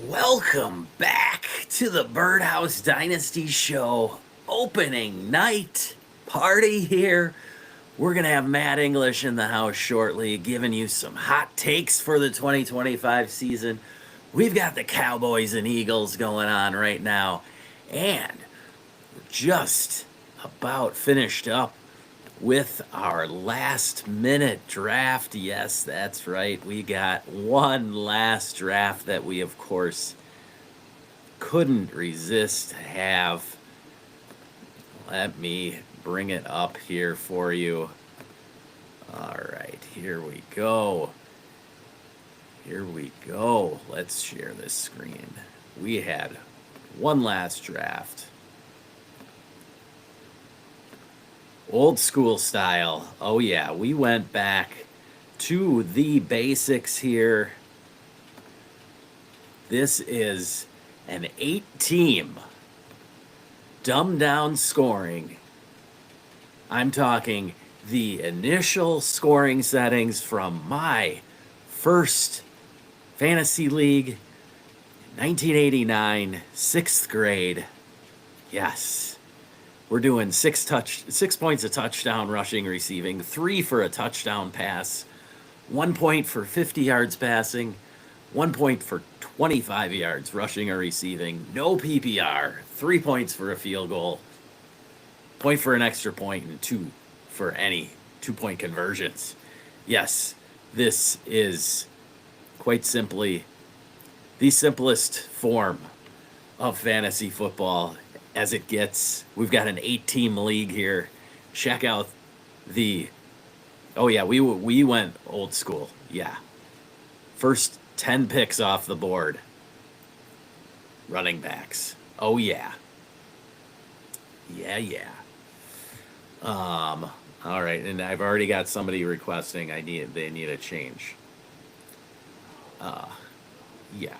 Welcome back to the Birdhouse Dynasty Show opening night party here. We're going to have Matt English in the house shortly, giving you some hot takes for the 2025 season. We've got the Cowboys and Eagles going on right now, and we're just about finished up with our last minute draft. Yes, that's right. We got one last draft that we, of course, couldn't resist to have. Let me bring it up here for you. All right, here we go. Here we go. Let's share this screen. We had one last draft. Old school style. Oh, yeah, we went back to the basics here. This is an 8-team dumbed down scoring. I'm talking the initial scoring settings from my first fantasy league, 1989, 6th grade. Yes. We're doing 6 points a touchdown rushing receiving, 3 for a touchdown pass, 1 point for 50 yards passing, 1 point for 25 yards rushing or receiving, no PPR, 3 points for a field goal, point for an extra point, and 2 for any 2-point conversions. Yes, this is quite simply the simplest form of fantasy football as it gets. We've got an 8-team league here. Check out the... Oh, yeah, we went old school. Yeah. First 10 picks off the board. Running backs. Oh, yeah. Yeah. All right, and I've already got somebody requesting they need a change. Yeah.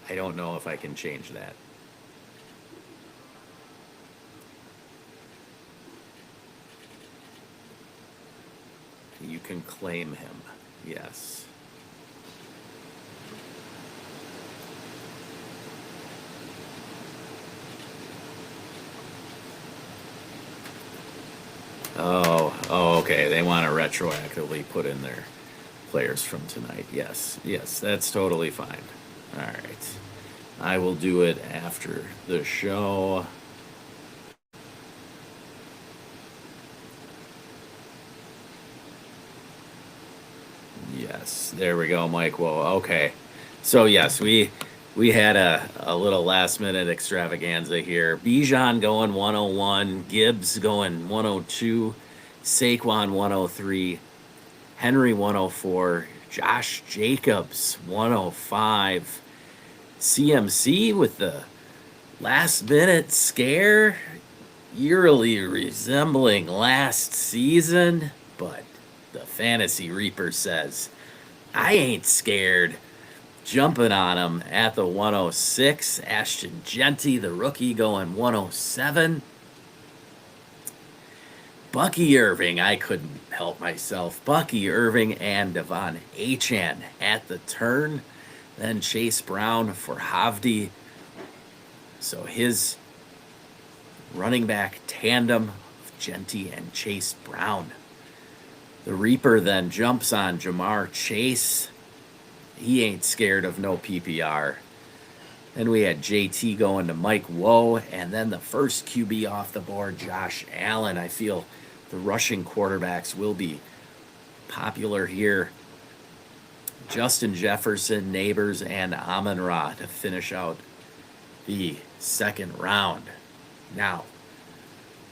I don't know if I can change that. You can claim him. Yes. Oh, okay. They want to retroactively put in their players from tonight. Yes, that's totally fine. All right. I will do it after the show. Yes, there we go, Mike. Whoa, okay. So yes, we had a little last minute extravaganza here. Bijan going 101, Gibbs going 102, Saquon 103, Henry 104, Josh Jacobs 105, CMC with the last minute scare, eerily resembling last season, but the Fantasy Reaper says, I ain't scared. Jumping on him at the 106. Ashton Genty, the rookie, going 107. Bucky Irving, I couldn't help myself. Bucky Irving and Devon Achane at the turn. Then Chase Brown for Havdi. So his running back tandem of Genty and Chase Brown. The Reaper then jumps on Jamar Chase. He ain't scared of no PPR. Then we had JT going to Mike Woe, and then the first QB off the board, Josh Allen. I feel the rushing quarterbacks will be popular here. Justin Jefferson, Neighbors, and Amon-Ra to finish out the second round. Now,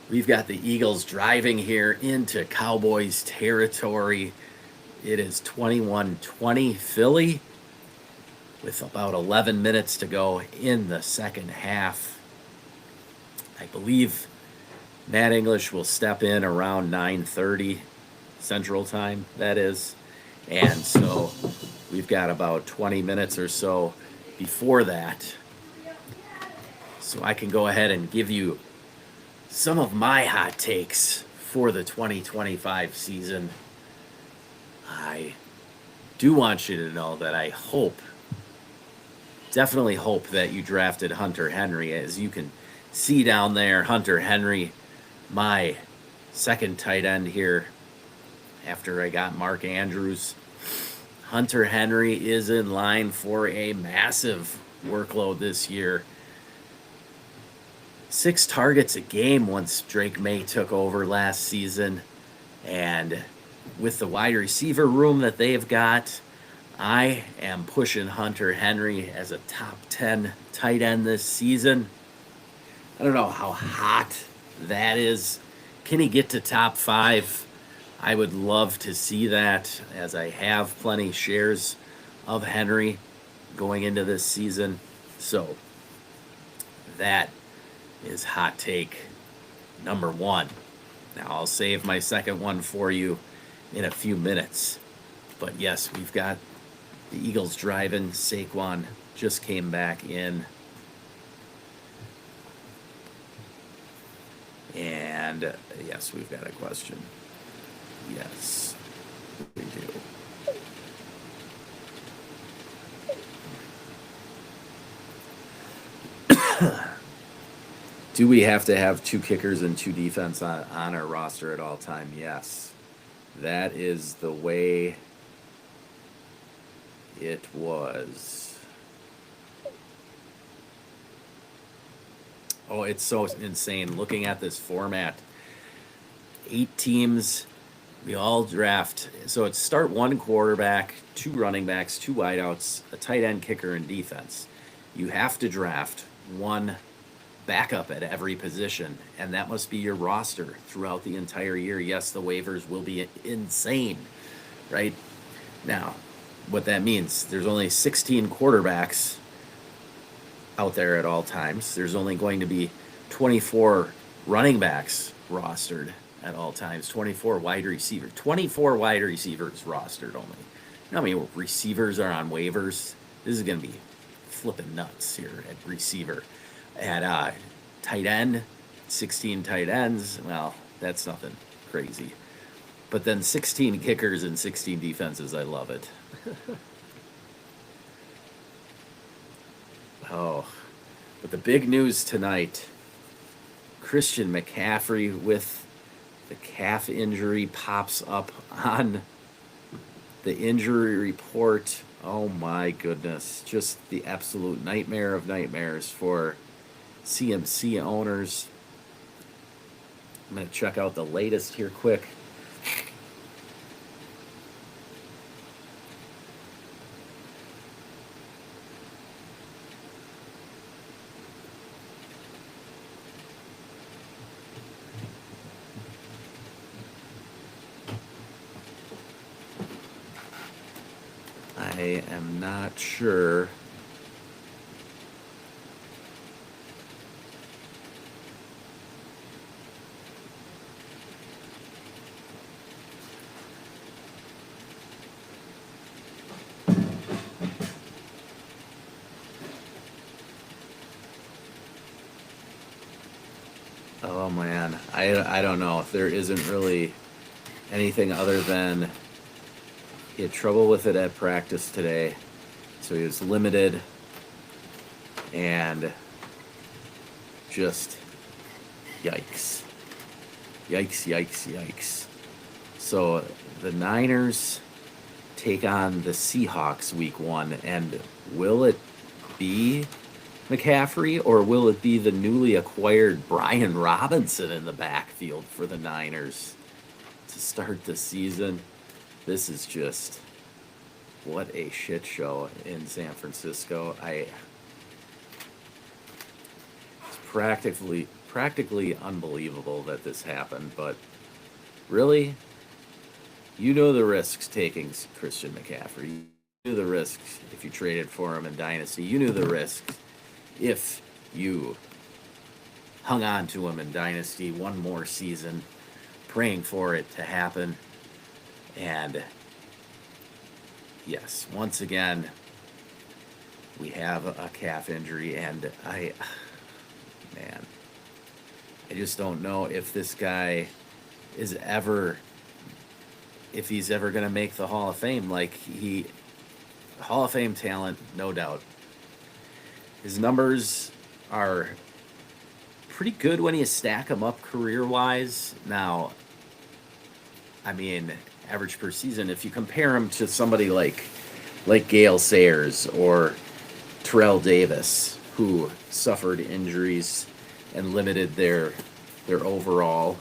we've got the Eagles driving here into Cowboys territory. It is 21-20 Philly with about 11 minutes to go in the second half. I believe Matt English will step in around 9:30 Central Time, that is. And so we've got about 20 minutes or so before that. So I can go ahead and give you some of my hot takes for the 2025 season. I do want you to know that I hope definitely hope that you drafted Hunter Henry. As you can see down there, Hunter Henry, my second tight end here after I got Mark Andrews. Hunter Henry is in line for a massive workload this year. 6 targets a game once Drake May took over last season. And with the wide receiver room that they've got, I am pushing Hunter Henry as a top 10 tight end this season. I don't know how hot that is. Can he get to top 5? I would love to see that, as I have plenty shares of Henry going into this season. So that is hot take number 1. Now I'll save my second one for you in a few minutes. But yes, we've got the Eagles driving. Saquon just came back in. And yes, we've got a question. Yes, we do. Do we have to have 2 kickers and 2 defense on our roster at all time? Yes. That is the way it was. Oh, it's so insane looking at this format. 8 teams, we all draft. So it's start 1 quarterback, 2 running backs, 2 wideouts, a tight end, kicker, and defense. You have to draft 1 backup at every position, and that must be your roster throughout the entire year. Yes, the waivers will be insane, right? Now, what that means, there's only 16 quarterbacks out there at all times. There's only going to be 24 running backs rostered at all times, 24 wide receivers rostered only. You know how many receivers are on waivers? This is going to be flipping nuts here at receiver. At tight end, 16 tight ends, well, that's nothing crazy. But then 16 kickers and 16 defenses, I love it. Oh, but the big news tonight, Christian McCaffrey with the calf injury pops up on the injury report. Oh my goodness, just the absolute nightmare of nightmares for CMC owners. I'm going to check out the latest here quick. I am not sure. Oh man, I don't know. There isn't really anything other than he had trouble with it at practice today, so he was limited, and just yikes. Yikes. So the Niners take on the Seahawks week 1, and will it be McCaffrey, or will it be the newly acquired Brian Robinson in the backfield for the Niners to start the season? This is just, what a shit show in San Francisco. It's practically unbelievable that this happened, but really, you know the risks taking Christian McCaffrey. You knew the risks if you traded for him in Dynasty. You knew the risks if you hung on to him in Dynasty one more season, praying for it to happen. And yes, once again, we have a calf injury, and I just don't know if this guy is ever, if he's ever going to make the Hall of Fame. Like, Hall of Fame talent, no doubt. his numbers are pretty good when you stack them up career-wise. Now, I mean, average per season, if you compare him to somebody like Gale Sayers or Terrell Davis, who suffered injuries and limited their overall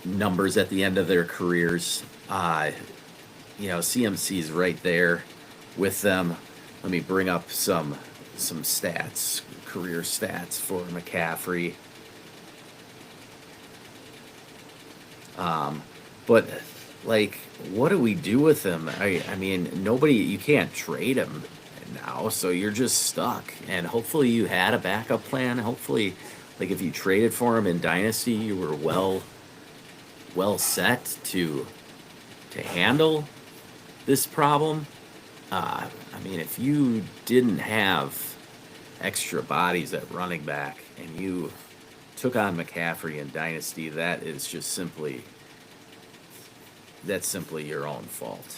numbers at the end of their careers. CMC's right there with them. Let me bring up some stats, career stats for McCaffrey. But like, what do we do with him? I mean, you can't trade him now, so you're just stuck. And hopefully you had a backup plan. Hopefully, like, if you traded for him in Dynasty, you were well set to handle this problem. I mean, if you didn't have extra bodies at running back and you took on McCaffrey in Dynasty, that's simply your own fault.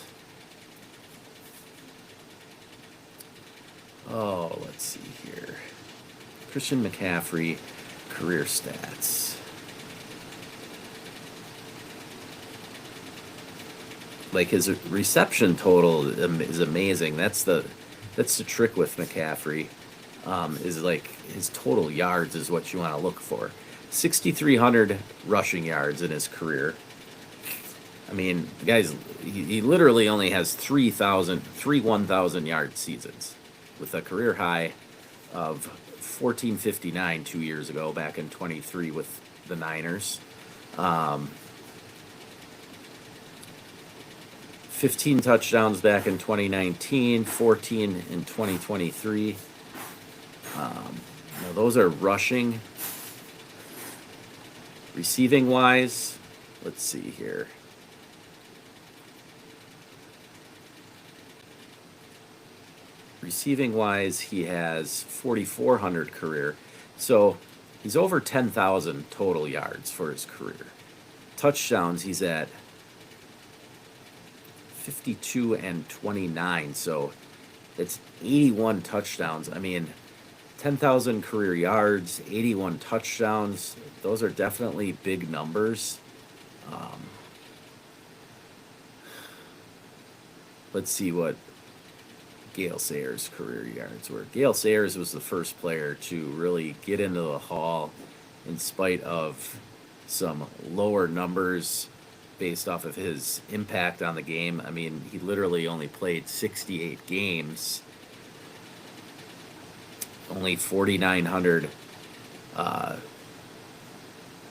Oh, let's see here. Christian McCaffrey, career stats. Like, his reception total is amazing. That's the trick with McCaffrey. Is like his total yards is what you want to look for. 6,300 rushing yards in his career. I mean, the guy's he literally only has three 1,000 yard seasons, with a career high of 1,459 2 years ago, back in 23 with the Niners. 15 touchdowns back in 2019, 14 in 2023. Those are rushing. Receiving wise, let's see here. Receiving wise, he has 4,400 career. So he's over 10,000 total yards for his career. Touchdowns, he's at 52 and 29. So it's 81 touchdowns. I mean, 10,000 career yards, 81 touchdowns. Those are definitely big numbers. Let's see what Gale Sayers' career yards were. Gale Sayers was the first player to really get into the Hall in spite of some lower numbers based off of his impact on the game. I mean, he literally only played 68 games. Only 4,900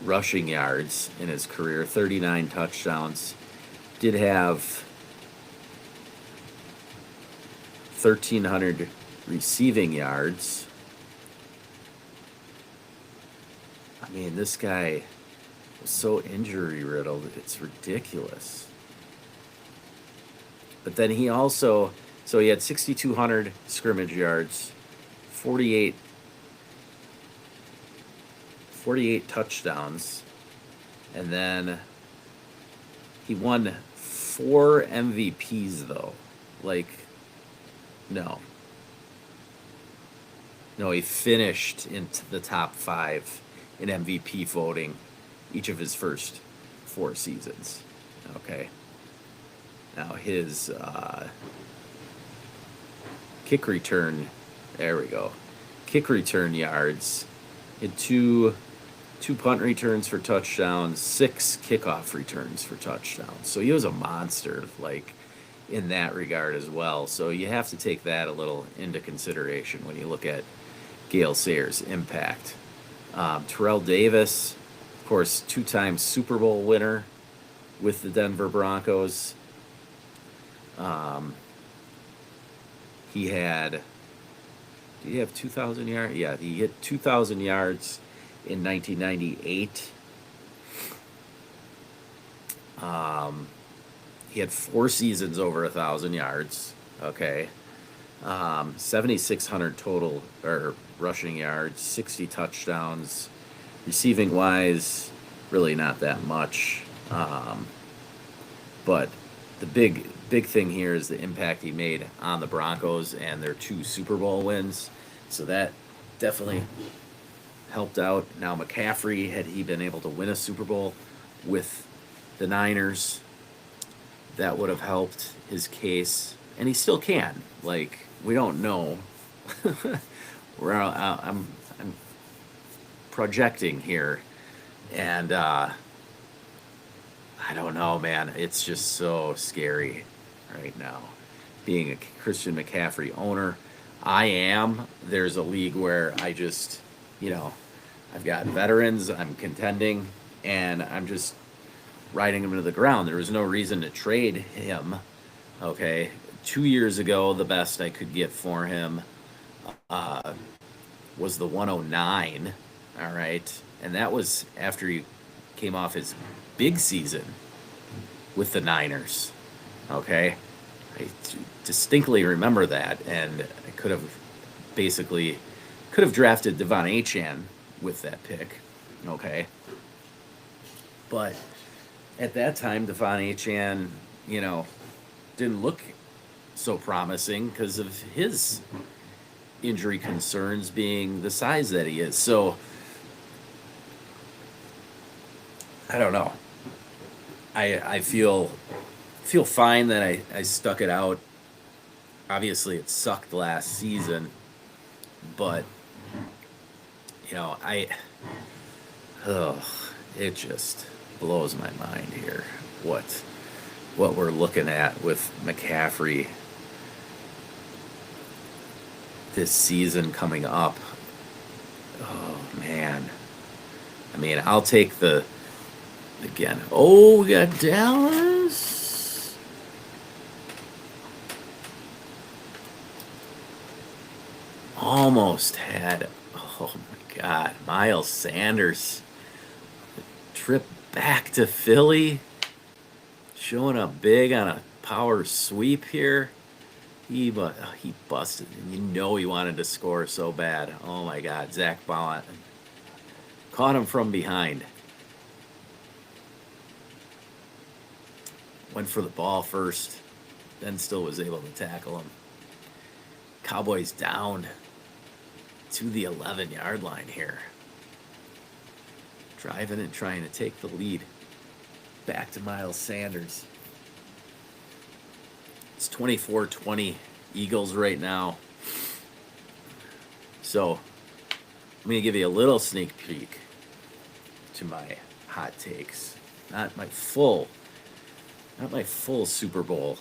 rushing yards in his career, 39 touchdowns. Did have 1,300 receiving yards. I mean, this guy was so injury riddled, it's ridiculous. But then he also, so he had 6,200 scrimmage yards, 48 touchdowns, and then he won 4 MVPs though. No, he finished into the top 5 in MVP voting each of his first 4 seasons. Okay. Now his kick return, there we go. Kick return yards. He had two punt returns for touchdowns, 6 kickoff returns for touchdowns. So he was a monster, in that regard as well. So you have to take that a little into consideration when you look at Gale Sayers' impact. Terrell Davis, of course, 2-time Super Bowl winner with the Denver Broncos. He had, did he have 2,000 yards? Yeah, he hit 2,000 yards in 1998. He had 4 seasons over 1,000 yards. Okay. 7,600 total or rushing yards, 60 touchdowns. Receiving wise, really not that much. But the big thing here is the impact he made on the Broncos and their 2 Super Bowl wins. So that definitely helped out. Now McCaffrey, had he been able to win a Super Bowl with the Niners, that would have helped his case, and he still can. Like, we don't know. I'm projecting here, and I don't know, man. It's just so scary right now. Being a Christian McCaffrey owner, I am. There's a league where I just, I've got veterans, I'm contending, and I'm just riding him into the ground. There was no reason to trade him. Okay. 2 years ago, the best I could get for him was the 109. All right. And that was after he came off his big season with the Niners. Okay. I distinctly remember that. And I could have drafted Devon Achane with that pick. Okay. But at that time, Devon Achane, didn't look so promising because of his injury concerns being the size that he is. So, I don't know. I feel fine that I stuck it out. Obviously, it sucked last season, but it just blows my mind here what we're looking at with McCaffrey this season coming up. Oh man. I mean, I'll take again. Oh, we got Dallas. Almost had, oh my God, Miles Sanders. Trip back to Philly. Showing up big on a power sweep here. He busted. And he wanted to score so bad. Oh my God, Zach Blount caught him from behind. Went for the ball first, then still was able to tackle him. Cowboys down to the 11-yard line here. Driving and trying to take the lead. Back to Miles Sanders. It's 24-20 Eagles right now. So I'm going to give you a little sneak peek to my hot takes. Not my full Super Bowl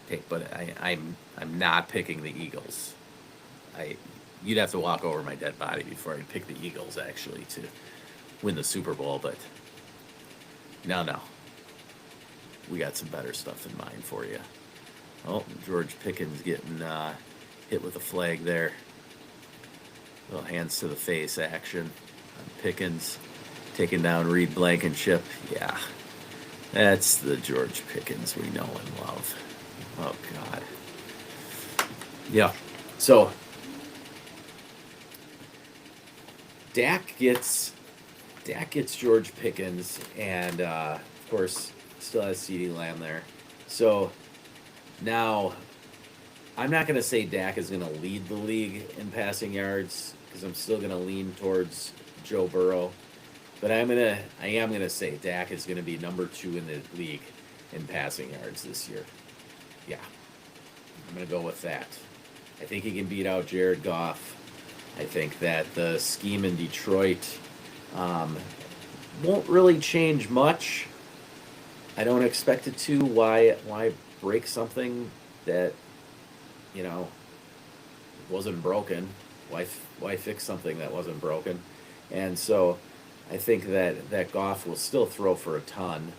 take, but I'm not picking the Eagles. You'd have to walk over my dead body before I pick the Eagles actually to win the Super Bowl, but no. We got some better stuff in mind for you. Oh, George Pickens getting hit with a flag there. Little hands to the face action on Pickens. Taking down Reed Blankenship. Yeah, that's the George Pickens we know and love. Oh, God. Yeah, so Dak gets George Pickens, and of course still has CeeDee Lamb there. So now I'm not going to say Dak is going to lead the league in passing yards because I'm still going to lean towards Joe Burrow. But I am going to say Dak is going to be number 2 in the league in passing yards this year. Yeah, I'm going to go with that. I think he can beat out Jared Goff. I think that the scheme in Detroit won't really change much. I don't expect it to. Why break something that, wasn't broken? Why fix something that wasn't broken? And so I think that Goff will still throw for a ton.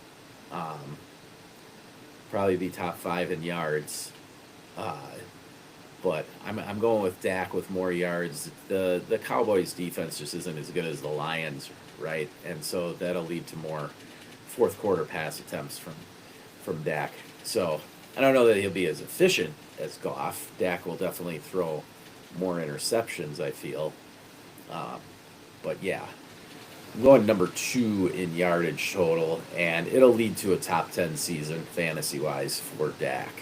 Probably be top 5 in yards. But I'm going with Dak with more yards. The Cowboys defense just isn't as good as the Lions, right? And so that'll lead to more fourth quarter pass attempts from Dak. So I don't know that he'll be as efficient as Goff. Dak will definitely throw more interceptions, I feel. But yeah, I'm going number 2 in yardage total, and it'll lead to a top 10 season fantasy wise for Dak.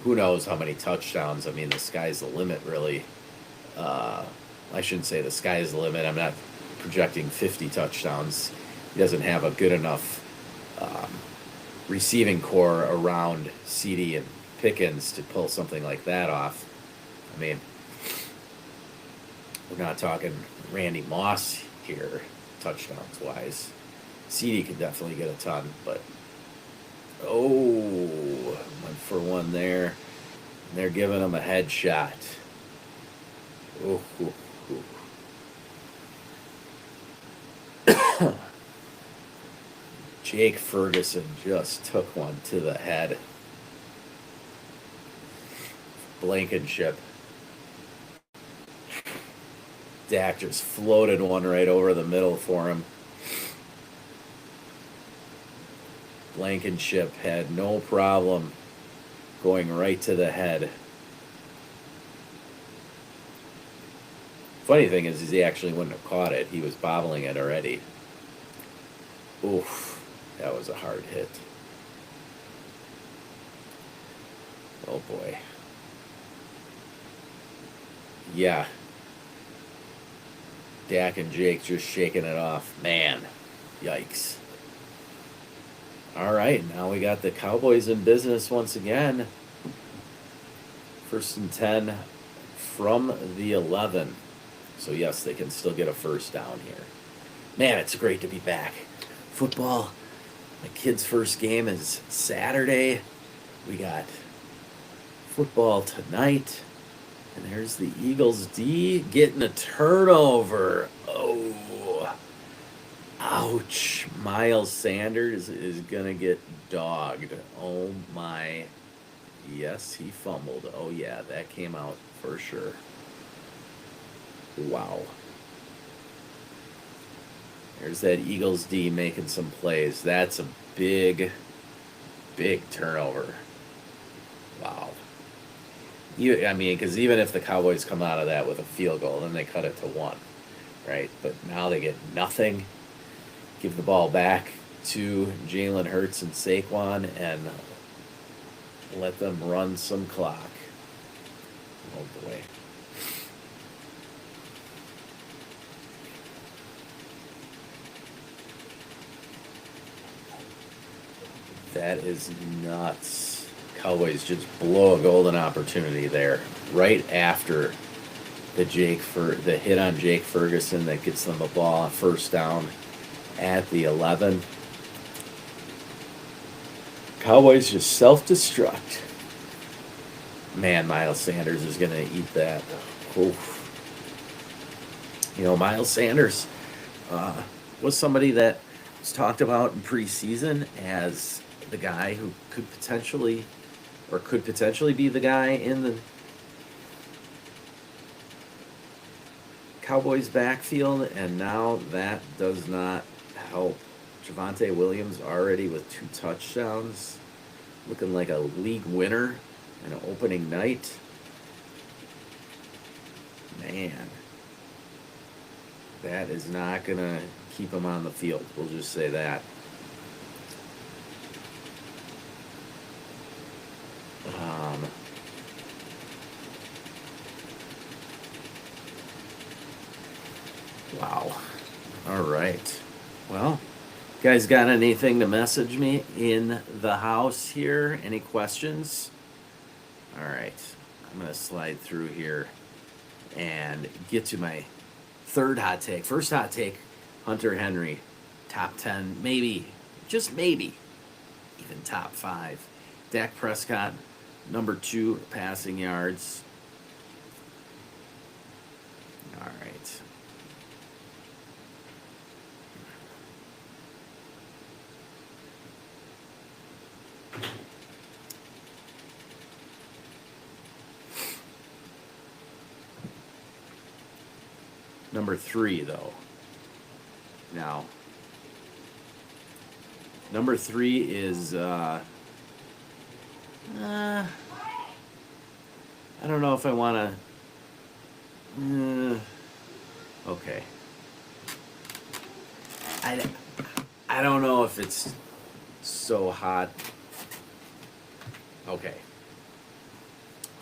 Who knows how many touchdowns? I mean, the sky's the limit, really. I shouldn't say the sky's the limit. I'm not projecting 50 touchdowns. He doesn't have a good enough receiving core around CD and Pickens to pull something like that off. I mean, we're not talking Randy Moss here, touchdowns wise. CD could definitely get a ton, but went for one there. And they're giving him a headshot. Ooh, ooh, ooh. Jake Ferguson just took one to the head. Blankenship. Dak just floated one right over the middle for him. Blankenship had no problem going right to the head. Funny thing is he actually wouldn't have caught it. He was bobbling it already. Oof, that was a hard hit. Oh boy. Yeah. Dak and Jake just shaking it off. Man, yikes. All right, now we got the Cowboys in business once again. 1st and 10 from the 11. So yes, they can still get a first down here. Man, it's great to be back. Football. My kid's first game is Saturday. We got football tonight. And there's the Eagles D getting a turnover. Oh, ouch. Miles Sanders is going to get dogged. Oh, my. Yes, he fumbled. Oh, yeah, that came out for sure. Wow. There's that Eagles D making some plays. That's a big, big turnover. Wow. I mean, because even if the Cowboys come out of that with a field goal, then they cut it to 1, right? But now they get nothing. Give the ball back to Jalen Hurts and Saquon and let them run some clock. Oh, boy. That is nuts. Cowboys just blow a golden opportunity there right after the hit on Jake Ferguson that gets them a ball first down at the 11. Cowboys just self-destruct. Man, Miles Sanders is going to eat that. Oof. You know, Miles Sanders was somebody that was talked about in preseason as the guy who could potentially be the guy in the Cowboys backfield, and now that does not help. Javonte Williams already with 2 touchdowns, looking like a league winner in an opening night. Man, that is not going to keep him on the field. We'll just say that. Wow. All right. Well, guys got anything to message me in the house here? Any questions? All right. I'm going to slide through here and get to my third hot take. First hot take, Hunter Henry, top 10, maybe, just maybe, even top 5. Dak Prescott, number 2 passing yards. All right. Number 3, though. Now, number 3 is, I don't know if I want to, okay. I don't know if it's so hot. Okay.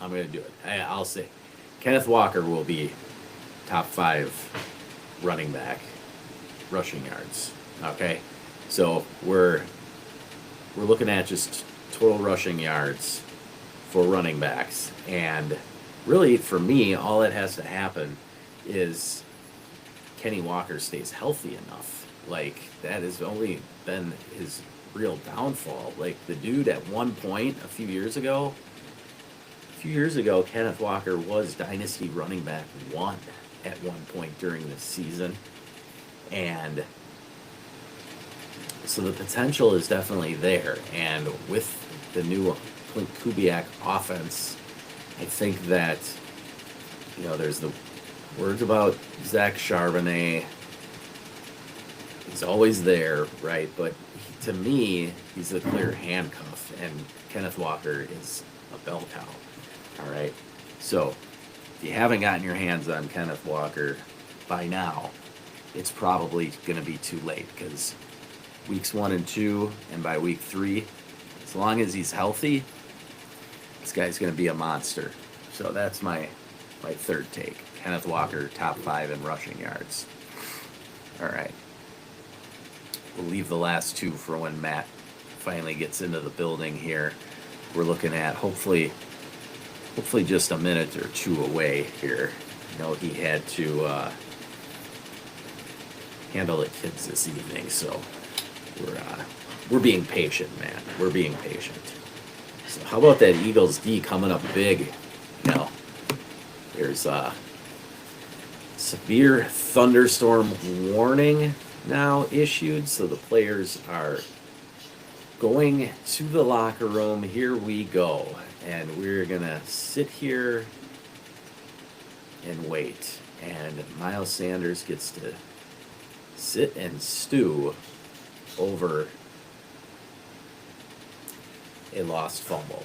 I'm going to do it. I'll say Kenneth Walker will be top 5 running back rushing yards. Okay? So we're looking at just total rushing yards for running backs, and really for me all that has to happen is Kenny Walker stays healthy enough. Like, that has only been his real downfall. Like, the dude at one point a few years ago, Kenneth Walker was Dynasty running back 1 at one point during the season. And so the potential is definitely there. And with the new Clint Kubiak offense, I think that, there's the words about Zach Charbonnet. He's always there, right? But to me, he's the clear handcuff, and Kenneth Walker is a bell cow. All right? So if you haven't gotten your hands on Kenneth Walker by now, it's probably going to be too late, because weeks 1 and 2, and by week 3, as long as he's healthy, this guy's going to be a monster. So that's my third take. Kenneth Walker, top 5 in rushing yards. All right. We'll leave the last 2 for when Matt finally gets into the building here. We're looking at hopefully just a minute or 2 away here. He had to handle the kids this evening, so we're being patient, man. We're being patient. So how about that Eagles D coming up big? There's a severe thunderstorm warning now issued, so the players are going to the locker room. Here we go, and we're gonna sit here and wait, and Miles Sanders gets to sit and stew over a lost fumble.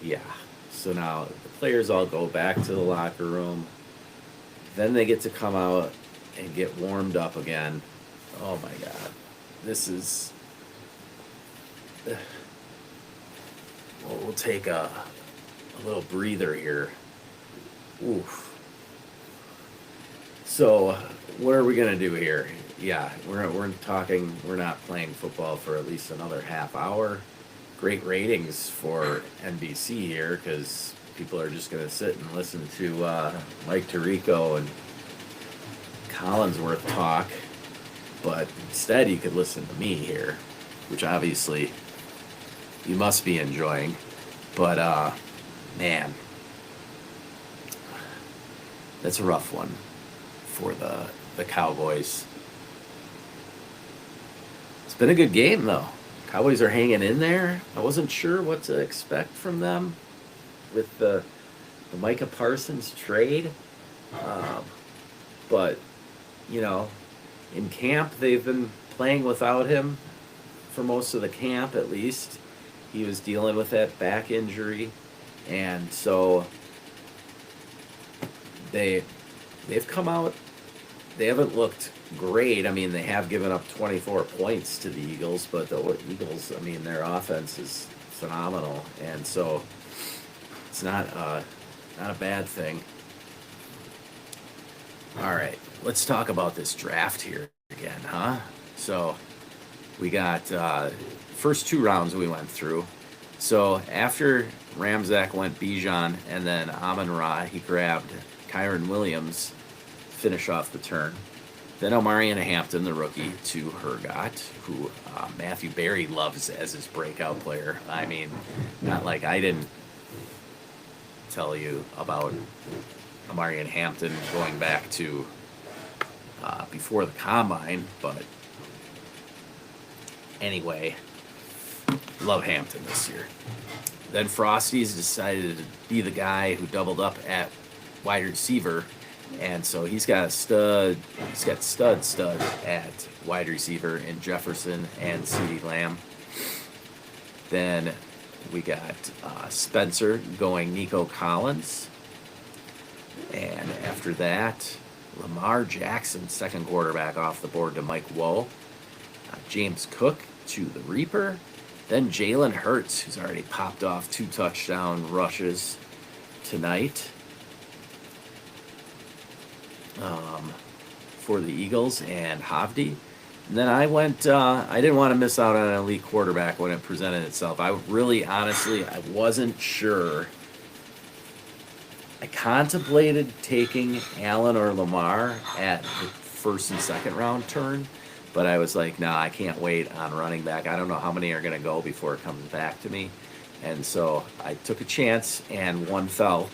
Yeah, so now the players all go back to the locker room. Then they get to come out and get warmed up again. Oh my God. This is... We'll take a little breather here. Oof. So, what are we going to do here? Yeah, we're talking, we're not playing football for at least another half hour. Great ratings for NBC here, because people are just going to sit and listen to Mike Tirico and Collinsworth talk. But instead, you could listen to me here, which obviously you must be enjoying. But, man, that's a rough one for the Cowboys. It's been a good game, though. Cowboys are hanging in there. I wasn't sure what to expect from them with the Micah Parsons trade. But, in camp, they've been playing without him for most of the camp, at least. He was dealing with that back injury. And so they've come out. They haven't looked great. I mean, they have given up 24 points to the Eagles, but the Eagles, their offense is phenomenal. And so it's not a bad thing. All right, let's talk about this draft here again, huh? So we got first 2 rounds we went through. So after Ramczak went Bijan and then Amon-Ra, he grabbed Kyron Williams, finish off the turn. Then Omarion Hampton, the rookie, to Hergot, who Matthew Berry loves as his breakout player. I mean, not like I didn't tell you about Omarion Hampton going back to before the Combine, but anyway, love Hampton this year. Then Frosty's decided to be the guy who doubled up at wide receiver, and so he's got stud at wide receiver in Jefferson and CeeDee Lamb. Then we got Spencer going Nico Collins. And after that, Lamar Jackson, second quarterback off the board to Mike Woe. James Cook to the Reaper. Then Jalen Hurts, who's already popped off 2 touchdown rushes tonight for the Eagles, and Havdi. And then I went, I didn't want to miss out on an elite quarterback when it presented itself. I really, honestly, I wasn't sure. I contemplated taking Allen or Lamar at the first and second round turn, but I was like, nah, I can't wait on running back. I don't know how many are going to go before it comes back to me. And so I took a chance, and one fell,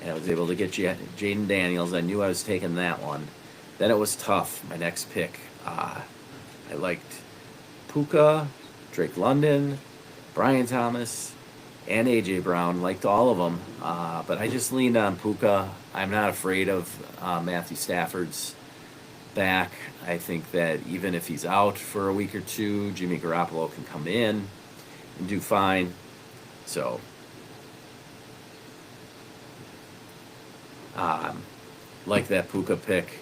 and I was able to get Jaden Daniels. I knew I was taking that one. Then it was tough, my next pick. I liked Puka, Drake London, Brian Thomas, and A.J. Brown. Liked all of them, but I just leaned on Puka. I'm not afraid of Matthew Stafford's back. I think that even if he's out for a week or two, Jimmy Garoppolo can come in and do fine. So, like that Puka pick.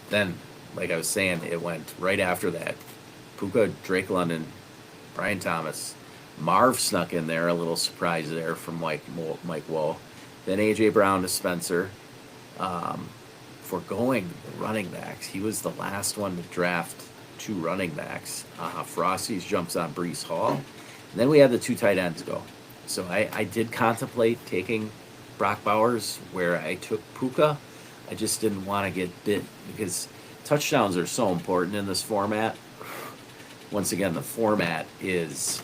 Then, like I was saying, it went right after that. Puka, Drake London, Brian Thomas, Marv snuck in there, a little surprise there from Mike Woe. Then A.J. Brown to Spencer. Forgoing the running backs. He was the last one to draft 2 running backs. Frosty's jumps on Breece Hall. And then we had the 2 tight ends go. So I did contemplate taking Brock Bowers where I took Puka. I just didn't want to get bit because touchdowns are so important in this format. Once again, the format is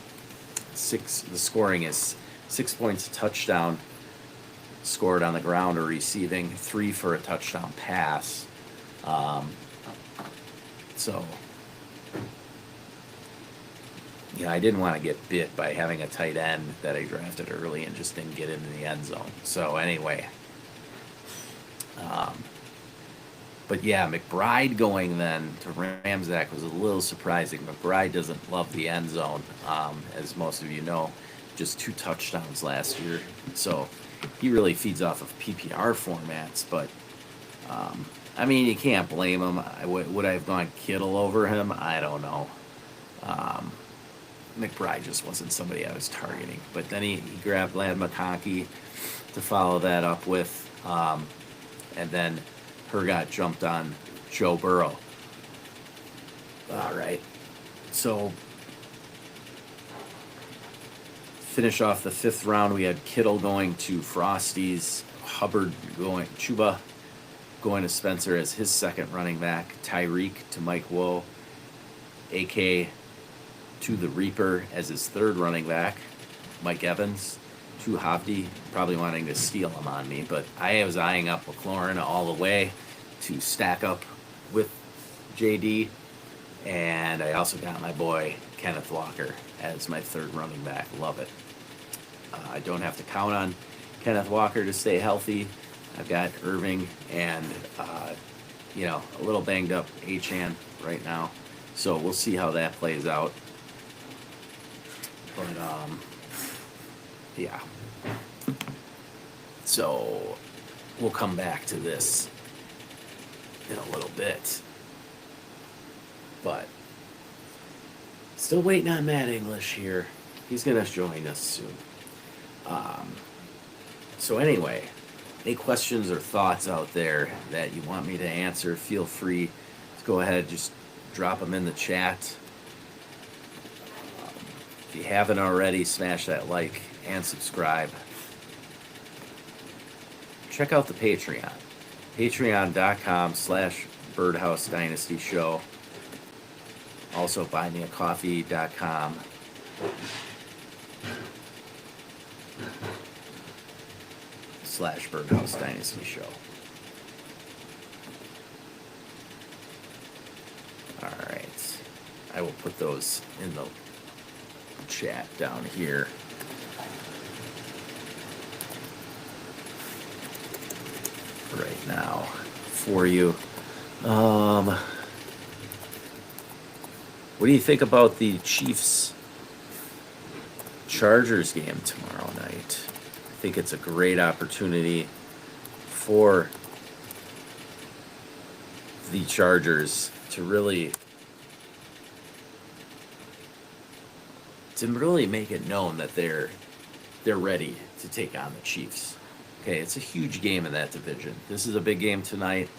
the scoring is 6 points a touchdown scored on the ground or receiving, 3 for a touchdown pass. So, yeah, I didn't want to get bit by having a tight end that I drafted early and just didn't get into the end zone. So anyway, but yeah, McBride going then to Ramsack was a little surprising. McBride doesn't love the end zone, as most of you know, just 2 touchdowns last year. So he really feeds off of PPR formats, but I mean, you can't blame him. Would I have gone Kittle over him? I don't know. McBride just wasn't somebody I was targeting. But then he grabbed Lad McConkey to follow that up with, and then Hergot jumped on Joe Burrow. All right. So finish off the 5th round. We had Kittle going to Frosty's, Chuba going to Spencer as his second running back, Tyreek to Mike Woe, AK to the Reaper as his 3rd running back, Mike Evans to Havdi, probably wanting to steal him on me, but I was eyeing up McLaurin all the way to stack up with JD, and I also got my boy Kenneth Walker as my 3rd running back. Love it. I don't have to count on Kenneth Walker to stay healthy. I've got Irving and, a little banged up Achane right now. So we'll see how that plays out. But, yeah. So we'll come back to this in a little bit. But still waiting on Matt English here. He's going to join us soon. So anyway, any questions or thoughts out there that you want me to answer, feel free to go ahead, just drop them in the chat. If you haven't already, smash that like and subscribe. Check out the Patreon, patreon.com/Birdhouse Dynasty Show. Also buymeacoffee.com. /Birdhouse Dynasty Show. Alright. I will put those in the chat down here. Right now for you. What do you think about the Chiefs Chargers game tomorrow night? I think it's a great opportunity for the Chargers to really make it known that they're ready to take on the Chiefs. Okay, it's a huge game in that division. This is a big game tonight.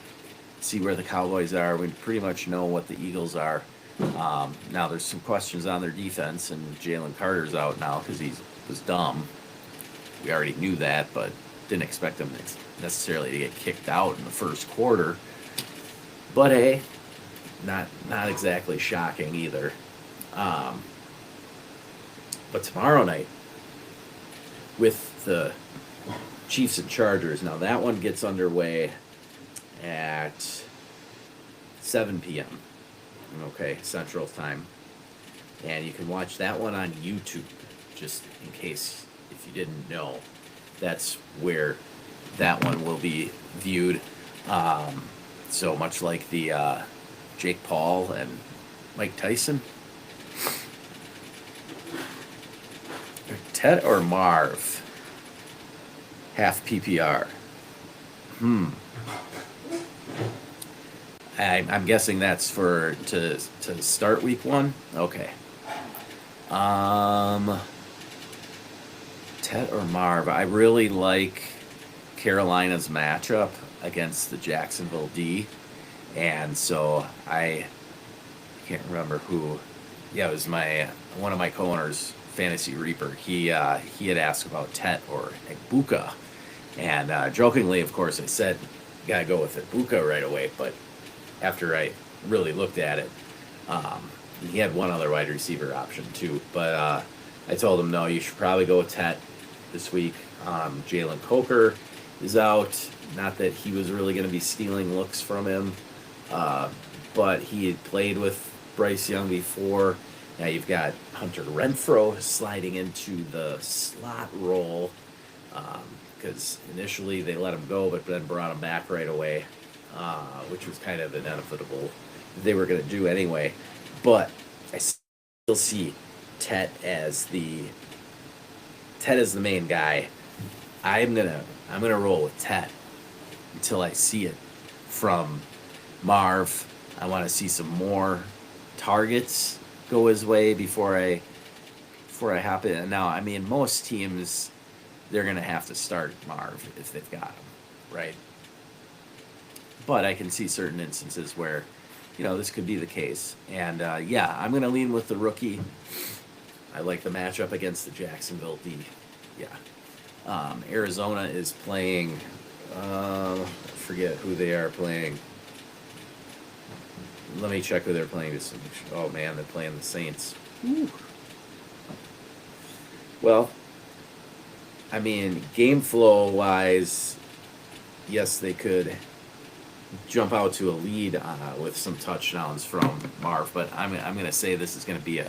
See where the Cowboys are. We pretty much know what the Eagles are. Now there's some questions on their defense, and Jalen Carter's out now because he was dumb. We already knew that, but didn't expect him necessarily to get kicked out in the first quarter. But hey, not exactly shocking either. But tomorrow night, with the Chiefs and Chargers, now that one gets underway at 7 p.m. Okay, Central Time. And you can watch that one on YouTube, just in case if you didn't know. That's where that one will be viewed. So much like the Jake Paul and Mike Tyson. Ted or Marv? Half PPR. I'm guessing that's to start week 1. Okay. Ted or Marv? I really like Carolina's matchup against the Jacksonville D, and so I can't remember who. Yeah, it was one of my co-owners, Fantasy Reaper. He had asked about Tet or Ibuka, and jokingly, of course, I said gotta go with Ibuka right away. But after I really looked at it, he had one other wide receiver option too. But I told him no, you should probably go with Tet this week. Jalen Coker is out. Not that he was really going to be stealing looks from him, but he had played with Bryce Young before. Now you've got Hunter Renfrow sliding into the slot role, because initially they let him go, but then brought him back right away, which was kind of inevitable. They were going to do anyway, but I still see Tet as the main guy. I'm gonna roll with Tet until I see it from Marv. I want to see some more targets go his way before I hop in. Now, I mean, most teams, they're gonna have to start Marv if they've got him, right? But I can see certain instances where, this could be the case. And yeah, I'm gonna lean with the rookie. I like the matchup against the Jacksonville D. Yeah. Arizona is playing, I forget who they are playing. Let me check who they're playing. Oh, man, they're playing the Saints. Whew. Well, I mean, game flow-wise, yes, they could jump out to a lead with some touchdowns from Marv, but I'm going to say this is going to be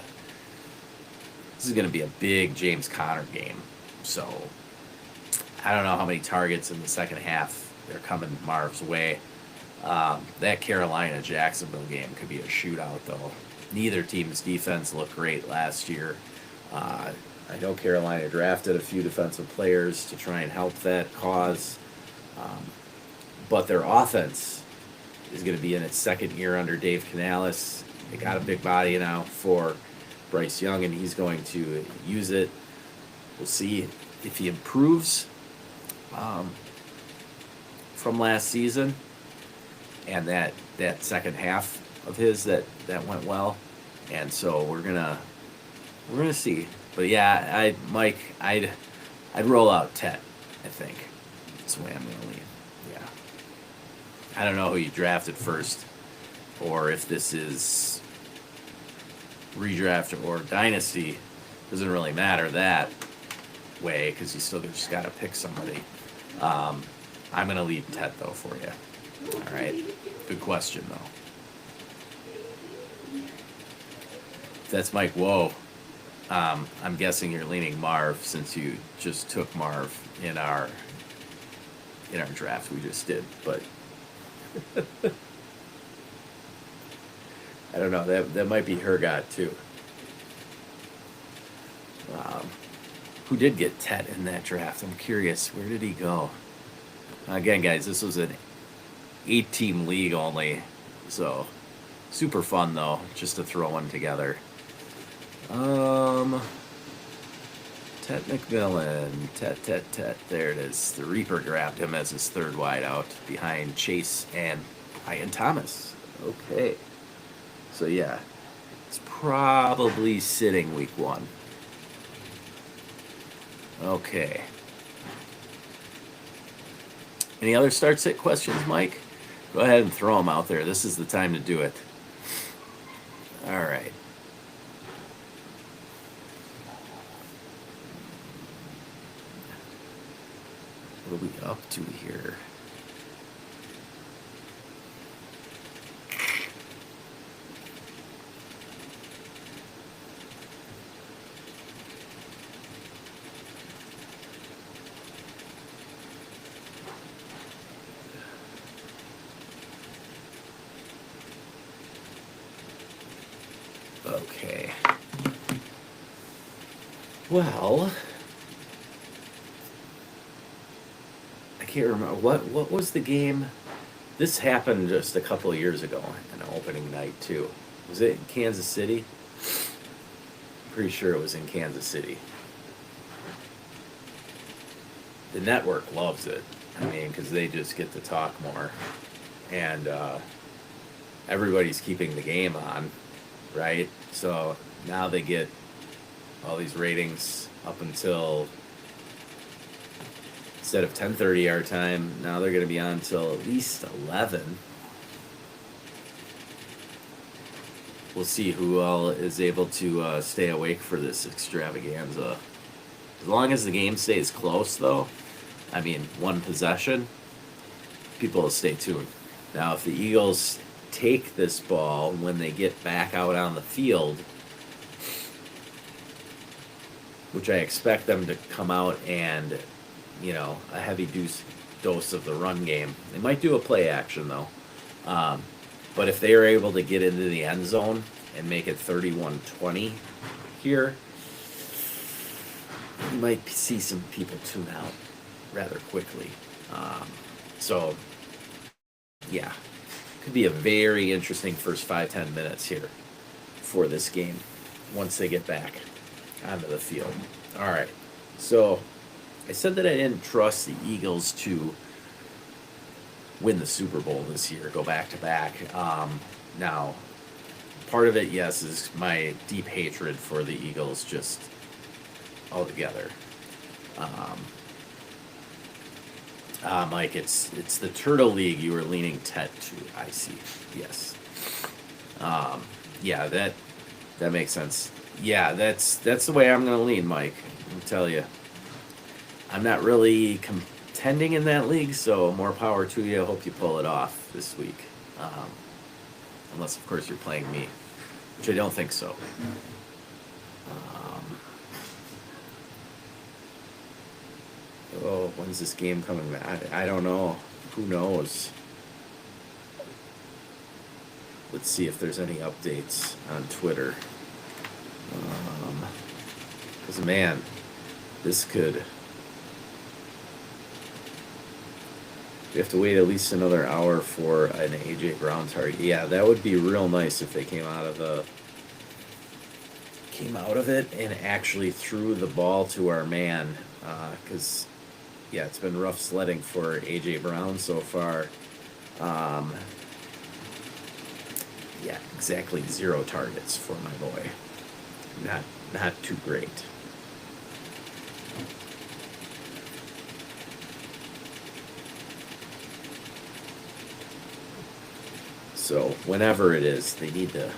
a big James Conner game. So I don't know how many targets in the second half they're coming Marv's way. That Carolina-Jacksonville game could be a shootout, though. Neither team's defense looked great last year. I know Carolina drafted a few defensive players to try and help that cause. But their offense is going to be in its second year under Dave Canales. They got a big body now for Bryce Young, and he's going to use it. We'll see if he improves from last season, and that second half of his that went well, and so we're gonna see. But yeah, I'd roll out Tet. I think that's the way I'm gonna lean. Yeah, I don't know who you drafted first, or if this is redraft or dynasty. Doesn't really matter that way because you still just got to pick somebody. I'm going to leave Tet, though, for you. All right. Good question, though. That's Mike. Whoa. I'm guessing you're leaning Marv since you just took Marv in our draft we just did. But I don't know. That might be her guy, too. Who did get Tet in that draft? I'm curious. Where did he go? Again, guys, this was an 8-team league only. So, super fun though, just to throw one together. Tet McMillan, Tet. There it is. The Reaper grabbed him as his third wideout behind Chase and Ian Thomas. Okay. So yeah, it's probably sitting week 1. Okay. Any other start sit questions, Mike? Go ahead and throw them out there. This is the time to do it. All right. What are we up to here? Okay. Well, I can't remember what was the game. This happened just a couple of years ago, an opening night too. Was it in Kansas City? Pretty sure it was in Kansas City. The network loves it. I mean, because they just get to talk more, and everybody's keeping the game on, right? So now they get all these ratings up until, instead of 10:30 our time, now they're going to be on till at least 11. We'll see who all is able to stay awake for this extravaganza. As long as the game stays close, though, I mean, one possession, people will stay tuned. Now, if the Eagles take this ball when they get back out on the field, which I expect them to come out and, you know, a heavy dose of the run game. They might do a play action, though. But if they are able to get into the end zone and make it 31-20 here, you might see some people tune out rather quickly. So, yeah, could be a very interesting first 5-10 minutes here for this game once they get back onto the field. All right, so I said that I didn't trust the Eagles to win the Super Bowl this year, go back to back. Now, part of it, yes, is my deep hatred for the Eagles just altogether. Mike, it's the Turtle League you were leaning Tet to. I see. Yes. Yeah, that makes sense. Yeah, that's the way I'm gonna lean, Mike. I'll tell you. I'm not really contending in that league, so more power to you. I hope you pull it off this week. Unless, of course, you're playing me, which I don't think so. When's this game coming back? I don't know. Who knows? Let's see if there's any updates on Twitter. Because, man, this could... We have to wait at least another hour for an A.J. Brown target. Yeah, that would be real nice if they came out of it and actually threw the ball to our man. Because, yeah, it's been rough sledding for A.J. Brown so far. Yeah, exactly 0 targets for my boy. Not too great. So whenever it is, they need to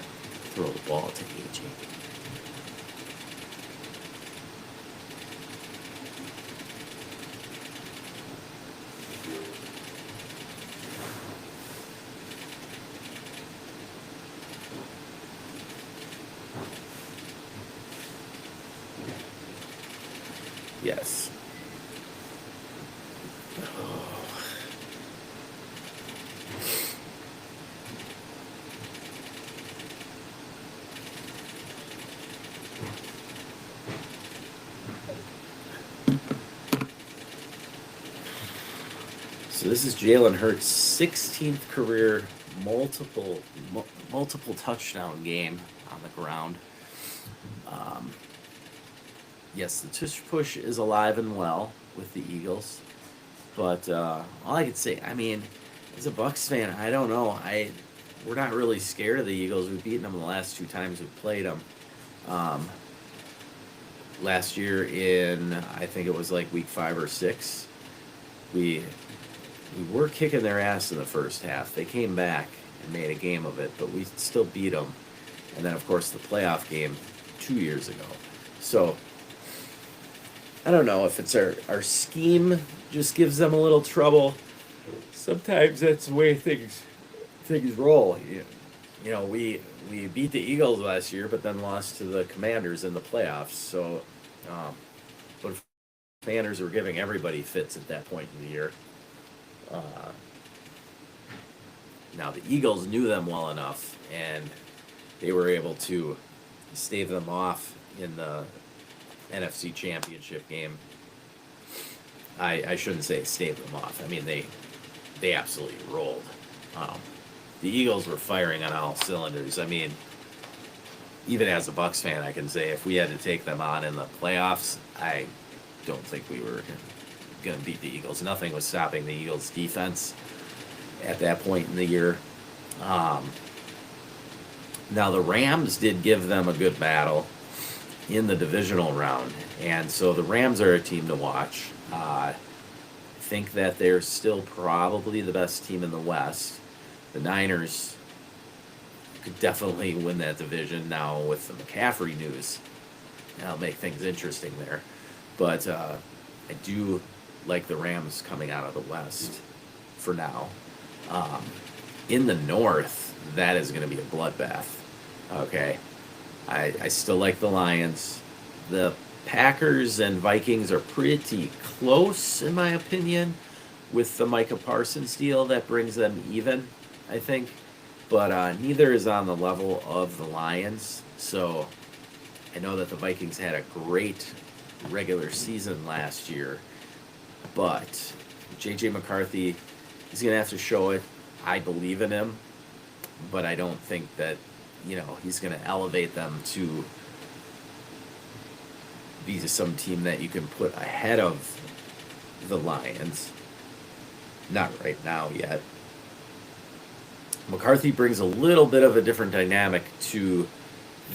throw the ball to AJ. Yes. So this is Jalen Hurts' 16th career multiple multiple touchdown game on the ground. Um, yes, the tush push is alive and well with the Eagles, but all I could say, I mean, as a Bucks fan, I don't know. We're not really scared of the Eagles. We've beaten them the last 2 times we've played them. Um, last year in, I think it was like week 5 or 6, we were kicking their ass in the first half. They came back and made a game of it, but we still beat them. And then, of course, the playoff game 2 years ago. So I don't know if it's our scheme just gives them a little trouble. Sometimes that's the way things roll. You know, we beat the Eagles last year, but then lost to the Commanders in the playoffs. So, but Commanders were giving everybody fits at that point in the year. Now the Eagles knew them well enough, and they were able to stave them off in the NFC Championship game. I shouldn't say stave them off. I mean, they absolutely rolled. The Eagles were firing on all cylinders. I mean, even as a Bucks fan, I can say if we had to take them on in the playoffs, I don't think we were going to beat the Eagles. Nothing was stopping the Eagles' defense at that point in the year. Now, the Rams did give them a good battle in the divisional round, and so the Rams are a team to watch. I think that they're still probably the best team in the West. The Niners could definitely win that division now with the McCaffrey news. That'll make things interesting there. But I do like the Rams coming out of the West for now. In the North, that is going to be a bloodbath. Okay. I still like the Lions. The Packers and Vikings are pretty close, in my opinion, with the Micah Parsons deal. That brings them even, I think. But neither is on the level of the Lions. So I know that the Vikings had a great regular season last year. But J.J. McCarthy, he's going to have to show it. I believe in him. But I don't think that, he's going to elevate them to be some team that you can put ahead of the Lions. Not right now yet. McCarthy brings a little bit of a different dynamic to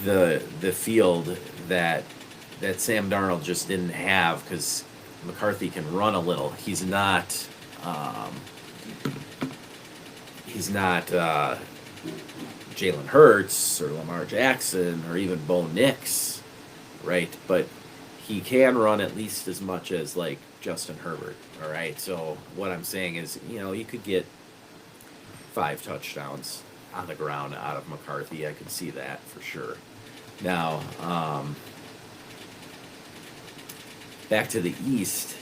the field that Sam Darnold just didn't have, because McCarthy can run a little. He's not Jalen Hurts or Lamar Jackson or even Bo Nix, right? But he can run at least as much as like Justin Herbert, all right? So what I'm saying is, you could get 5 touchdowns on the ground out of McCarthy. I could see that for sure. Now, back to the East,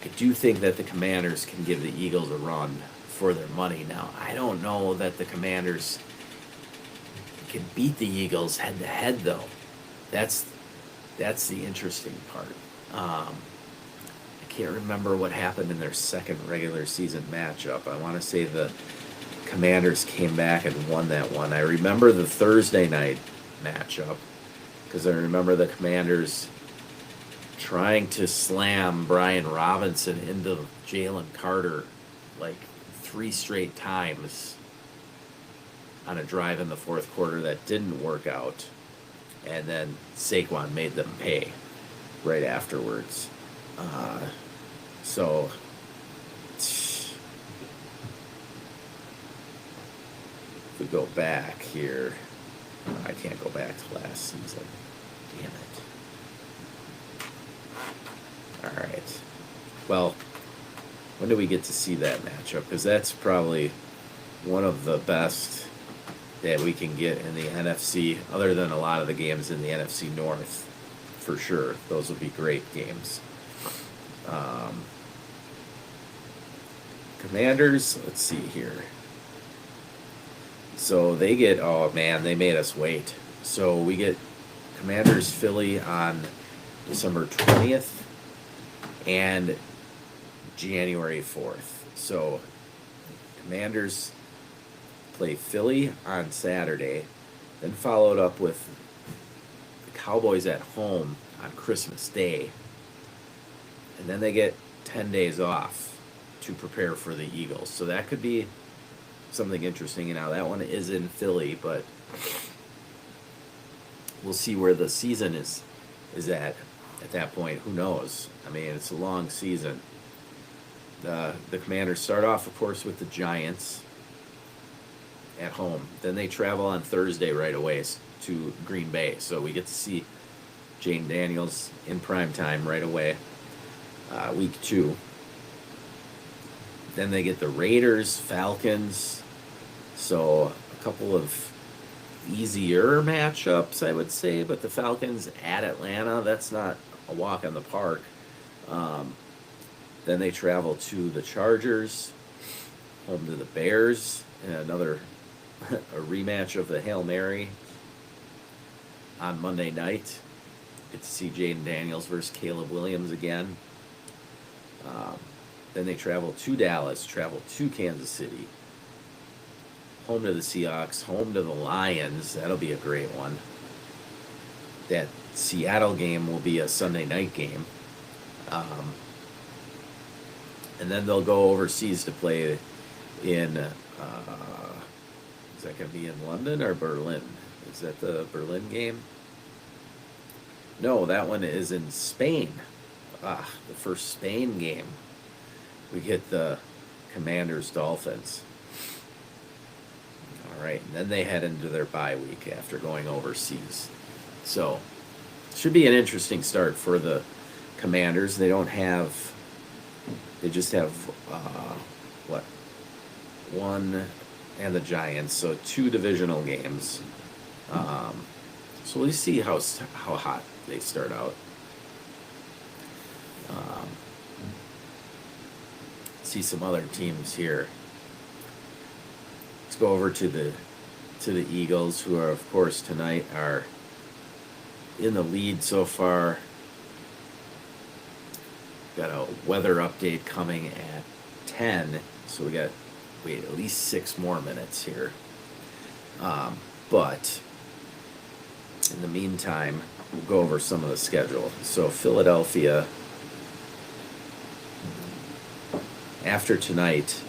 I do think that the Commanders can give the Eagles a run for their money. Now, I don't know that the Commanders can beat the Eagles head-to-head, though. That's the interesting part. I can't remember what happened in their second regular season matchup. I want to say the Commanders came back and won that one. I remember the Thursday night matchup because I remember the Commanders trying to slam Brian Robinson into Jalen Carter like 3 straight times on a drive in the fourth quarter that didn't work out. And then Saquon made them pay right afterwards. So if we go back here, I can't go back to last season. Damn it. All right. Well, when do we get to see that matchup? Because that's probably one of the best that we can get in the NFC, other than a lot of the games in the NFC North, for sure. Those would be great games. Commanders, let's see here. So they get, oh man, they made us wait. So we get Commanders Philly on December 20th and January 4th. So Commanders play Philly on Saturday, then followed up with the Cowboys at home on Christmas Day. And then they get 10 days off to prepare for the Eagles. So that could be something interesting. Now, that one is in Philly, but we'll see where the season is at that point. Who knows? I mean, it's a long season. The Commanders start off, of course, with the Giants at home. Then they travel on Thursday right away to Green Bay. So we get to see Jane Daniels in prime time right away, week 2. Then they get the Raiders, Falcons. So a couple of easier matchups, I would say. But the Falcons at Atlanta, that's not a walk in the park. Then they travel to the Chargers, home to the Bears, and another a rematch of the Hail Mary on Monday night. Get to see Jaden Daniels versus Caleb Williams again. Then they travel to Dallas, travel to Kansas City, home to the Seahawks, home to the Lions. That'll be a great one. That Seattle game will be a Sunday night game. And then they'll go overseas to play in, is that going to be in London or Berlin? Is that the Berlin game? No, that one is in Spain. The first Spain game. We get the Commanders Dolphins. All right, and then they head into their bye week after going overseas. So, should be an interesting start for the Commanders. They just have one, and the Giants, so 2 divisional games. So we'll see how hot they start out. See some other teams here. Let's go over to the Eagles, who are, of course, tonight are in the lead so far. Got a weather update coming at 10, so we got at least 6 more minutes here. But in the meantime, we'll go over some of the schedule. So Philadelphia, after tonight,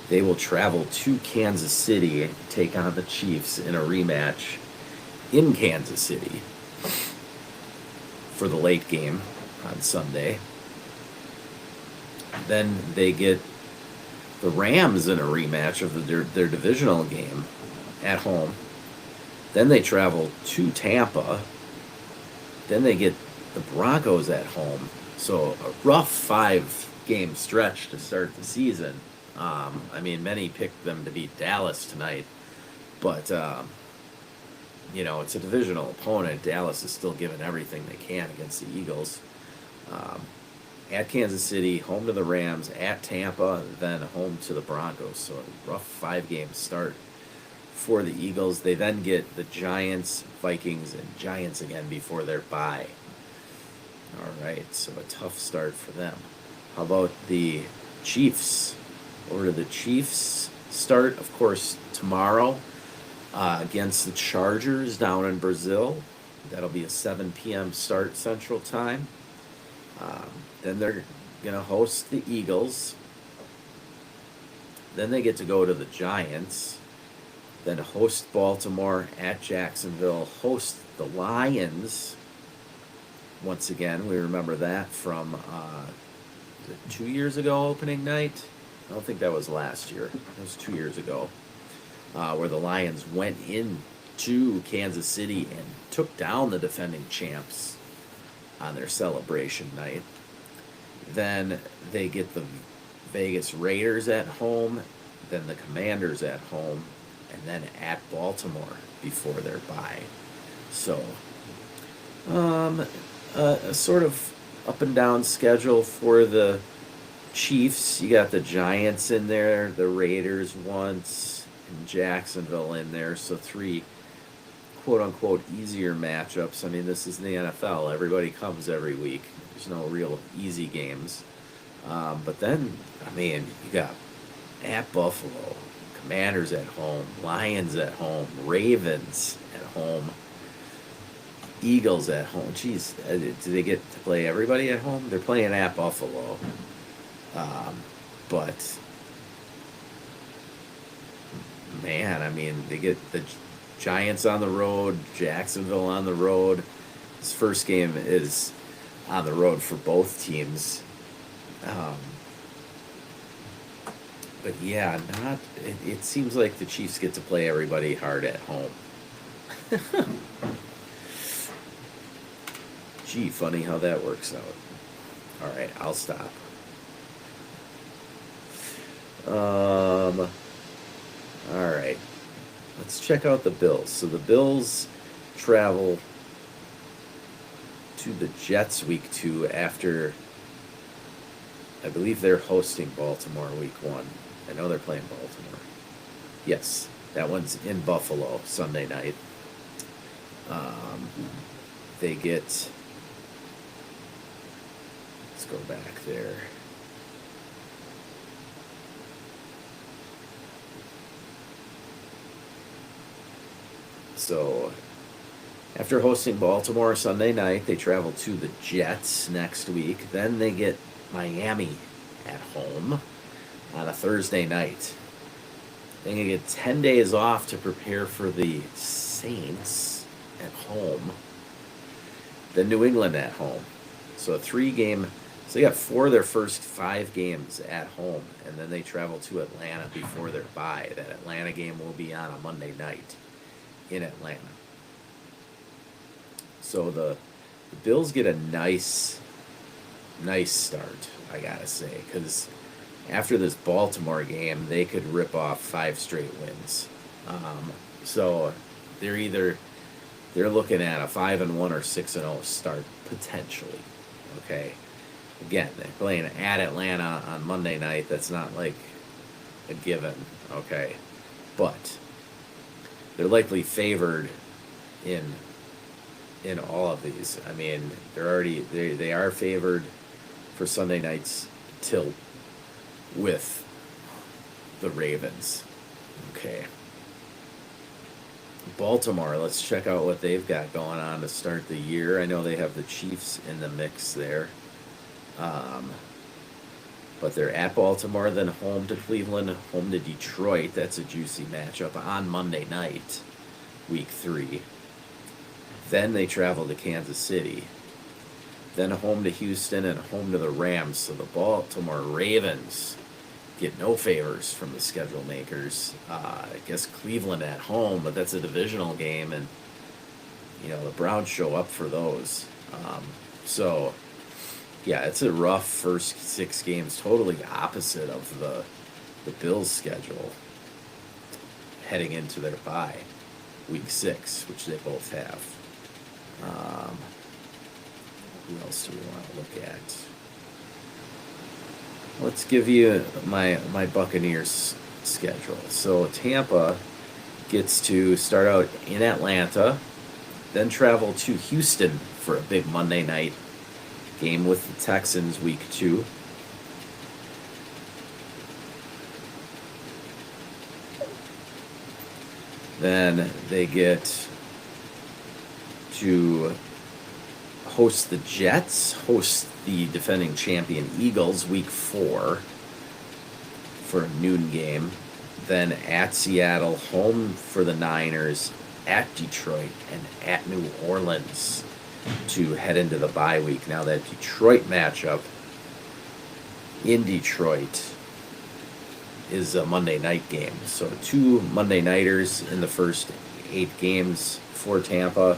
they will travel to Kansas City, take on the Chiefs in a rematch in Kansas City for the late game on Sunday. Then they get the Rams in a rematch of their divisional game at home. Then they travel to Tampa. Then they get the Broncos at home. So a rough 5-game stretch to start the season. I mean, many picked them to beat Dallas tonight. But, it's a divisional opponent. Dallas is still giving everything they can against the Eagles. At Kansas City, home to the Rams, at Tampa, then home to the Broncos. So a rough 5-game start for the Eagles. They then get the Giants, Vikings, and Giants again before their bye. All right, so a tough start for them. How about the Chiefs? Over to the Chiefs. Start, of course, tomorrow against the Chargers down in Brazil. That'll be a 7 p.m. start Central Time. Then they're going to host the Eagles. Then they get to go to the Giants. Then host Baltimore at Jacksonville. Host the Lions. Once again, we remember that from 2 years ago, opening night. I don't think that was last year. It was 2 years ago. Where the Lions went into Kansas City and took down the defending champs on their celebration night. Then they get the Vegas Raiders at home, then the Commanders at home, and then at Baltimore before their bye. So, a sort of up and down schedule for the Chiefs. You got the Giants in there, the Raiders once, and Jacksonville in there. So 3 quote-unquote easier matchups. I mean, this is the NFL. Everybody comes every week. There's no real easy games. But then, I mean, you got at Buffalo, Commanders at home, Lions at home, Ravens at home, Eagles at home. Jeez, do they get to play everybody at home? They're playing at Buffalo. But, man, I mean, they get the Giants on the road, Jacksonville on the road. This first game is on the road for both teams. But yeah, it seems like the Chiefs get to play everybody hard at home. Gee, funny how that works out. All right, I'll stop. All right, let's check out the Bills. So the Bills travel to the Jets week 2 after, I believe they're hosting Baltimore week 1. I know they're playing Baltimore. Yes, that one's in Buffalo Sunday night. They get, let's go back there. So after hosting Baltimore Sunday night, they travel to the Jets next week. Then they get Miami at home on a Thursday night. Then they get 10 days off to prepare for the Saints at home. Then New England at home. So a 3-game, so they got 4 of their first 5 games at home. And then they travel to Atlanta before their bye. That Atlanta game will be on a Monday night in Atlanta. So the Bills get a nice start, I gotta say, because after this Baltimore game, they could rip off 5 straight wins. So they're looking at a 5-1 or 6-0 start potentially. Okay, again, they're playing at Atlanta on Monday night. That's not like a given. Okay, but they're likely favored in all of these. I mean, they are favored for Sunday night's tilt with the Ravens. Okay. Baltimore, let's check out what they've got going on to start the year. I know they have the Chiefs in the mix there. But they're at Baltimore, then home to Cleveland, home to Detroit. That's a juicy matchup on Monday night, week 3. Then they travel to Kansas City. Then home to Houston and home to the Rams. So the Baltimore Ravens get no favors from the schedule makers. I guess Cleveland at home, but that's a divisional game, and the Browns show up for those. So yeah, it's a rough first 6 games, totally opposite of the Bills' schedule heading into their bye, week 6, which they both have. Who else do we want to look at? Let's give you my Buccaneers schedule. So Tampa gets to start out in Atlanta, then travel to Houston for a big Monday night game with the Texans week 2. Then they get to host the Jets, host the defending champion Eagles week 4 for a noon game. Then at Seattle, home for the Niners, at Detroit, and at New Orleans to head into the bye week. Now that Detroit matchup in Detroit is a Monday night game. So 2 Monday nighters in the first 8 games for Tampa.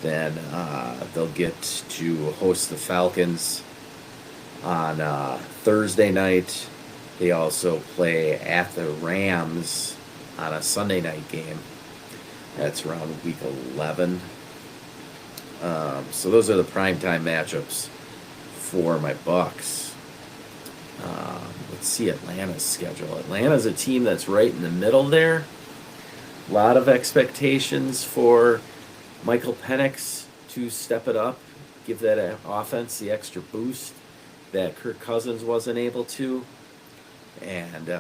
Then they'll get to host the Falcons on Thursday night. They also play at the Rams on a Sunday night game. That's around week 11. So those are the primetime matchups for my Bucks. Let's see Atlanta's schedule. Atlanta's a team that's right in the middle there. A lot of expectations for Michael Penix to step it up, give that offense the extra boost that Kirk Cousins wasn't able to. And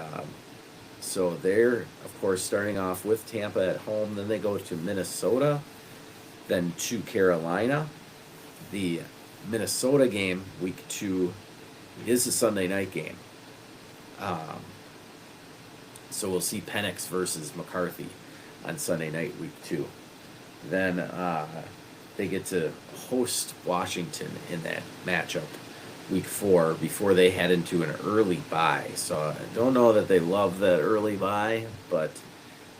so they're, of course, starting off with Tampa at home. Then they go to Minnesota, then to Carolina. The Minnesota game, week 2, is a Sunday night game. So we'll see Penix versus McCarthy on Sunday night, week 2. Then they get to host Washington in that matchup, week 4, before they head into an early bye. So I don't know that they love that early bye, but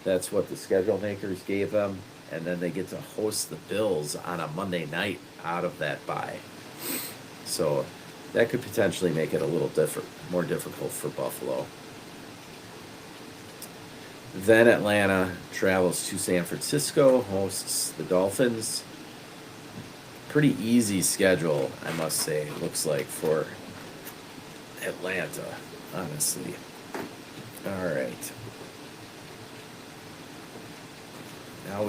that's what the schedule makers gave them. And then they get to host the Bills on a Monday night out of that bye. So that could potentially make it a little more difficult for Buffalo. Then Atlanta travels to San Francisco, hosts the Dolphins. Pretty easy schedule, I must say, it looks like, for Atlanta, honestly. All right. Now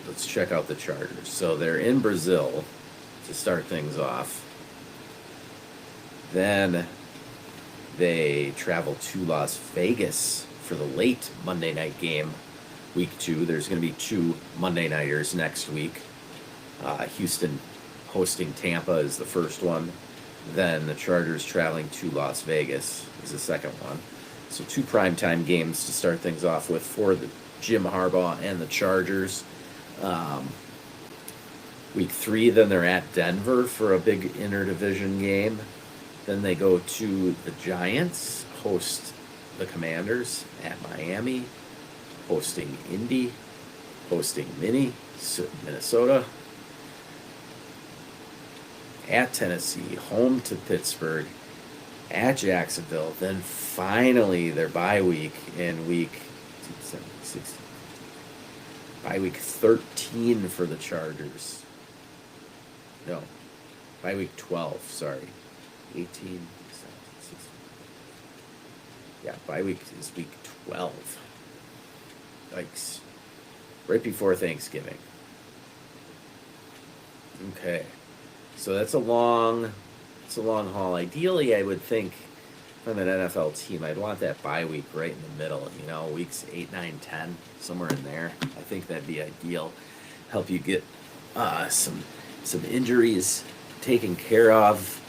let's check out the Chargers. So they're in Brazil to start things off. Then they travel to Las Vegas for the late Monday night game, week 2. There's going to be 2 Monday nighters next week. Houston hosting Tampa is the first one. Then the Chargers traveling to Las Vegas is the second one. So 2 primetime games to start things off with for the Jim Harbaugh and the Chargers. Week 3, then they're at Denver for a big interdivision game. Then they go to the Giants, host the Commanders at Miami, hosting Indy, hosting Minnesota, at Tennessee, home to Pittsburgh, at Jacksonville, then finally their bye week in week 16, bye week 13 for the Chargers. No, bye week 12, sorry. 18, 17, 16. Yeah, bye week is week 12. Yikes. Right before Thanksgiving. Okay. So that's a long haul. Ideally, I would think if I'm an NFL team, I'd want that bye week right in the middle, weeks 8, 9, 10, somewhere in there. I think that'd be ideal. Help you get some injuries taken care of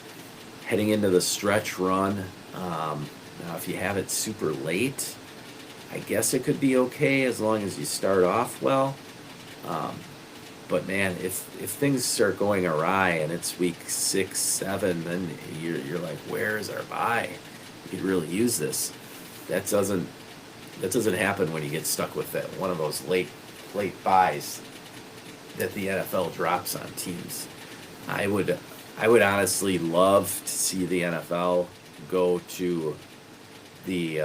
heading into the stretch run. Now, if you have it super late, I guess it could be okay as long as you start off well. But man, if things start going awry and it's week 6, 7, then you're like, where's our bye? We could really use this. That doesn't happen when you get stuck with that one of those late buys that the NFL drops on teams. I would honestly love to see the NFL go to the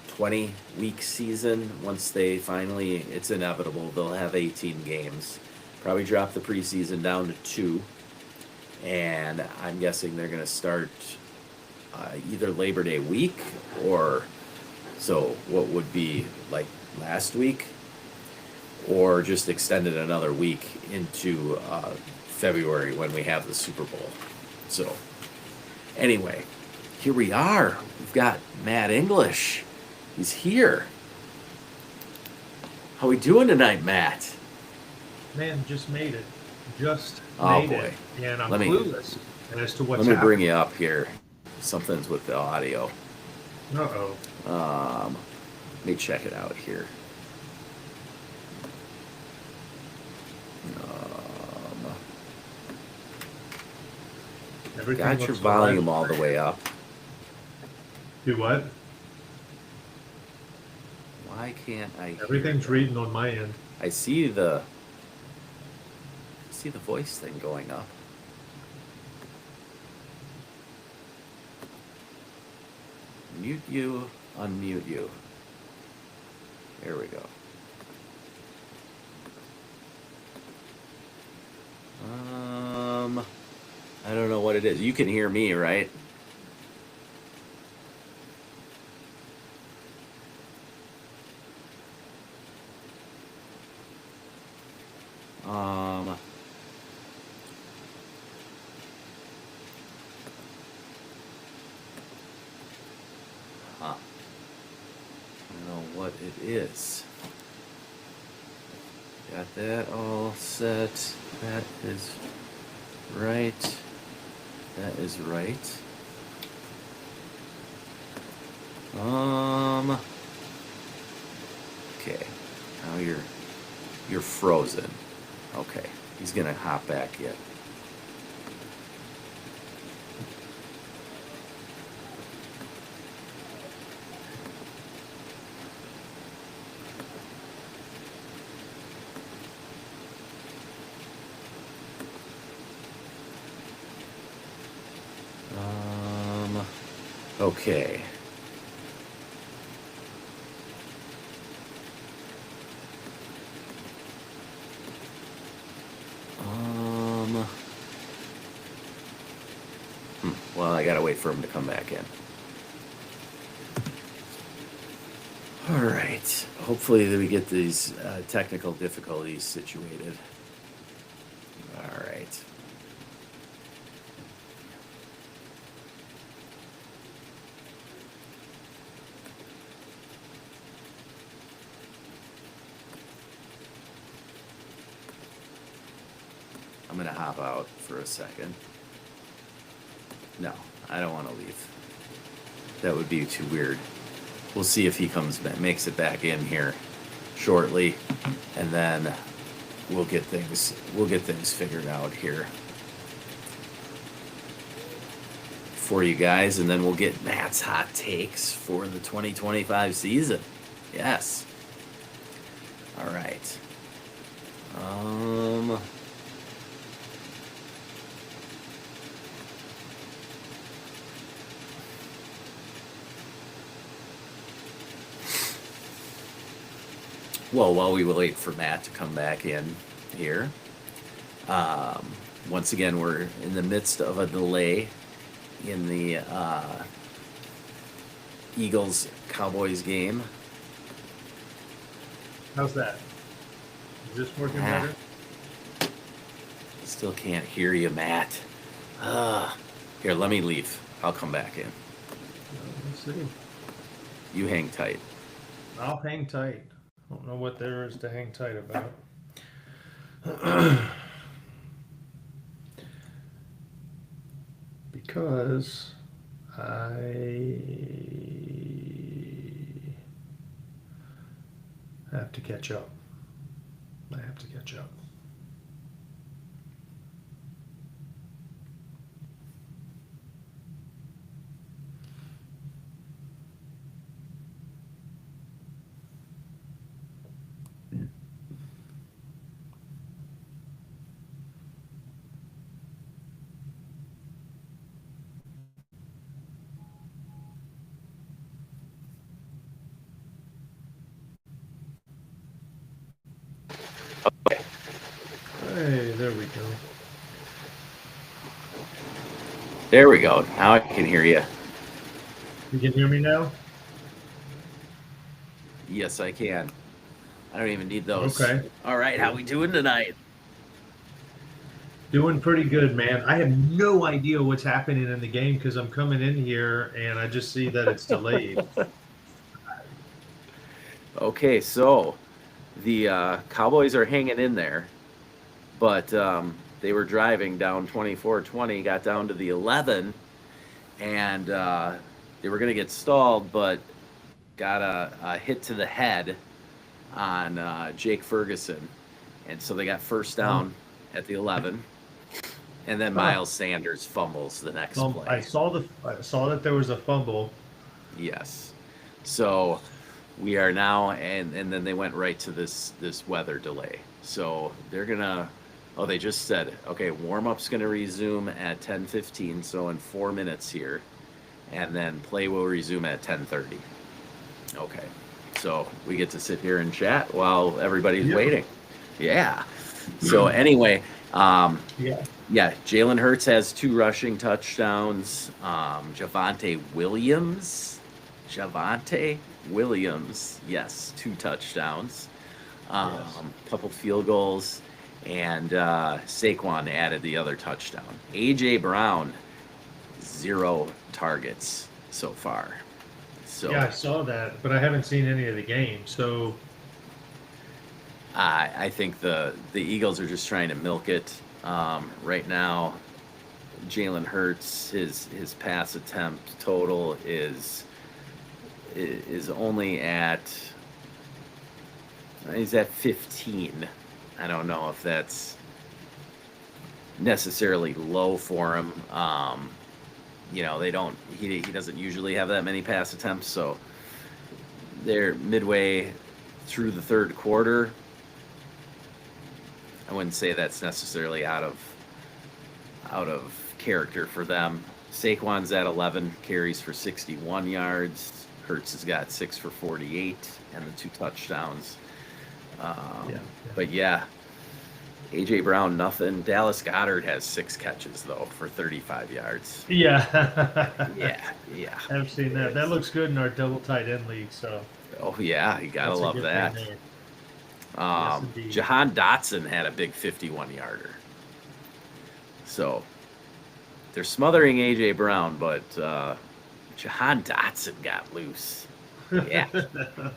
20-week season once they finally, it's inevitable, they'll have 18 games. Probably drop the preseason down to 2. And I'm guessing they're going to start either Labor Day week or so what would be like last week, or just extended another week into February when we have the Super Bowl. So anyway, here we are. We've got Matt English. He's here. How we doing tonight, Matt? Man, just made it. Oh boy. And I'm clueless as to what's happening. Let me bring you up here. Something's with the audio. Uh-oh. Let me check it out here. Got your volume all the way up. Do what? Why can't I hear? Everything's reading on my end. I see the voice thing going up. Mute you, unmute you. There we go. I don't know what it is. You can hear me, right? Huh. what it is. Got that all set. That is right. That is right. Okay. Now you're frozen. Okay. He's gonna hop back in. Okay. Well, I gotta wait for him to come back in. All right. Hopefully we get these technical difficulties situated. All right. I'm gonna hop out for a second. No, I don't want to leave. That would be too weird. We'll see if he comes back, makes it back in here shortly, and then we'll get things figured out here for you guys, and then we'll get Matt's hot takes for the 2025 season. Yes. All right. Well, while we wait for Matt to come back in here, once again, we're in the midst of a delay in the Eagles-Cowboys game. How's that? Is this working better? Still can't hear you, Matt. Here, let me leave. I'll come back in. Let's see. You hang tight. I'll hang tight. I don't know what there is to hang tight about. Because I have to catch up. I have to catch up. Hey, there we go. There we go. Now I can hear you. You can hear me now? Yes, I can. I don't even need those. Okay. All right, how we doing tonight? Doing pretty good, man. I have no idea what's happening in the game because I'm coming in here and I just see that it's delayed. Okay, so the Cowboys are hanging in there, but they were driving down 24-20, got down to the 11, and they were going to get stalled, but got a hit to the head on Jake Ferguson, and so they got first down at the 11, and then Miles Sanders fumbles the next play. I saw that there was a fumble. Yes, so we are now, and then they went right to this weather delay. So they're gonna. Oh, they just said it. Okay, warm-up's gonna resume at 10:15, so in 4 minutes here, and then play will resume at 10:30. Okay, so we get to sit here and chat while everybody's waiting. Yeah. So anyway, Jalen Hurts has 2 rushing touchdowns. Javonte Williams, yes, 2 touchdowns. Couple field goals, and Saquon added the other touchdown. A.J. Brown, 0 targets so far. So Yeah, I saw that, but I haven't seen any of the games. So I think the Eagles are just trying to milk it. Right now, Jalen Hurts, his pass attempt total is only at he's at 15. I don't know if that's necessarily low for him. He doesn't usually have that many pass attempts, so they're midway through the third quarter. I wouldn't say that's necessarily out of character for them. Saquon's at 11 carries for 61 yards. Hurts has got 6 for 48 and the 2 touchdowns. But yeah, AJ Brown, nothing. Dallas Goedert has 6 catches though for 35 yards. yeah, Yeah. I've seen that. That looks good in our double tight end league. So Oh yeah, you gotta that's a love good that. thing there. Yes, indeed. Jahan Dotson had a big 51-yarder. So they're smothering AJ Brown, but Jahan Dotson got loose. Yeah.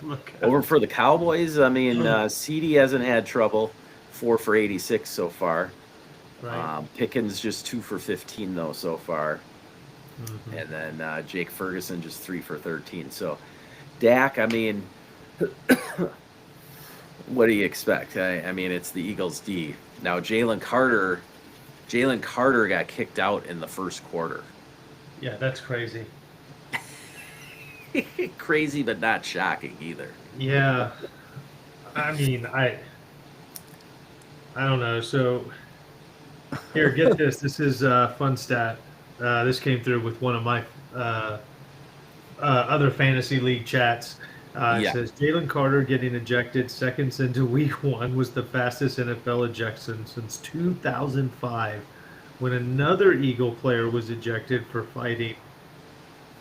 Look, Over for the Cowboys, I mean, CD hasn't had trouble. 4 for 86 so far. right. Pickens just 2 for 15 though so far. Mhm. And then Jake Ferguson just 3 for 13. So Dak, I mean, what do you expect? I mean, it's the Eagles D. Now Jalen Carter got kicked out in the first quarter. Yeah, that's crazy. Crazy, but not shocking either. Yeah, I mean, I don't know. So here, get this. This is a fun stat. This came through with one of my other fantasy league chats. It Yeah. says Jalen Carter getting ejected seconds into week 1 was the fastest NFL ejection since 2005, when another Eagle player was ejected for fighting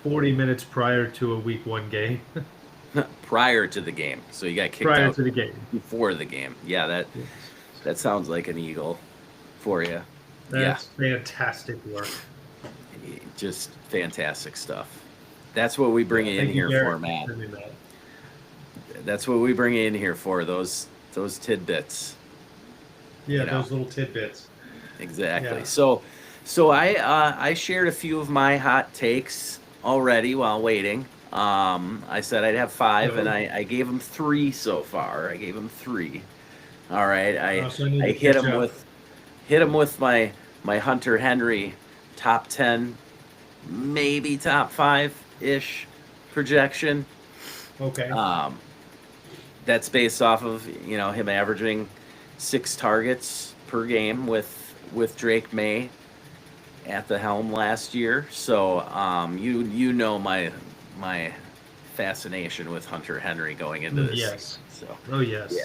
40 minutes prior to a week 1 game. Prior to the game, so you got kicked Prior out to the game. before the game. Yeah, that sounds like an Eagle for you. That's fantastic work. Just fantastic stuff. That's what we bring you in Thank you, here Garrett, for, Matt. for sending that. That's what we bring you in here for. Those tidbits. Yeah, You know. those little tidbits. Exactly. Yeah. So I shared a few of my hot takes already while waiting. I said I'd have 5, and I gave them 3 so far. I gave them 3. All right. So I need I to hit catch him up. with my Hunter Henry top 10, maybe top 5-ish projection. Okay. That's based off of him averaging 6 targets per game with Drake May at the helm last year. So you know my fascination with Hunter Henry going into this. Yes. So Oh, yes.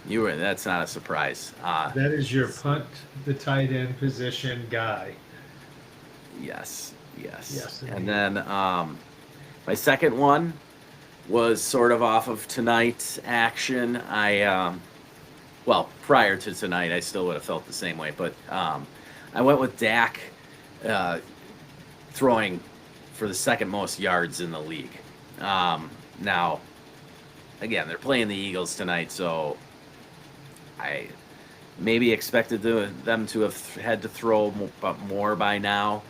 yeah, that's not a surprise. That is your punt the tight end position guy. Yes. Yes, And indeed. then my second one was sort of off of tonight's action. Prior to tonight, I still would have felt the same way, but I went with Dak throwing for the second most yards in the league. Now, again, they're playing the Eagles tonight, so I maybe expected them to have had to throw more by now,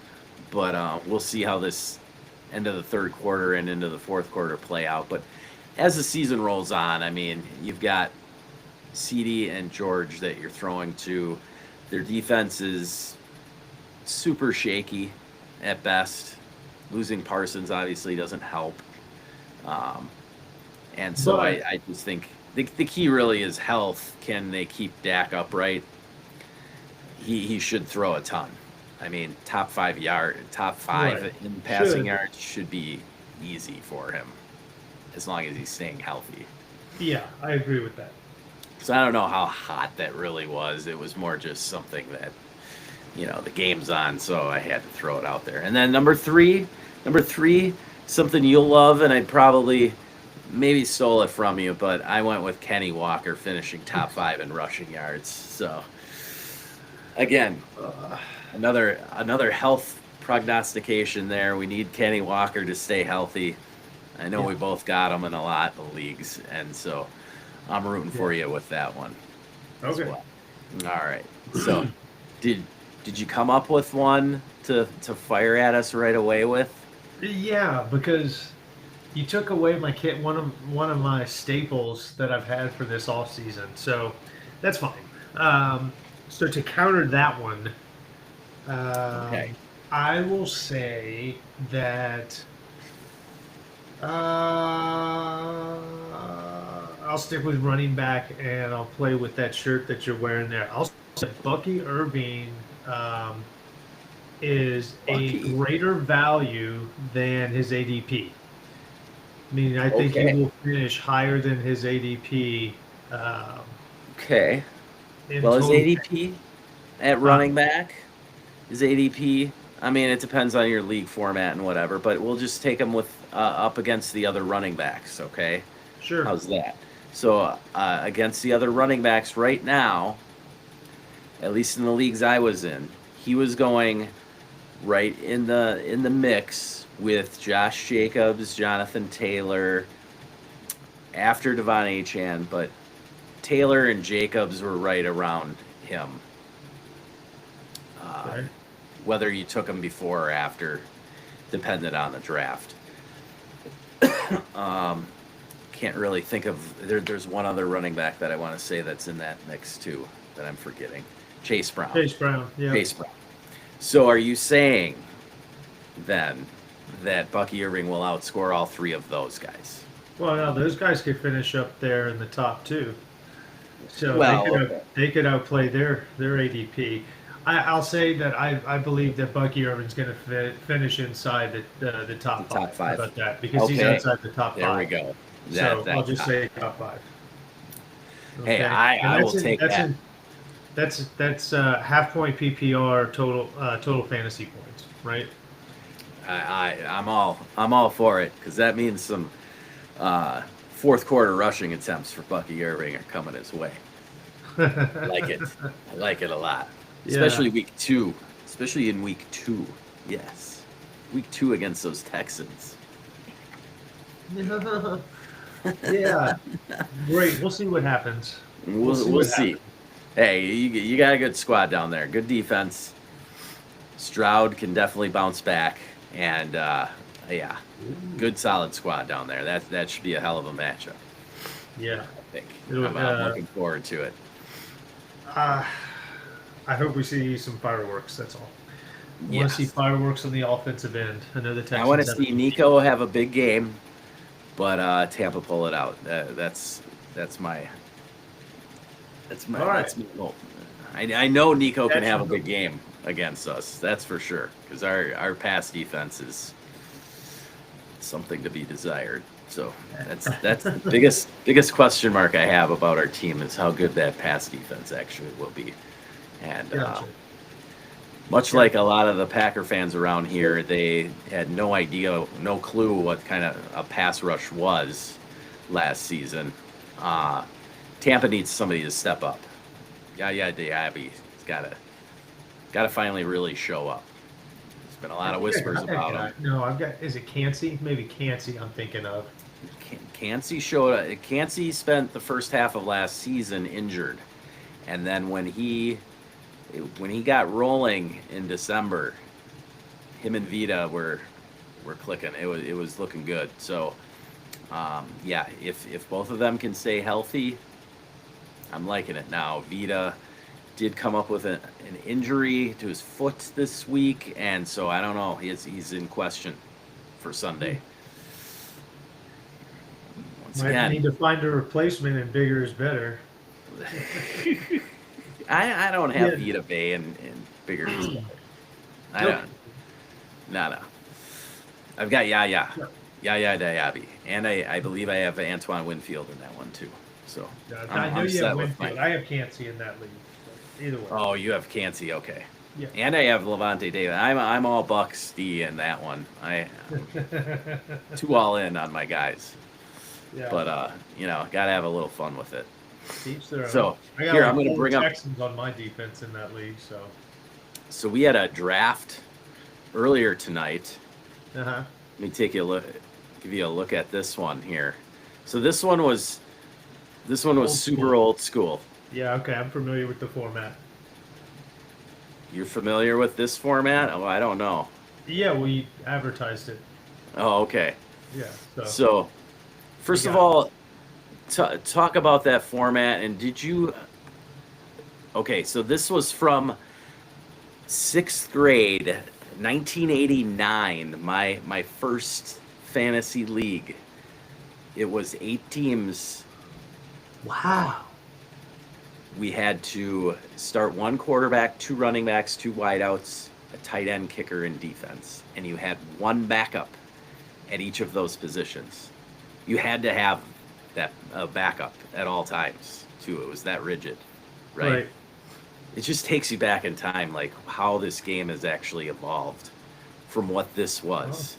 but we'll see how this end of the third quarter and into the fourth quarter play out. But as the season rolls on, I mean, you've got CD and George that you're throwing to. Their defense is super shaky at best. Losing Parsons obviously doesn't help. And so But- I just think the key really is health. Can they keep Dak upright? He should throw a ton. I mean, top 5 Right. in passing Should. yards should be easy for him, as long as he's staying healthy. Yeah, I agree with that. So I don't know how hot that really was. It was more just something that, the game's on, so I had to throw it out there. And then number three, something you'll love, and I probably maybe stole it from you, but I went with Kenny Walker finishing top 5 in rushing yards. So again, another health prognostication there. We need Kenny Walker to stay healthy. I know we both got him in a lot of leagues, and so I'm rooting for you with that one as Okay. well. All right. So, did you come up with one to fire at us right away with? Yeah, because you took away my kit, one of my staples that I've had for this off season, so that's fine. Um, so to counter that one, Okay. I will say that I'll stick with running back, and I'll play with that shirt that you're wearing there. I'll say Bucky Irving um, is a Lucky. greater value than his ADP. I mean, I think he Okay. will finish higher than his ADP Okay. in Well, his total. ADP at Uh, running back, his ADP. I mean, it depends on your league format and whatever, but we'll just take him with up against the other running backs. Okay. sure. How's that? So against the other running backs right now, at least in the leagues I was in, he was going right in the mix with Josh Jacobs, Jonathan Taylor, after Devon Achane, but Taylor and Jacobs were right around him. Okay. Whether you took him before or after depended on the draft. Can't really think of there's one other running back that I want to say that's in that mix too that I'm forgetting. Chase Brown. Chase Brown. Yeah. Chase Brown. So are you saying then that Bucky Irving will outscore all three of those guys? Well, no, those guys could finish up there in the top two, so Well, okay. they could outplay their ADP. I'll say that I believe that Bucky Irvin's going to finish inside the top The top five. five. How about that? Because he's Okay. outside the top There five. we go. So I'll just say top five. Hey, Okay. I And will take that. That's half point PPR total fantasy points, right? I'm all for it because that means some fourth quarter rushing attempts for Bucky Irving are coming his way. I like it. I like it a lot, especially week 2. Especially in week 2. Yes, week 2 against those Texans. Yeah. Great. We'll see what happens. We'll see. Hey, you got a good squad down there. Good defense. Stroud can definitely bounce back, and yeah, good solid squad down there. That should be a hell of a matchup. Yeah. I think. It'll, I'm looking forward to it. I hope we see some fireworks. That's all. I want Yes. to see fireworks on the offensive end. I know the Texans. I want to have see a- Nico have a big game, but Tampa pull it out. That's my All right. that's my goal. I know Nico can That's have a your big game against us. That's for sure. Because our pass defense is something to be desired. So that's the biggest question mark I have about our team is how good that pass defense actually will be. And Gotcha. much like a lot of the Packer fans around here, they had no idea, no clue what kind of a pass rush was last season. Tampa needs somebody to step up. Yeah, Diaby's gotta finally really show up. There's been a lot of whispers about him. No, I've got. Is it Cansey? Maybe Cansey. I'm thinking of. Cansey spent the first half of last season injured, and then when he got rolling in December, him and Vita were clicking. It was looking good. So yeah, if both of them can stay healthy, I'm liking it now. Vita did come up with an injury to his foot this week, and so I don't know. He's in question for Sunday. Once Might again, need to find a replacement, and bigger is better. I don't have Yeah. Vita Bay and bigger. I Nope. don't. No. I've got Yaya Diaby, and I believe I have Antoine Winfield in that one too. So I know I'm you set have with Winfield. my. I have Cansey in that league. But either way. Oh, you have Cansey, okay. Yeah. And I have Levante David. I'm all Bucks D in that one. I'm too all in on my guys. Yeah. But gotta have a little fun with it. Each their own. So I got here like I'm gonna 4 bring up. Texans on my defense in that league. So we had a draft earlier tonight. Uh huh. Let me take you a look. give you a look at this one here. So this one was Old super school. old school. Yeah, okay, I'm familiar with the format. You're familiar with this format? Oh, I don't know. Yeah, we advertised it. Oh, okay. Yeah, so So, you first of got it. all, talk about that format. And did you? Okay, so this was from sixth grade, 1989. My first fantasy league. It was 8 teams. Wow. We had to start 1 quarterback, 2 running backs, 2 wideouts, a tight end, kicker, and defense. And you had 1 backup at each of those positions. You had to have that backup at all times, too. It was that rigid, right? It just takes you back in time, like how this game has actually evolved from what this was.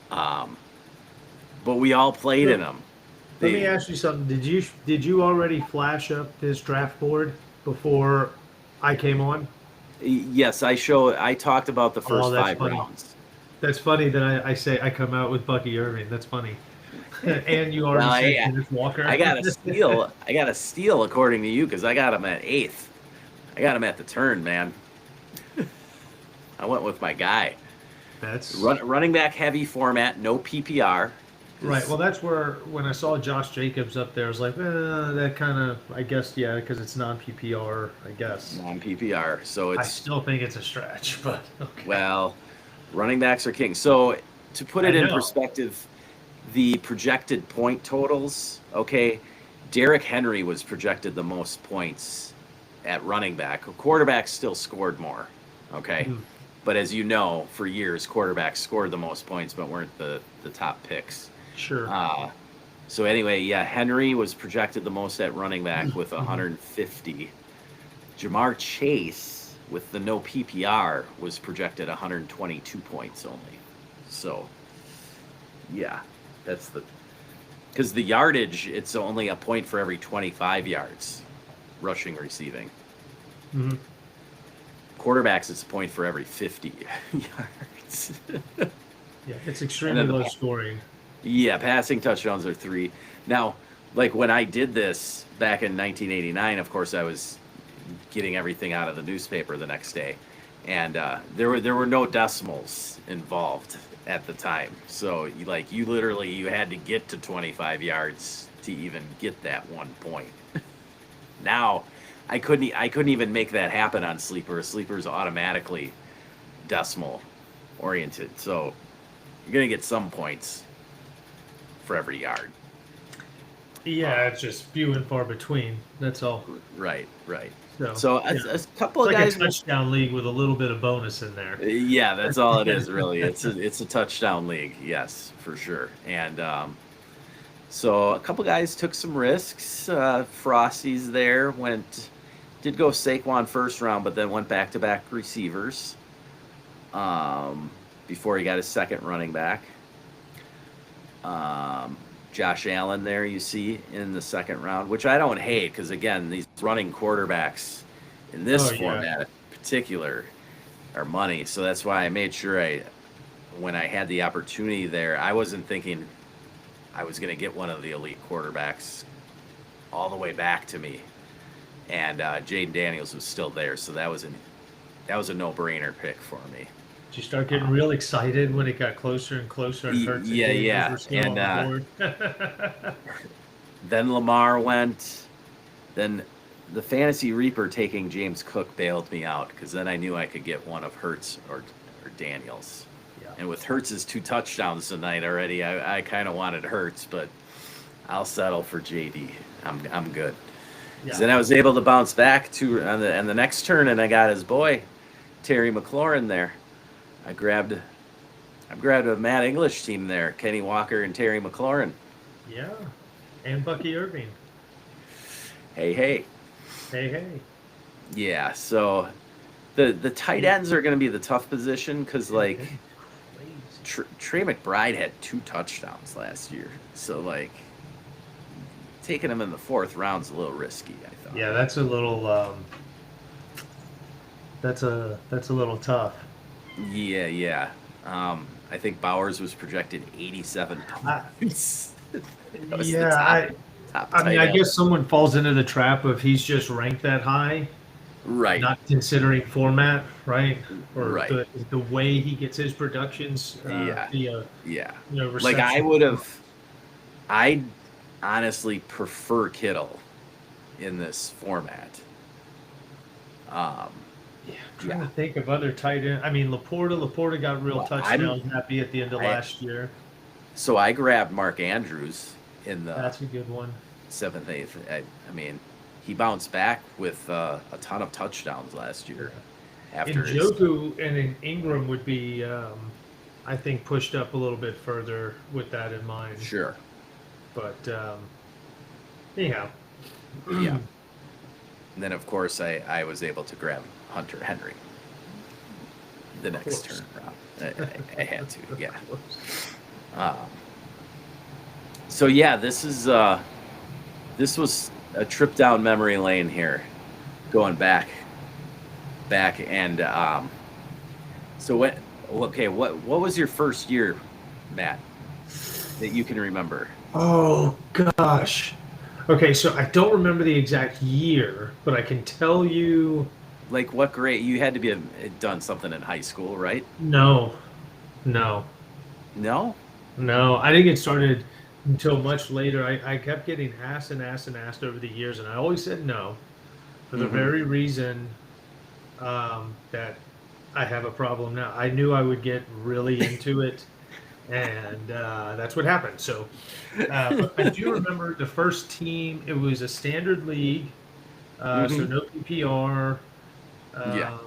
But we all played in them. Let me ask you something. Did you already flash up this draft board before I came on? Yes, I talked about the first that's 5 funny. rounds. That's funny that I say I come out with Bucky Irving. That's funny. And you Well, already hey, said Kenneth Walker. I got a steal according to you because I got him at 8th. I got him at the turn, man. I went with my guy. That's Running back heavy format, no PPR. right. Well, that's where when I saw Josh Jacobs up there, I was like, that kind of, I guess, yeah, because it's non-PPR, I guess. Non-PPR, so I it's still think it's a stretch, but okay. well, running backs are king. So to put it I in know. perspective, the projected point totals. Okay, Derrick Henry was projected the most points at running back. Quarterbacks still scored more. Okay. Mhm. But as you know, for years, quarterbacks scored the most points, but weren't the top picks. Sure. So anyway, yeah, Henry was projected the most at running back with 150. Jamar Chase, with the no PPR, was projected 122 points only. So, yeah, that's because the yardage, it's only a point for every 25 yards, rushing, receiving. Mm-hmm. Quarterbacks, it's a point for every 50 yards. Yeah, it's extremely low scoring. Yeah, passing touchdowns are 3. Now, like when I did this back in 1989, of course, I was getting everything out of the newspaper the next day, and there were no decimals involved at the time. So you literally you had to get to 25 yards to even get that 1 point. Now, I couldn't even make that happen on Sleeper. Sleeper's automatically decimal oriented, so you're gonna get some points for every yard. Yeah, it's just few and far between. That's all. Right. So A yeah. couple It's of like guys. a touchdown league with a little bit of bonus in there. Yeah, that's all it is, really. It's a touchdown league, yes, for sure. And so a couple guys took some risks. Frosty's there did go Saquon first round, but then went back-to-back receivers before he got his second running back. Josh Allen there, you see, in the second round, which I don't hate because, again, these running quarterbacks in this format in particular are money. So that's why I made sure when I had the opportunity there, I wasn't thinking I was going to get one of the elite quarterbacks all the way back to me. And Jaden Daniels was still there, so that was a no-brainer pick for me. Did you start getting real excited when it got closer and closer and Hurts and Daniels were still on the board? Then Lamar went. Then the Fantasy Reaper taking James Cook bailed me out because then I knew I could get one of Hurts or Daniels. Yeah. And with Hurts' 2 touchdowns tonight already, I kind of wanted Hurts, but I'll settle for JD. I'm good. Yeah. Then I was able to bounce back on the next turn, and I got his boy Terry McLaurin there. I grabbed a Matt English team there, Kenny Walker and Terry McLaurin. Yeah, and Bucky Irving. Hey. Yeah, so the tight ends are going to be the tough position because Trey McBride had 2 touchdowns last year, so taking him in the 4th round's a little risky, I thought. Yeah, that's a little that's a little tough. Yeah. I think Bowers was projected 87 I, points. That was the yeah, top I mean, tight I end. guess someone falls into the trap of he's just ranked that high, Right, not considering format, right? Or right. the way he gets his productions Yeah, via yeah. Like I reception. would have, I honestly prefer Kittle in this format. Um, Yeah, I'm trying yeah. to think of other tight end. I mean, Laporta got real Well, touchdown happy at the end of I last year. so I grabbed Mark Andrews in the That's a good one. seventh, eighth. I mean, he bounced back with a ton of touchdowns last Yeah. year And after his. Joku and in Ingram would be, I think, pushed up a little bit further with that in mind. Sure. But anyhow, Yeah. And then, of course, I was able to grab Hunter Henry the next turn round. I had to, yeah. Um, so yeah, this was a trip down memory lane here, going back, and so what was your first year, Matt, that you can remember? Oh gosh. Okay, so I don't remember the exact year, but I can tell you. Like what grade? You had to be done something in high school, right? No, no, No. no. I didn't get started until much later. I kept getting asked and asked and asked over the years, and I always said no for the Mm-hmm. very reason that I have a problem now. I knew I would get really into it, and that's what happened. So, but I do remember the first team. It was a standard league, so Mm-hmm. no PPR. Yeah. Um,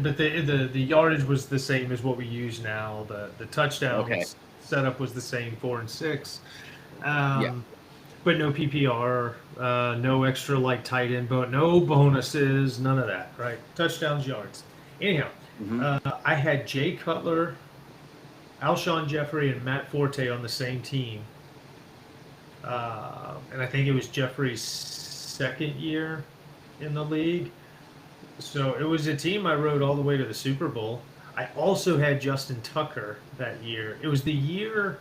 but the yardage was the same as what we use now. The Okay. touchdowns setup was the same, 4 and 6. Yeah. Um, but no PPR, no extra like tight end, but no bonuses, none of that. Right? Touchdowns, yards. Anyhow, Mm-hmm. I had Jay Cutler, Alshon Jeffrey, and Matt Forte on the same team, and I think it was Jeffrey's second year in the league. So it was a team I rode all the way to the Super Bowl. I also had Justin Tucker that year. It was the year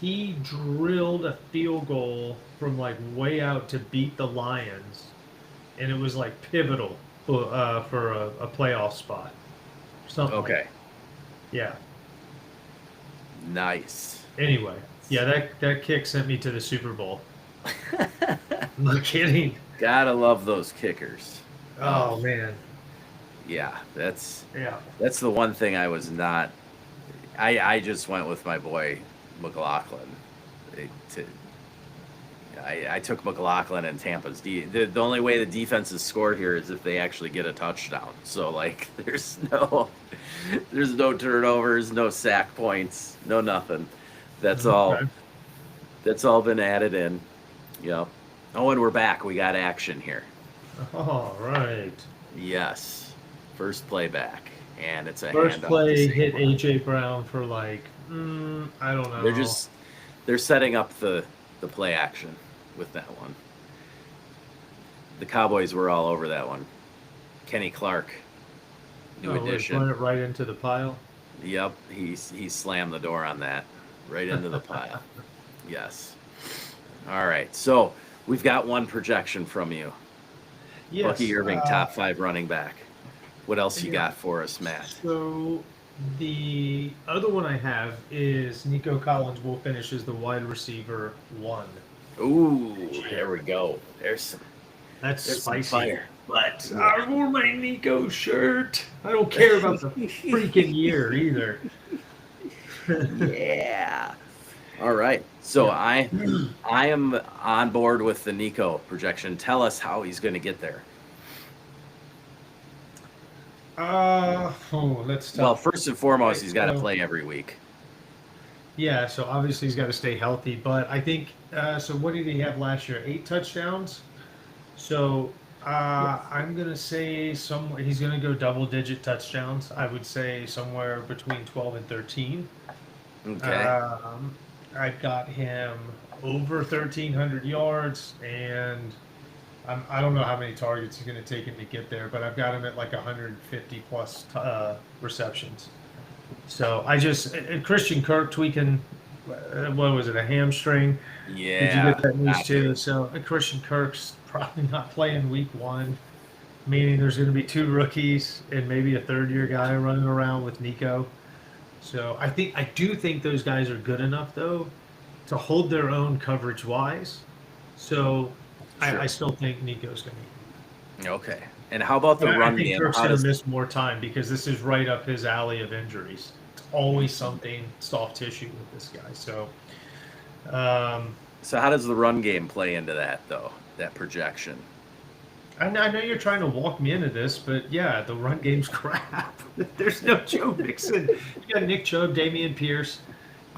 he drilled a field goal from like way out to beat the Lions, and it was like pivotal for a playoff spot, something like Okay. that. Yeah. Nice. Anyway, yeah, that kick sent me to the Super Bowl. No kidding. Gotta love those kickers. Oh, Oh man. yeah. Yeah. That's the one thing I was not. I just went with my boy McLaughlin. To I took McLaughlin and Tampa's the only way the defenses score here is if they actually get a touchdown. So like there's no turnovers, no sack points, no nothing. That's all Okay. that's all been added in. Yep. Oh, and we're back. We got action here. All right. Yes. First play back. And it's a First handoff to play hit Saquon. AJ Brown for like, I don't They're know. just they're setting up the play action with that one. The Cowboys were all over that one. Kenny Clark, new Oh, wait, run addition. it right into the pile. Yep, he slammed the door on that, right into the pile. Yes. All right, so we've got one projection from you, Bucky Yes. Irving, top 5 running back. What else you Yeah. got for us, Matt? So the other one I have is Nico Collins will finish as the wide receiver 1. Ooh, there we go. That's There's some spicy. fire. But Yeah. I wore my Nico shirt. I don't care about the freaking year either. Yeah. All right. So Yeah. I am on board with the Nico projection. Tell us how he's going to get there. That's Well, tough. first and foremost, Right, he's got to so- play every week. Yeah, so obviously he's got to stay healthy. But I think, so what did he have last year? 8 touchdowns? So I'm going to say he's going to go double-digit touchdowns. I would say somewhere between 12 and 13. Okay. I've got him over 1,300 yards, and I don't know how many targets he's going to take him to get there, but I've got him at like 150 plus receptions. So I just Christian Kirk tweaking. What was it? A hamstring? Did you Yeah, get that news got to. too? So Christian Kirk's probably not playing week 1, meaning there's going to be 2 rookies and maybe a third-year guy running around with Nico. So I do think those guys are good enough though to hold their own coverage wise. So I Sure. still think Nico's going to. Okay. And how about But the I run think game? Kirk's How going to does miss more time because this is right up his alley of injuries. It's always something soft tissue with this guy. Um, the run game play into that though? That projection. I know you're trying to walk me into this, but yeah, the run game's crap. There's no Joe Mixon. You got Nick Chubb, Damian Pierce,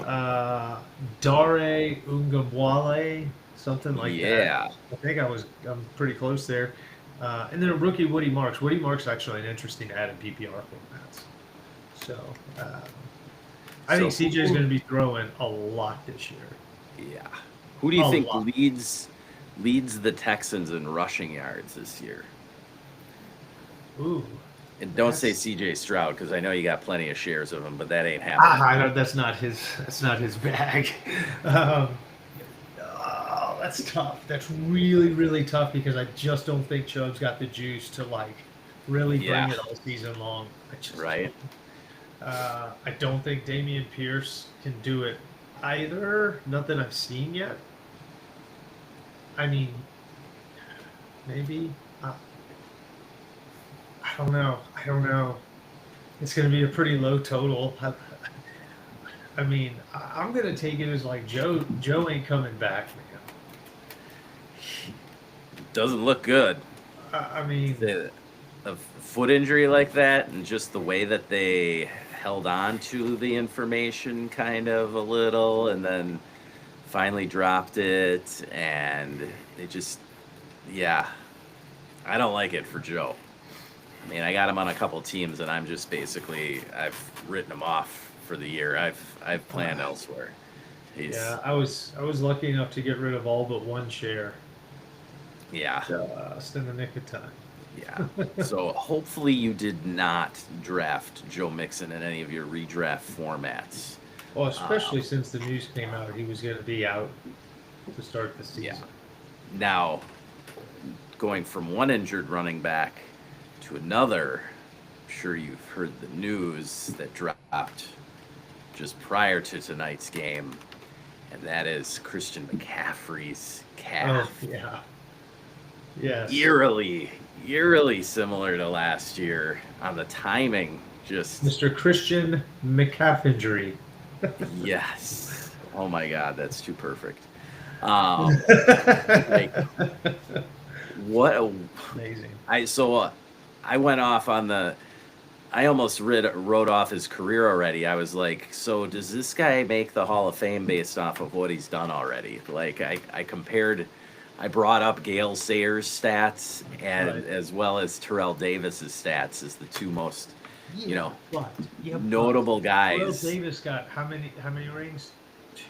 Dare Ungabwale, something like that. Yeah. I think I'm pretty close there. And then a rookie, Woody Marks. Woody Marks is actually an interesting add in PPR formats. So I So think CJ is going to be throwing a lot this year. yeah. Who do you A think lot. leads the Texans in rushing yards this year? Ooh. And don't say That's- C.J. Stroud because I know you got plenty of shares of him, but that ain't happening. I don't, that's not his. That's not his bag. Um, oh, that's tough. That's really, really tough because I just don't think Chubb's got the juice to like really bring Yeah. it all season long. I just Right. I don't think Damian Pierce can do it either. Nothing I've seen yet. I mean, maybe. I don't know. I don't know. It's going to be a pretty low total. I mean, I'm going to take it as like Joe ain't coming back, man. Doesn't look good. I mean, A foot injury like that and just the way that they held on to the information kind of a little and then finally dropped it and they just yeah, I don't like it for Joe. I mean, I got him on a couple teams and I'm just basically I've written him off for the year. I've planned elsewhere. He's yeah, I was lucky enough to get rid of all but one share yeah. just in the nick of time. Yeah. So hopefully you did not draft Joe Mixon in any of your redraft formats. Well, especially since the news came out he was going to be out to start the season. Yeah. Now, going from one injured running back to another, I'm sure you've heard the news that dropped just prior to tonight's game, and that is Christian McCaffrey's calf. Oh, yeah. Yes. Eerily similar to last year on the timing. Just Mr. Christian McCaffrey. yes. Oh my God, that's too perfect. Like, what? Amazing. I went off on the. I almost wrote off his career already. I was like, so does this guy make the Hall of Fame based off of what he's done already? Like I compared. I brought up Gale Sayers' stats and Right. as well as Terrell Davis's stats as the two most, But notable guys. Will Davis got how many rings?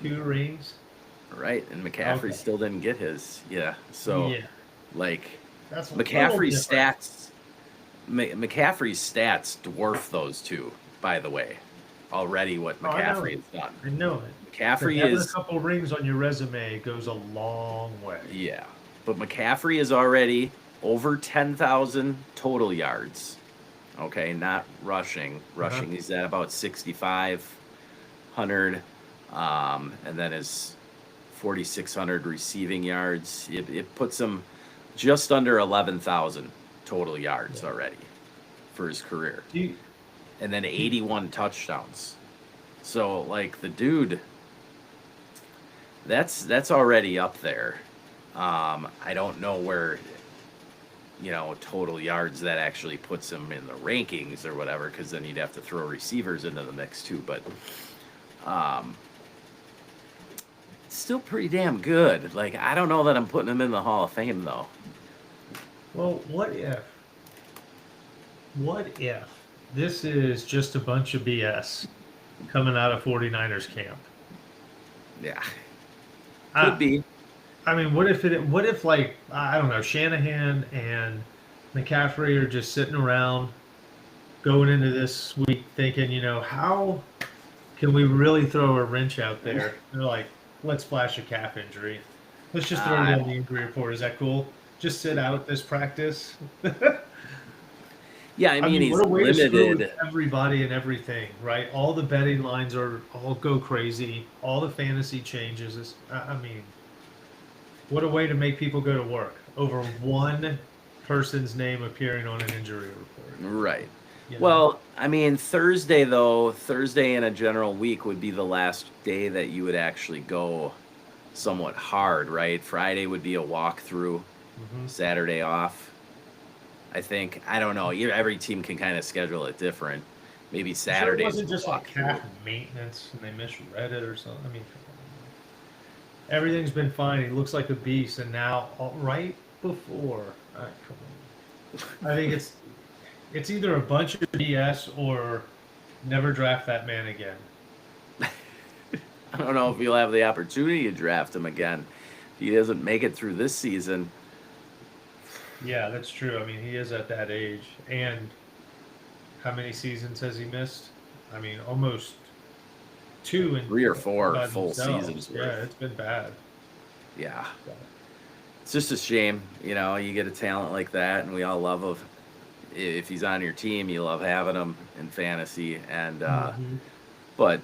2 rings. Right, and McCaffrey Okay. still didn't get his. Yeah, so Yeah, like that's a little McCaffrey's different. stats. McCaffrey's stats dwarf those two. By the way, already what Oh, I know McCaffrey it. has done. I know it. McCaffrey Having is a couple rings on your resume goes a long way. yeah, but McCaffrey is already over 10,000 total yards. Okay, not rushing. Rushing, he's at about 6,500, and then his 4,600 receiving yards. It puts him just under 11,000 total yards already for his career, Do you, and then 81 touchdowns. So like the dude, that's already up there. I don't know where total yards that actually puts him in the rankings or whatever, because then you'd have to throw receivers into the mix too. But still pretty damn good. Like I don't know that I'm putting him in the Hall of Fame though. well, what if this is just a bunch of BS coming out of 49ers camp? Yeah, Ah, could be. I mean, what if like I don't know, Shanahan and McCaffrey are just sitting around going into this week thinking, how can we really throw a wrench out there? They're like, let's flash a calf injury. Let's just throw it on the injury report. Is that cool? Just sit out this practice. Yeah, I mean, he's what a way to screw with limited. everybody and everything, right? All the betting lines are all go crazy. All the fantasy changes. I mean, what a way to make people go to work over one person's name appearing on an injury report. Right. You know? Well, I mean, Thursday in a general week would be the last day that you would actually go somewhat hard, right? Friday would be a walkthrough, Saturday off. I think, I don't know. Every team can kind of schedule it different. Maybe Saturday. It wasn't just like calf maintenance and they misread it or something. I mean, everything's been fine. He looks like a beast, and now right before, I think it's either a bunch of BS or never draft that man again. I don't know if you'll have the opportunity to draft him again. If he doesn't make it through this season. Yeah, that's true. I mean, he is at that age. And how many seasons has he missed? I mean, almost 2 and 3 or 4 full seasons. Yeah, it's been bad. Yeah. It's just a shame, you get a talent like that, and we all love him. If he's on your team, you love having him in fantasy. And but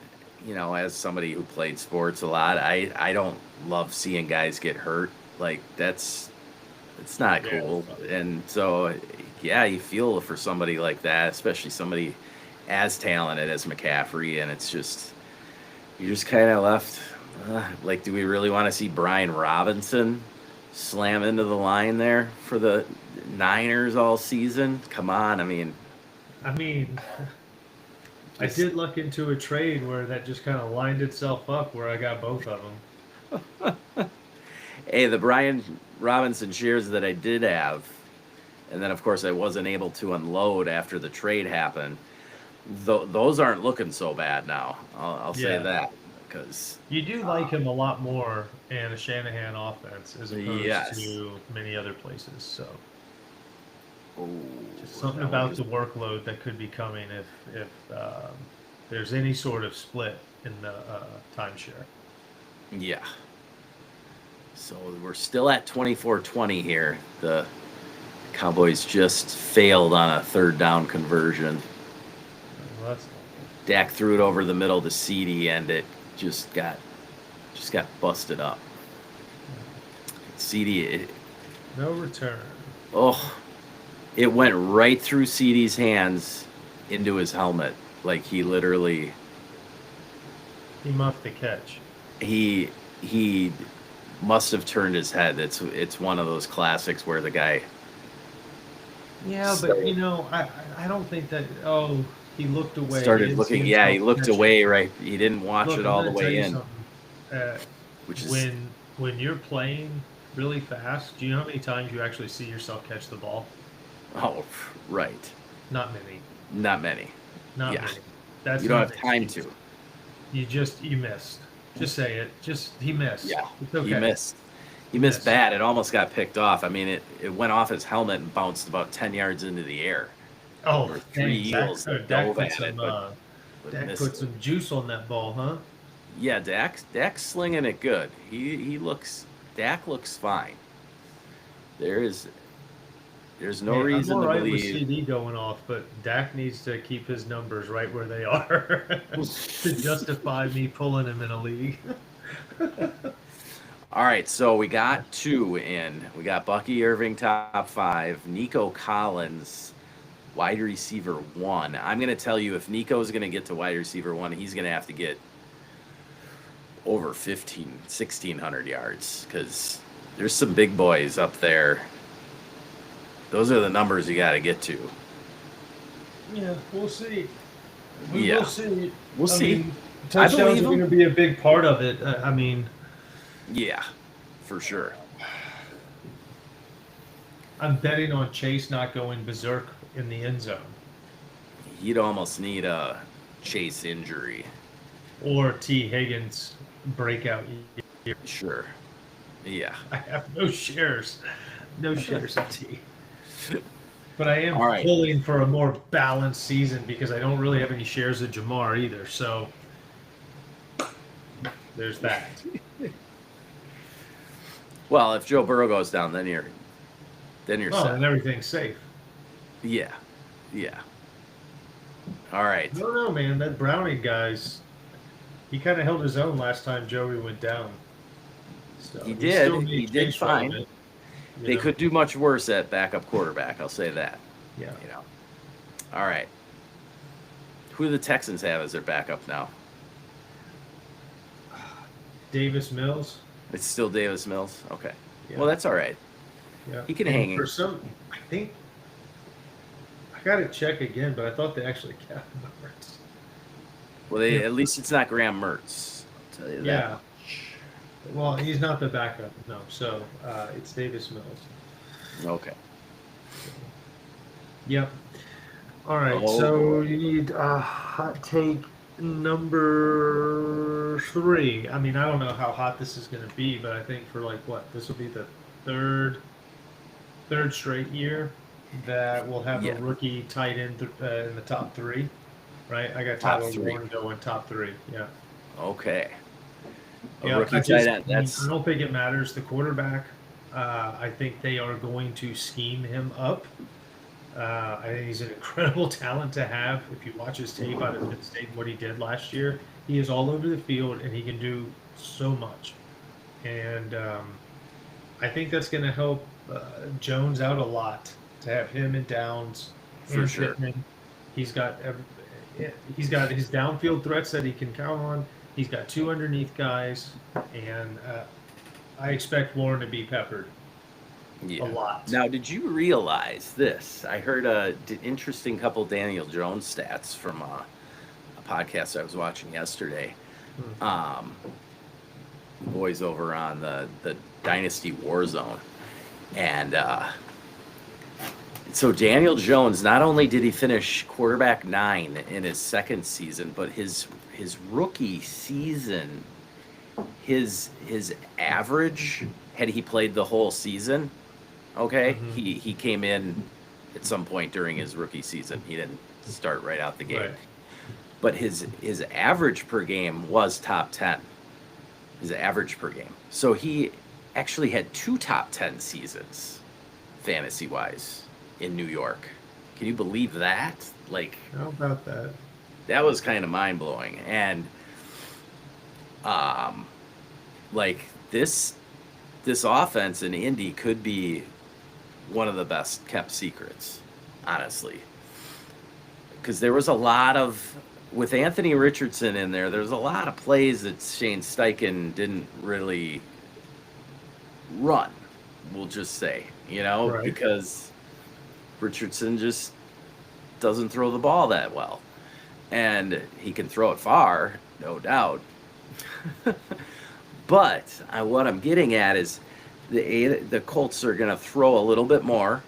as somebody who played sports a lot, I don't love seeing guys get hurt. Like it's not cool. And so you feel for somebody like that, especially somebody as talented as McCaffrey, and it's just you're just kind of left like, do we really want to see Brian Robinson slam into the line there for the Niners all season? Come on, I mean, I did look into a trade where that just kind of lined itself up where I got both of them. Hey, the Brian Robinson shares that I did have, and then of course I wasn't able to unload after the trade happened. Those aren't looking so bad now. I'll say that, because you do like him a lot more in a Shanahan offense as opposed to many other places. So just something about the workload that could be coming if there's any sort of split in the timeshare. Yeah. So we're still at 24-20 here. The Cowboys just failed on a third down conversion. Well, Dak threw it over the middle to CeeDee, and it just got busted up. CeeDee, no return. Oh, it went right through CeeDee's hands into his helmet. Like he literally. He muffed the catch. He must have turned his head. It's one of those classics where the guy. Yeah, but I don't think that. Oh, he looked away. Started looking. Yeah, he looked away. Right, he didn't watch it all the way in. Which is when you're playing really fast. Do you know how many times you actually see yourself catch the ball? Oh, right. Not many. Not many. Not many. That's you don't have time to. You missed. Just say it. He missed. Yeah, okay. He missed. He missed bad. It almost got picked off. I mean, it went off his helmet and bounced about 10 yards into the air. Oh, 3 Eagles that dove at it. Dak put some juice on that ball, huh? Yeah, Dak's slinging it good. Dak looks fine. There's no reason I'm all right to with believe. CD going off, but Dak needs to keep his numbers right where they are to justify me pulling him in a league. All right, so we got 2 in. We got Bucky Irving top 5, Nico Collins wide receiver 1. I'm going to tell you, if Nico's going to get to wide receiver 1, he's going to have to get over 1,600 yards, because there's some big boys up there. Those are the numbers you got to get to. Yeah, we'll see. We'll see. We'll see. Touchdowns are going to be a big part of it. Yeah, for sure. I'm betting on Chase not going berserk in the end zone. You'd almost need a Chase injury. Or T. Higgins breakout year. Sure. Yeah. I have no shares. No shares of T. But I am All right. pulling for a more balanced season because I don't really have any shares of Jamar either. So there's that. Well, if Joe Burrow goes down, then you're Oh, set. and everything's safe. Yeah. All right. I don't know, man. That Browning guy's, he kind of held his own last time Joey went down. So He still did. He made did Chase fine. relevant, They could do much worse at backup quarterback. I'll say that. Yeah. All right. Who do the Texans have as their backup now? Davis Mills. It's still Davis Mills. Okay. Yeah. Well, that's all right. Yeah. He can And hang for it. some, I think I got to check again, but I thought they actually kept Mertz. Well, at least it's not Graham Mertz. I'll tell you that. Yeah. Well, he's not the backup, no. So it's Davis Mills. Okay. Yep. All right. Oh, So you need hot take number 3. I mean, I don't know how hot this is going to be, but I think for this will be the third straight year that we'll have a rookie tight end in the top 3, right? I got Tyler Warren going top 3. Yeah. Okay. Rookie tight end. I don't think it matters the quarterback. I think they are going to scheme him up. I think he's an incredible talent to have. If you watch his tape out of Penn State, what he did last year, he is all over the field and he can do so much. And I think that's going to help Jones out a lot to have him and Downs For sure. Pittman. He's got his downfield threats that he can count on. He's got 2 underneath guys, and I expect Warren to be peppered a lot. Now, did you realize this? I heard an interesting couple Daniel Jones stats from a podcast I was watching yesterday. Boys over on the Dynasty Warzone. And so Daniel Jones, not only did he finish quarterback 9 in his second season, but his rookie season, his average, had he played the whole season, okay, he came in at some point during his rookie season. He didn't start right out the gate. Right. But his average per game was top 10. His average per game. So he actually had 2 top 10 seasons, fantasy-wise, in New York. Can you believe that? How about that? That was kind of mind-blowing. And this offense in Indy could be one of the best kept secrets, honestly. Because there was a lot of, with Anthony Richardson in there's a lot of plays that Shane Steichen didn't really run, we'll just say, Right. because Richardson just doesn't throw the ball that well. And he can throw it far, no doubt. But what I'm getting at is the Colts are going to throw a little bit more.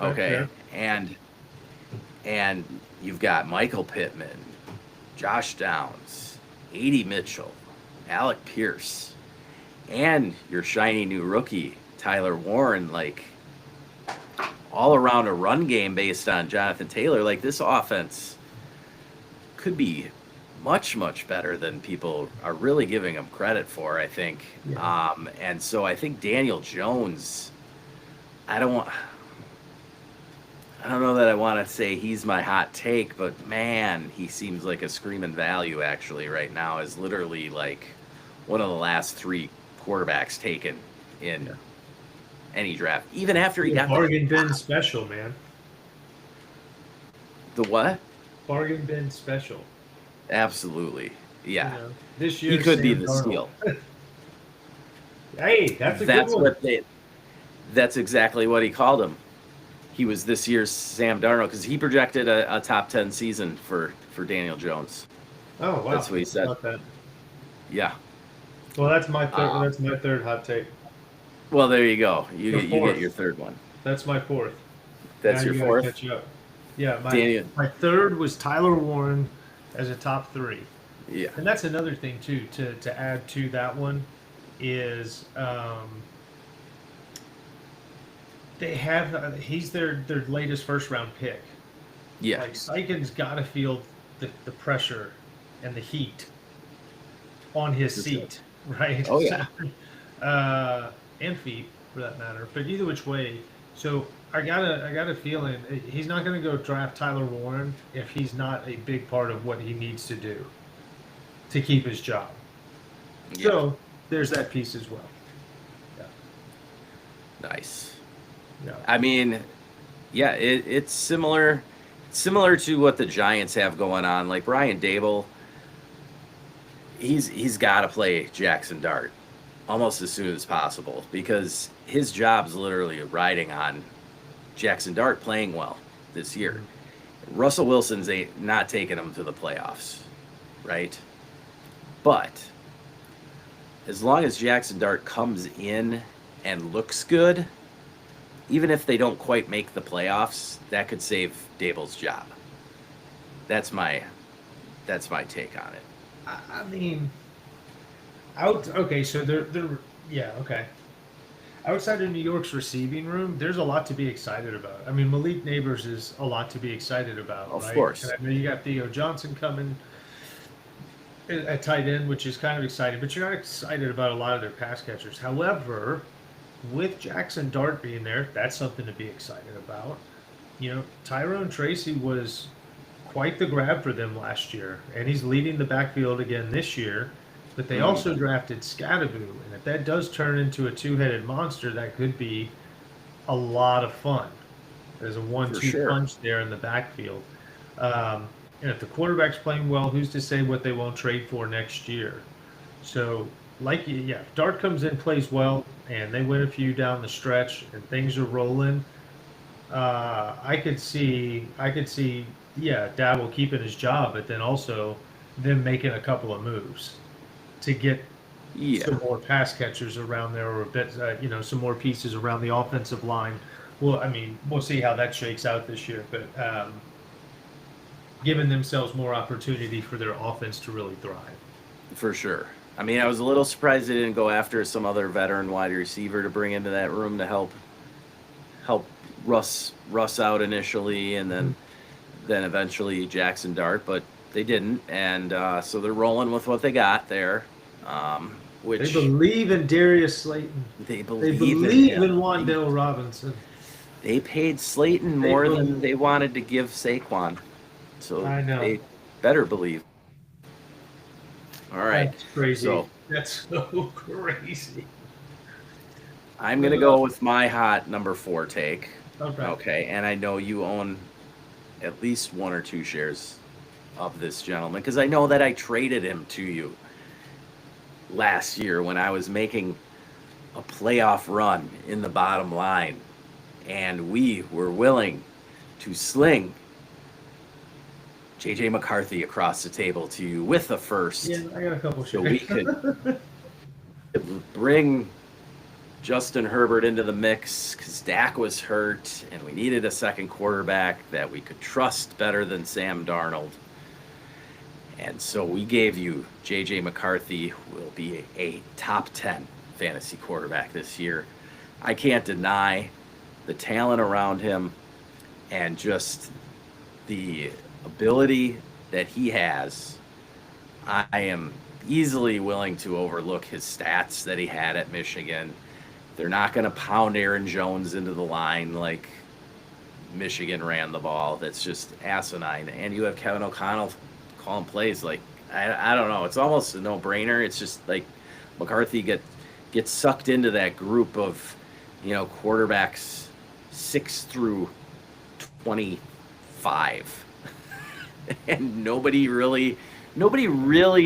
Okay. And you've got Michael Pittman, Josh Downs, A.D. Mitchell, Alec Pierce, and your shiny new rookie, Tyler Warren, all around a run game based on Jonathan Taylor. This offense could be much, much better than people are really giving him credit for, I think. Yeah. And so I think Daniel Jones, I don't know that I want to say he's my hot take, but man, he seems like a screaming value actually right now. Is literally one of the last 3 quarterbacks taken in any draft, even after he got bargain bin special, man. The what? Bargain bin special. Absolutely, yeah. This year he could be the steal. Hey, that's a good one. That's exactly what he called him. He was this year's Sam Darnold because he projected a top 10 season for Daniel Jones. Oh wow, that's what he said. That. Yeah. Well, that's my third. That's my third hot take. Well, there you go. You get your third one. That's my 4th. That's your 4th. Catch you up. Yeah, my 3rd was Tyler Warren as a top 3. Yeah, and that's another thing too to add to that one is they have he's their latest first round pick. Yeah. Like Sykin's got to feel the pressure and the heat on his For sure. seat, right? Oh So, yeah. and feet for that matter. But either which way, so I got a feeling he's not going to go draft Tyler Warren if he's not a big part of what he needs to do to keep his job. Yeah. So there's that piece as well. Yeah, Nice. yeah. I mean, yeah, it's similar to what the Giants have going on. Like Brian Dable, he's got to play Jackson Dart almost as soon as possible because his job's literally riding on Jackson Dart playing well this year. Russell Wilson's not taking him to the playoffs, right? But as long as Jackson Dart comes in and looks good, even if they don't quite make the playoffs, that could save Dable's job. That's my take on it. I mean, okay, so yeah, okay. Outside of New York's receiving room, there's a lot to be excited about. I mean, Malik Neighbors is a lot to be excited about, Of right? And course. I know you got Theo Johnson coming at tight end, which is kind of exciting, but you're not excited about a lot of their pass catchers. However, with Jackson Dart being there, that's something to be excited about. You know, Tyrone Tracy was quite the grab for them last year, and he's leading the backfield again this year. But they Mhm. also drafted Scadaboo, and if that does turn into a two-headed monster, that could be a lot of fun. There's a For one-two sure. punch there in the backfield. Um, and if the quarterback's playing well, who's to say what they won't trade for next year? So, yeah, if Dart comes in, plays well, and they win a few down the stretch, and things are rolling. I could see, yeah, Dabble keeping his job, but then also them making a couple of moves to get Yeah. some more pass catchers around there, or a bit, some more pieces around the offensive line. Well, I mean, we'll see how that shakes out this year, but giving themselves more opportunity for their offense to really thrive. For sure. I mean, I was a little surprised they didn't go after some other veteran wide receiver to bring into that room to help Russ out initially, and then eventually Jackson Dart, but they didn't, and so they're rolling with what they got there, They which believe in Darius Slayton. they They believe in believe in him. Wan'Dale Robinson. They paid Slayton They more than believe. they wanted to give Saquon, so I know. they better believe. All right, That's crazy. so That's so crazy. I'm gonna go with my hot number 4 take. Okay. Okay, and I know you own at least 1 or 2 shares of this gentleman because I know that I traded him to you last year when I was making a playoff run in the bottom line, and we were willing to sling JJ McCarthy across the table to you with a first, Yeah, I got a couple so shares. we could bring Justin Herbert into the mix because Dak was hurt and we needed a second quarterback that we could trust better than Sam Darnold. And so we gave you J.J. McCarthy, who will be a top 10 fantasy quarterback this year. I can't deny the talent around him and just the ability that he has. I am easily willing to overlook his stats that he had at Michigan. They're not going to pound Aaron Jones into the line like Michigan ran the ball. That's just asinine. And you have Kevin O'Connell calling plays like I don't know. It's almost a no-brainer. It's just like McCarthy gets sucked into that group of quarterbacks 6 through 25, and nobody really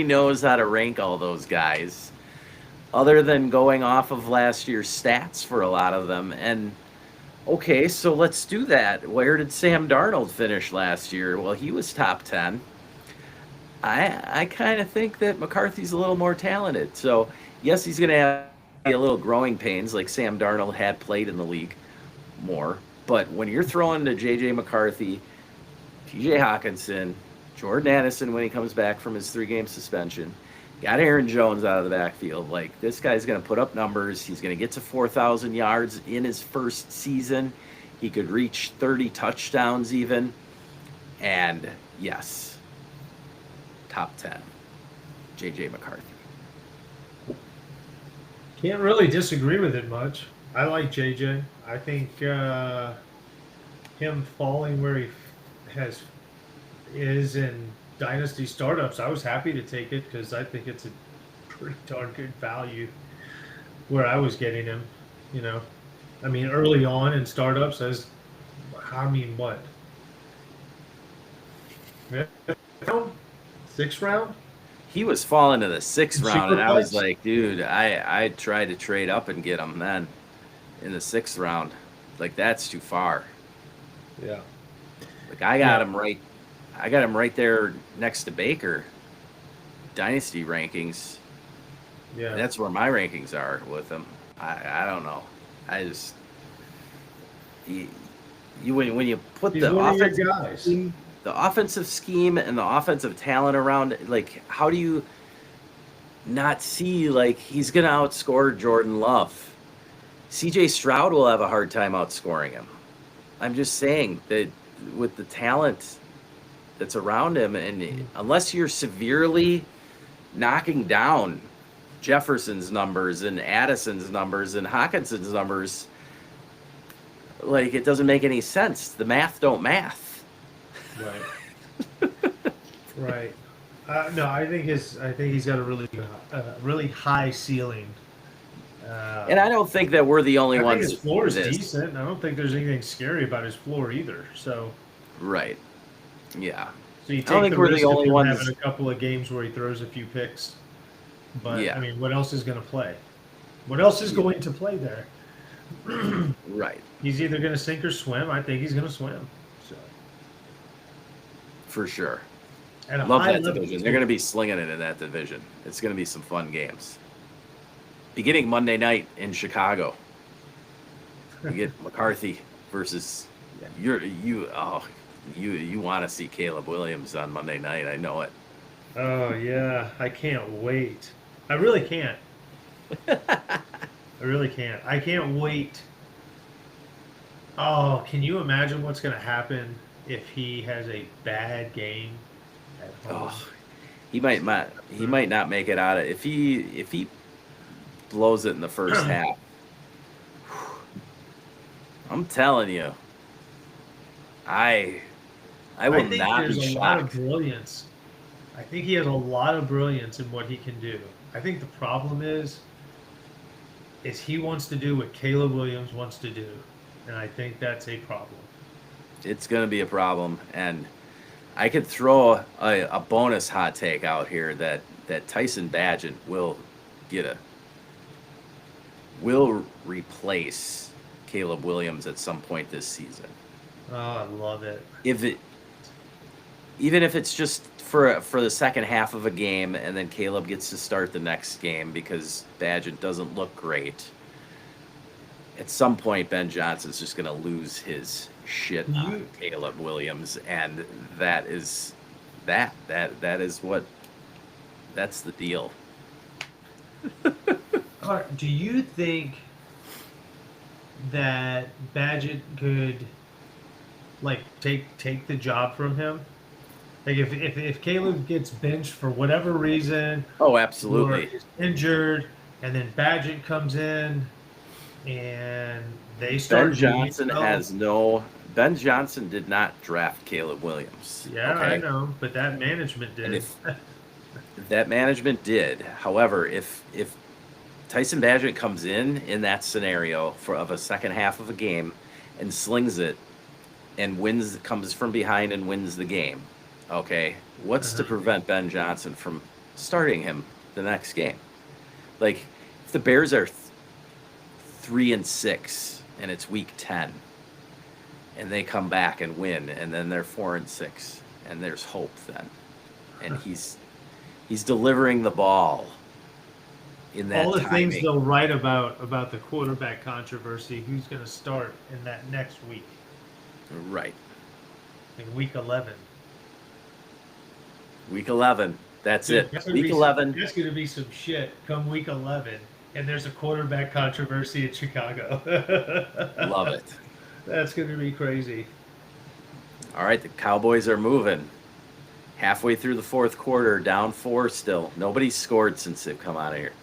knows how to rank all those guys, other than going off of last year's stats for a lot of them. And okay, so let's do that. Where did Sam Darnold finish last year? Well, he was top 10. I kind of think that McCarthy's a little more talented. So, yes, he's going to have a little growing pains like Sam Darnold had played in the league more. But when you're throwing to J.J. McCarthy, T.J. Hawkinson, Jordan Addison when he comes back from his 3-game suspension, Got Aaron Jones out of the backfield. Like, this guy's going to put up numbers. He's going to get to 4,000 yards in his first season. He could reach 30 touchdowns even. And yes, top 10, J.J. McCarthy. Can't really disagree with it much. I like JJ. I think him falling where he is in Dynasty startups, I was happy to take it because I think it's a pretty darn good value where I was getting him. You know, I mean, early on in startups, what? Fifth round? Sixth round? He was falling to the sixth round, and I was Superflex? like, dude, I tried to trade up and get him then in the sixth round. Like, that's too far. Yeah. Like, I got him right there next to Baker. Dynasty rankings. Yeah. That's where my rankings are with him. I don't know. I just when you put He's the one of your offensive guys. scheme, the offensive scheme and the offensive talent around, like, how do you not see, like, he's gonna outscore Jordan Love? CJ Stroud will have a hard time outscoring him. I'm just saying that with the talent that's around him, and unless you're severely knocking down Jefferson's numbers and Addison's numbers and Hawkinson's numbers, like, it doesn't make any sense. The math don't math. Right. Right. No, I think he's got a really high ceiling. And I don't think that we're the only I think ones his floor is for this. decent. I don't think there's anything scary about his floor either. So, Right. Yeah. you I don't take think the we're risk the of only him ones. having a couple of games where he throws a few picks. But Yeah. I mean, what else is going to play? What else is going to play there? Right. He's either going to sink or swim. I think he's going to swim. So, For sure. at a Love high that level, division. They're going to be slinging it in that division. It's going to be some fun games. Beginning Monday night in Chicago. You get McCarthy versus you want to see Caleb Williams on Monday night. I know it. Oh yeah, I can't wait. I really can't. I really can't. I can't wait. Oh, can you imagine what's going to happen if he has a bad game at home? Oh, he might not make it out of if he blows it in the first half. I'm telling you, I will I think not be there's a lot of shocked. brilliance. I think he has a lot of brilliance in what he can do. I think the problem is he wants to do what Caleb Williams wants to do, and I think that's a problem. It's going to be a problem, and I could throw a bonus hot take out here that Tyson Bagent will replace Caleb Williams at some point this season. Oh, I love it. Even if it's just for the second half of a game, and then Caleb gets to start the next game because Bagent doesn't look great. At some point, Ben Johnson's just going to lose his shit on Caleb Williams, and that's the deal. Do you think that Badgett could, like, take the job from him? Like, if Caleb gets benched for whatever reason, Oh, or absolutely. is injured, and then Badgett comes in, and they start Ben Johnson did not draft Caleb Williams. Yeah, okay? I know, but that management did. And if that management did, however, if Tyson Bagent comes in that scenario of a second half of a game and slings it and comes from behind and wins the game, okay, what's to prevent Ben Johnson from starting him the next game? Like, if the Bears are 3-6 and it's week 10 and they come back and win, and then they're 4-6 and there's hope then, and he's delivering the ball in that all the timing. things they'll write about the quarterback controversy, who's going to start in that next week, Right. in week 11. Week 11. That's Dude, it. that's gonna Week be 11. That's going to be some shit come week 11, and there's a quarterback controversy in Chicago. Love it. That's going to be crazy. All right, the Cowboys are moving. Halfway through the fourth quarter, down 4 still. Nobody's scored since they've come out of here.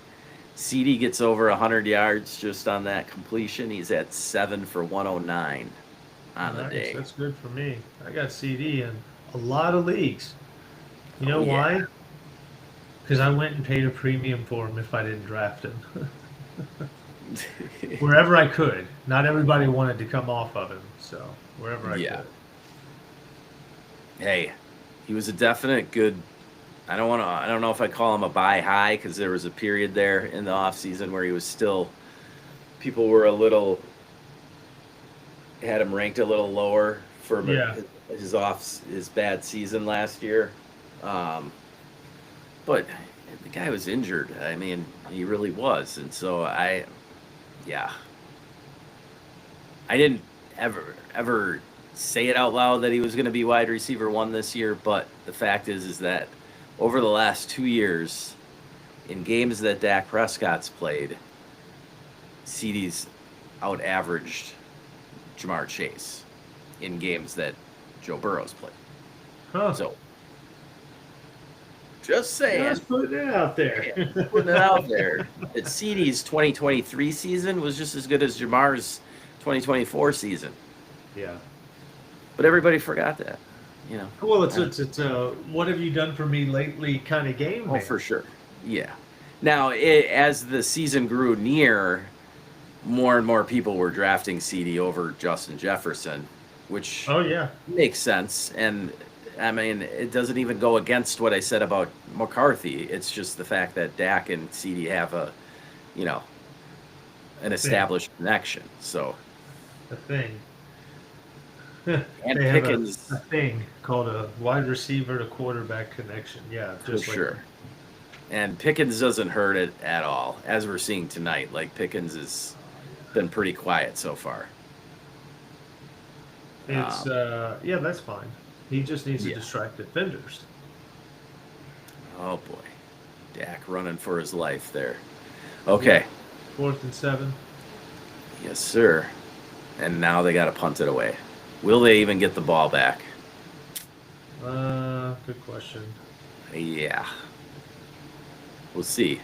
CD gets over 100 yards just on that completion. He's at 7 for 109 on the Nice. day. That's good for me. I got CD in a lot of leagues. You know Oh, yeah. why? Because I went and paid a premium for him if I didn't draft him. Wherever I could. Not everybody wanted to come off of him, so wherever I Yeah. could. Hey, he was a definite good. I don't know if I call him a buy high, because there was a period there in the offseason where he was still, people were had him ranked a little lower for Yeah. his bad season last year. But the guy was injured. I mean, he really was. And so I didn't ever say it out loud that he was going to be wide receiver 1 this year, but the fact is that over the last 2 years, in games that Dak Prescott's played, CD's out-averaged Jamar Chase in games that Joe Burrow's played. Huh. So, just saying. Just putting it out there. Yeah, putting it out there. That CD's 2023 season was just as good as Jamar's 2024 season. Yeah. But everybody forgot that, you know. Well, it's what have you done for me lately kind of game. Oh, man. for sure. Yeah. Now, as the season grew near, more and more people were drafting CD over Justin Jefferson, which Oh yeah. makes sense. And I mean, it doesn't even go against what I said about McCarthy. It's just the fact that Dak and CD have an established connection. So, A thing. and They have Pickens, a thing called a wide receiver to quarterback connection. Yeah, for just like sure. And Pickens doesn't hurt it at all, as we're seeing tonight. Like, Pickens has been pretty quiet so far. It's yeah, that's fine. He just needs to Yeah. distract defenders. Oh boy, Dak running for his life there. Okay, 4th and 7. yes sir. And now they got to punt it away. Will they even get the ball back? Good question. Yeah, we'll see.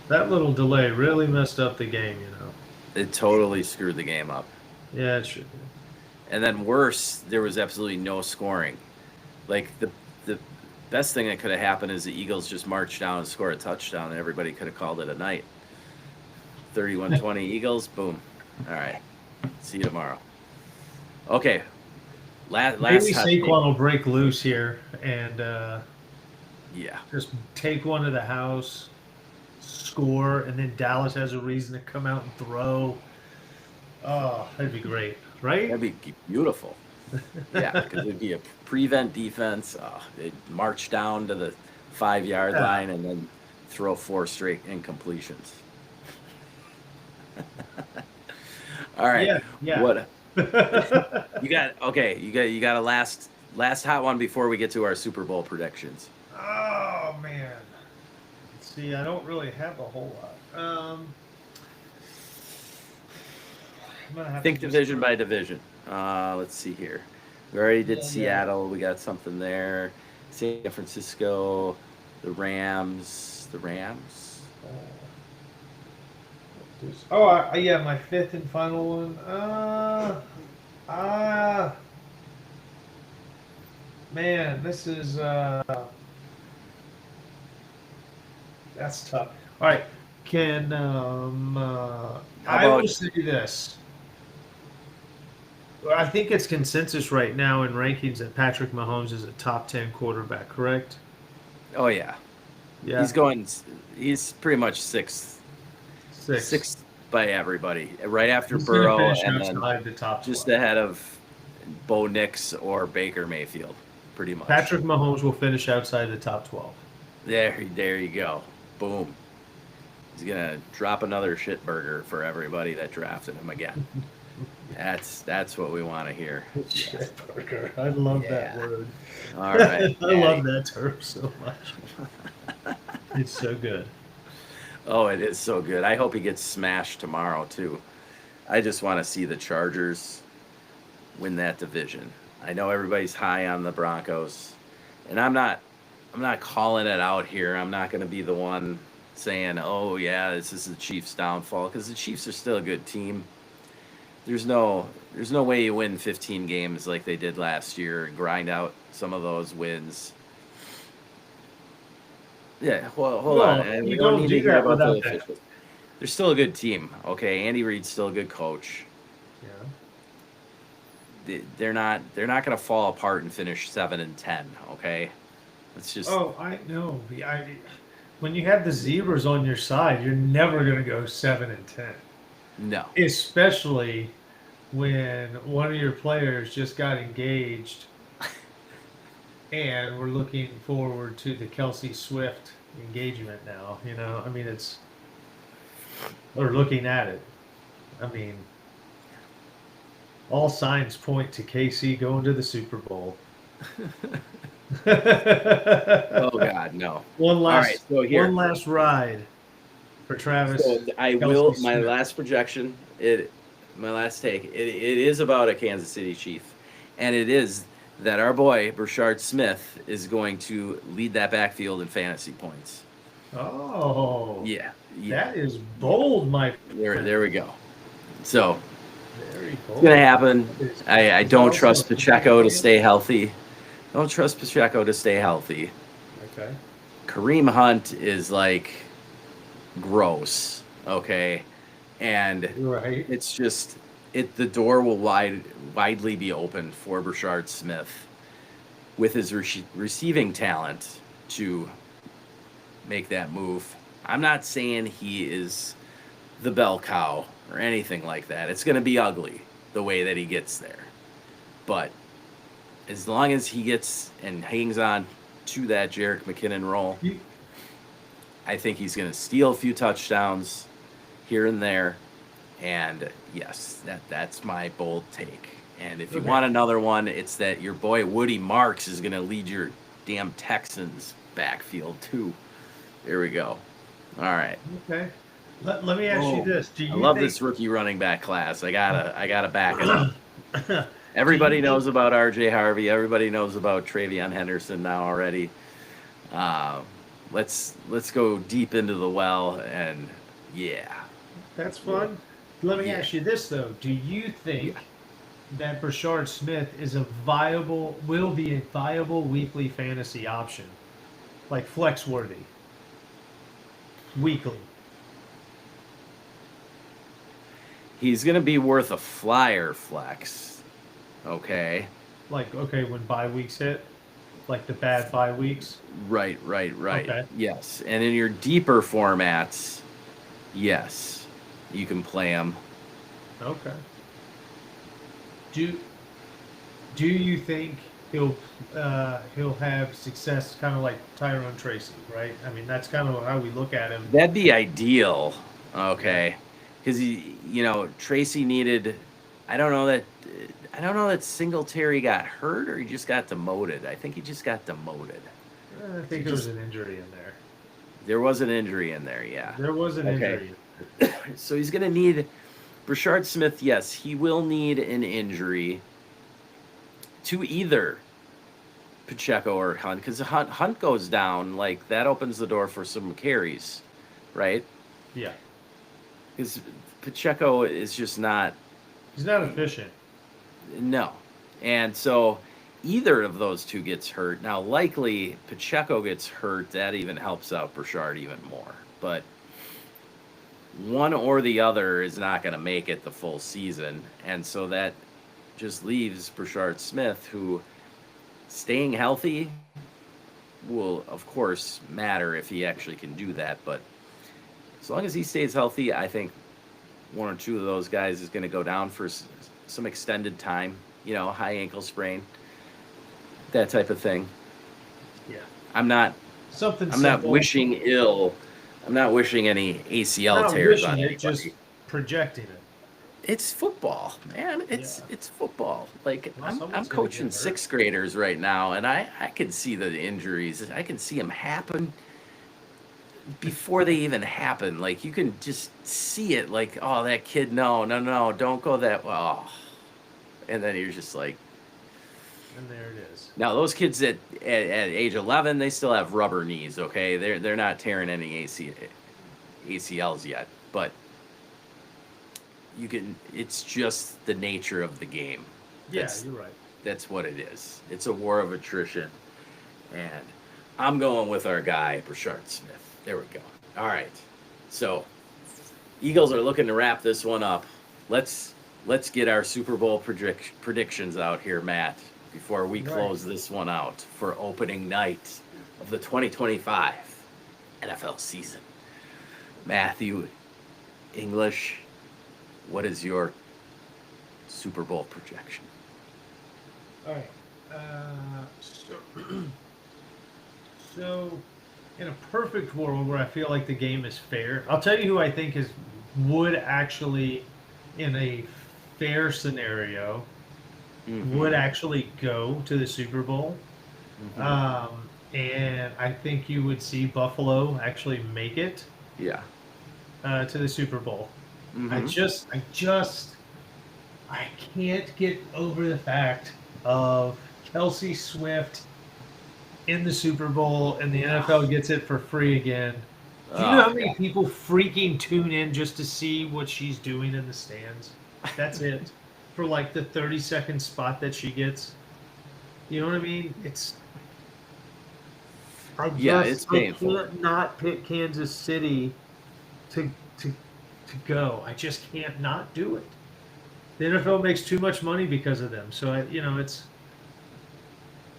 That little delay really messed up the game, you know. It totally screwed the game up. Yeah, it should be. And then worse, there was absolutely no scoring. Like, the best thing that could have happened is the Eagles just marched down and scored a touchdown, and everybody could have called it a night. 31-20 Eagles, boom. All right, see you tomorrow. Okay, last Maybe hot Saquon take. will break loose here and Yeah, just take one to the house, score, and then Dallas has a reason to come out and throw. Oh, that'd be great, right? that'd be beautiful. Yeah, because it'd be a prevent defense. They'd march down to the 5-yard line and then throw 4 straight incompletions. All right. Yeah. What you got? Okay, you got a last hot one before we get to our Super Bowl predictions. Oh man. See, I don't really have a whole lot. I'm gonna have Think to just- division by division. Let's see here. We already did Yeah. Seattle. We got something there. San Francisco, the Rams. Oh, yeah, my 5th and final one. Man, this is that's tough. All right, can I will say this. I think it's consensus right now in rankings that Patrick Mahomes is a top 10 quarterback, correct? Oh yeah. Yeah. He's pretty much sixth Six. by everybody, right after He's gonna Burrow, finish and then outside the top just 12. ahead of Bo Nix or Baker Mayfield, pretty much. Patrick Mahomes will finish outside the top 12. There you go. Boom. He's gonna drop another shit burger for everybody that drafted him again. That's what we want to hear. Shit burger. I love that Yeah. word. All right, I love Maddie. that term so much. It's so good. Oh, it is so good. I hope he gets smashed tomorrow too. I just want to see the Chargers win that division. I know everybody's high on the Broncos, and I'm not calling it out here. I'm not going to be the one saying, "Oh yeah, this is the Chiefs' downfall," because the Chiefs are still a good team. There's no way you win 15 games like they did last year and grind out some of those wins. Yeah, well, hold on, No, and we you don't don't need to do hear that about the without that. officials. They're still a good team, okay? Andy Reid's still a good coach. Yeah. They're not going to fall apart and finish 7-10, okay? It's just Oh, I know. When you have the zebras on your side, you're never going to go 7-10. no. Especially when one of your players just got engaged, and we're looking forward to the Kelsey Swift engagement now. I mean, or looking at it. I mean, all signs point to KC going to the Super Bowl. Oh God, no. One All right, last, so here. one last ride for Travis. So I will Kelsey my Smith. last projection, my last take, it is about a Kansas City Chief. And it is that our boy Brashard Smith is going to lead that backfield in fantasy points. Oh, Yeah. that is bold, my friend. There we go. So Very it's bold. gonna happen. I don't also trust a Pacheco to fan. stay healthy. Don't trust Pacheco to stay healthy. Okay. Kareem Hunt is like gross, okay? And Right. it's just the door will widely be opened for Brashard Smith with his receiving talent to make that move. I'm not saying he is the bell cow or anything like that. It's going to be ugly the way that he gets there. But as long as he gets and hangs on to that Jerick McKinnon role, You- I think he's going to steal a few touchdowns here and there. And yes, that's my bold take. And if you Okay. want another one, it's that your boy Woody Marks is going to lead your damn Texans backfield too. There we go. All right. Okay. Let me ask you this. Do I you love think this rookie running back class. I gotta back it up. do Everybody you knows think- about R.J. Harvey. Everybody knows about Travion Henderson now already. Let's go deep into the well, and yeah, That's fun. Let me Yeah. ask you this though. Do you think that Brashard Smith will be a viable weekly fantasy option? Like flex worthy. Weekly. he's gonna be worth a flyer flex. Okay. Like, okay, when bye weeks hit, like the bad bye weeks. Right. Okay. Yes, and in your deeper formats, yes, you can play him. Okay. Do you think he'll have success, kind of like Tyrone Tracy, right? I mean, that's kind of how we look at him. That'd be ideal. Okay, because Tracy needed. I don't know that Singletary got hurt or he just got demoted. I think he just got demoted. I think there was an injury in there. There was an injury in there. Yeah. There was an Okay. injury. So he's going to need Brashard Smith. Yes, he will need an injury to either Pacheco or Hunt, because Hunt goes down, like that opens the door for some carries, right? Yeah. Because Pacheco is just not. He's not efficient. No. And so either of those two gets hurt. Now, likely Pacheco gets hurt. That even helps out Brashard even more. But one or the other is not going to make it the full season. And so that just leaves Brashard Smith, who staying healthy will, of course, matter if he actually can do that. But as long as he stays healthy, I think one or two of those guys is going to go down for some extended time, high ankle sprain, that type of thing. Yeah. I'm not wishing ill. I'm not wishing any ACL Not tears wishing on it, anybody. just projecting it. It's football, man. Yeah. It's football. Like Well, I'm someone's gonna coaching get hurt. sixth graders right now, and I can see the injuries. I can see them happen before they even happen. Like you can just see it. Like, oh, that kid, no, don't go that. Oh, and then you're just like, And there it is. now those kids at age 11, they still have rubber knees. Okay, they're not tearing any ACLs yet, but you can. It's just the nature of the game. Yeah, you're right. That's what it is. It's a war of attrition, and I'm going with our guy Brashard Smith. There we go. All right, so Eagles are looking to wrap this one up. Let's get our Super Bowl predictions out here, Matt, before we Right. close this one out for opening night of the 2025 NFL season. Matthew English, what is your Super Bowl projection? All right. So, in a perfect world where I feel like the game is fair, I'll tell you who I think would actually, in a fair scenario, would actually go to the Super Bowl. And I think you would see Buffalo actually make it Yeah. to the Super Bowl. I can't get over the fact of Kelsey Swift in the Super Bowl and the NFL gets it for free again. Do you know how many people freaking tune in just to see what she's doing in the stands? That's it. For like the 30-second spot that she gets. You know what I mean? It's painful. I can't not pick Kansas City to go. I just can't not do it. The NFL makes too much money because of them. So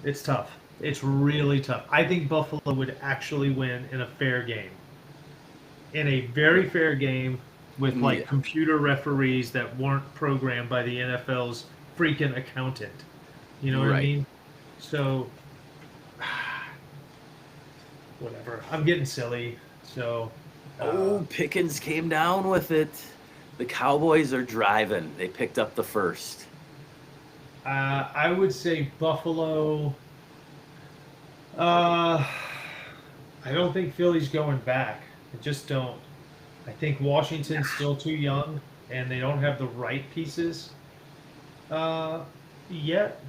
it's tough. It's really tough. I think Buffalo would actually win in a fair game. In a very fair game with like computer referees that weren't programmed by the NFL's freaking accountant. You know what I mean? So whatever. I'm getting silly. So Pickens came down with it. The Cowboys are driving. They picked up the first. I would say Buffalo. I don't think Philly's going back. I just don't. I think Washington's still too young, and they don't have the right pieces yet.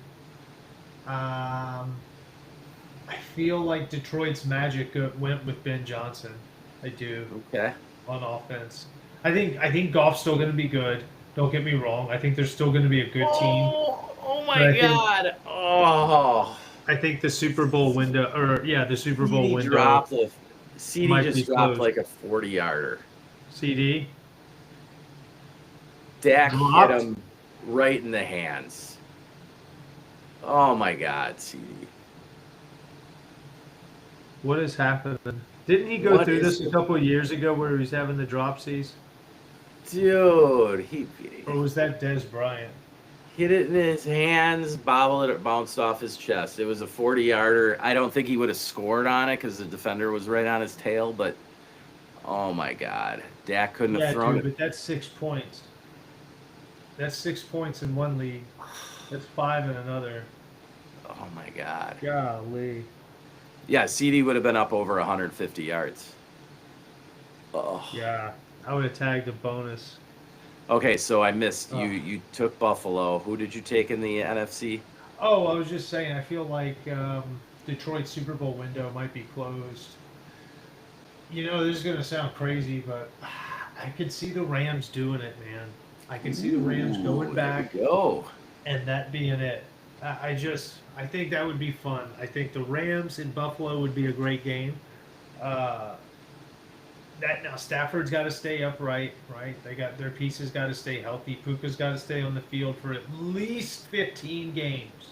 I feel like Detroit's magic went with Ben Johnson. I do. Okay. On offense, I think Goff's still going to be good. Don't get me wrong. I think they're still going to be a good team. Oh my God! I think the Super Bowl window, the Super Bowl window. CD just dropped like a 40-yarder. CD. Dak hit him right in the hands. Oh my God, CD. What has happened? Didn't he go through this a couple of years ago where he was having the dropsies? Dude, or was that Dez Bryant? Hit it in his hands, bobbled it, bounced off his chest. It was a 40-yarder. I don't think he would have scored on it because the defender was right on his tail, but oh my God. Dak couldn't have thrown it. But that's 6 points. That's 6 points in one league. That's 5 in another. Oh my God. Golly. Yeah, CD would have been up over 150 yards. Oh. Yeah, I would have tagged a bonus. Okay, so I missed. You took Buffalo. Who did you take in the NFC? Oh, I was just saying, I feel like Detroit's Super Bowl window might be closed. You know, this is going to sound crazy, but I could see the Rams doing it, man. I could see the Rams going back and that being it. I think that would be fun. I think the Rams in Buffalo would be a great game. Now Stafford's got to stay upright, right? They got their pieces got to stay healthy. Puka's got to stay on the field for at least 15 games.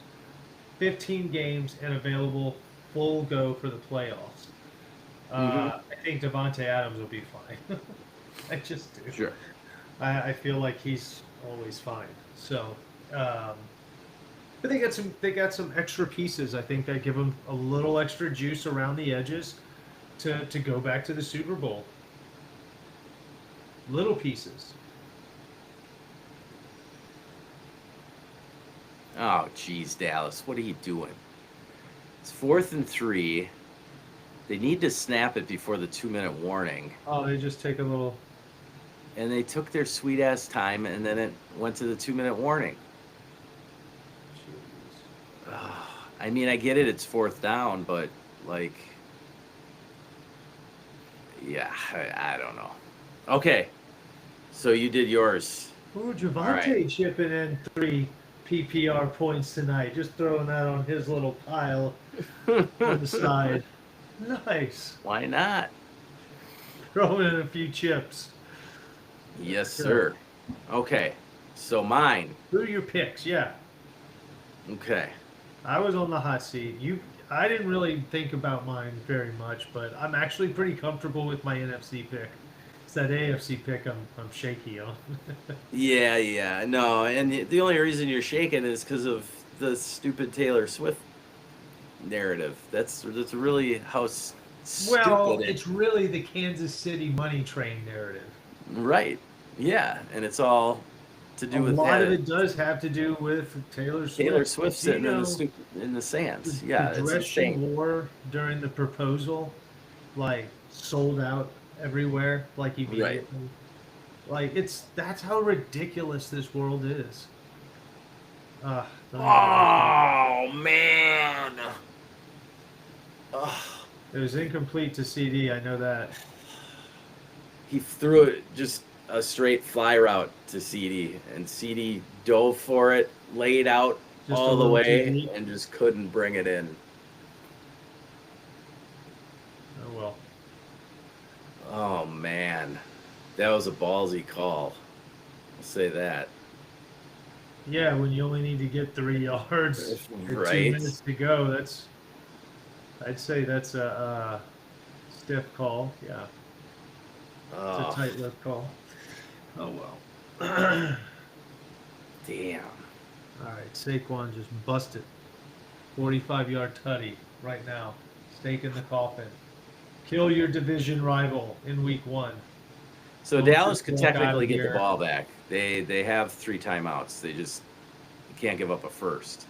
15 games and available full go for the playoffs. I think Devontae Adams will be fine. I just do. Sure. I feel like he's always fine. So, but they got some extra pieces. I think that give them a little extra juice around the edges to go back to the Super Bowl. Little pieces. Oh, geez, Dallas, what are you doing? It's 4th and 3. They need to snap it before the 2-minute warning. Oh, they just take a little. And they took their sweet ass time, and then it went to the 2-minute warning. Jeez. I mean, I get it, it's 4th down, but like, yeah, I don't know. Okay, so you did yours. Ooh, Javante right. chipping in 3 PPR points tonight. Just throwing that on his little pile on the side. Nice. Why not? Throwing in a few chips. Yes, Good. sir. Okay, so mine. Who are your picks? Yeah. Okay. I was on the hot seat. I didn't really think about mine very much, but I'm actually pretty comfortable with my NFC pick. It's that AFC pick I'm shaky on. Yeah, no, and the only reason you're shaking is because of the stupid Taylor Swift narrative. That's really how Well, stupid it. it's really the Kansas City money train narrative. Right. Yeah, and it's all to do A with lot of that. it does have to do with Taylor Swift. Taylor Swift Do you sitting in know in the sands. the Yeah, it's dress she insane. wore during the proposal, like sold out everywhere, like Right. immediately. Like that's how ridiculous this world is. Don't even get me started. Oh man. Ugh. It was incomplete to CD. I know that. He threw it just a straight fly route to CD, and CD dove for it, laid out Just a all the little too way, deep. and just couldn't bring it in. Oh well. Oh man, that was a ballsy call. I'll say that. Yeah, when you only need to get 3 yards and 2 Right? minutes to go, I'd say that's a stiff call. Yeah, it's a Oh, tight-lipped call. Oh well. All damn. right, Saquon just busted. 45-yard tutty right now. Stake in the coffin. Kill your division rival in week 1. So Don't Dallas just could walk out technically of get the here. ball back. They have 3 timeouts. They just can't give up a first.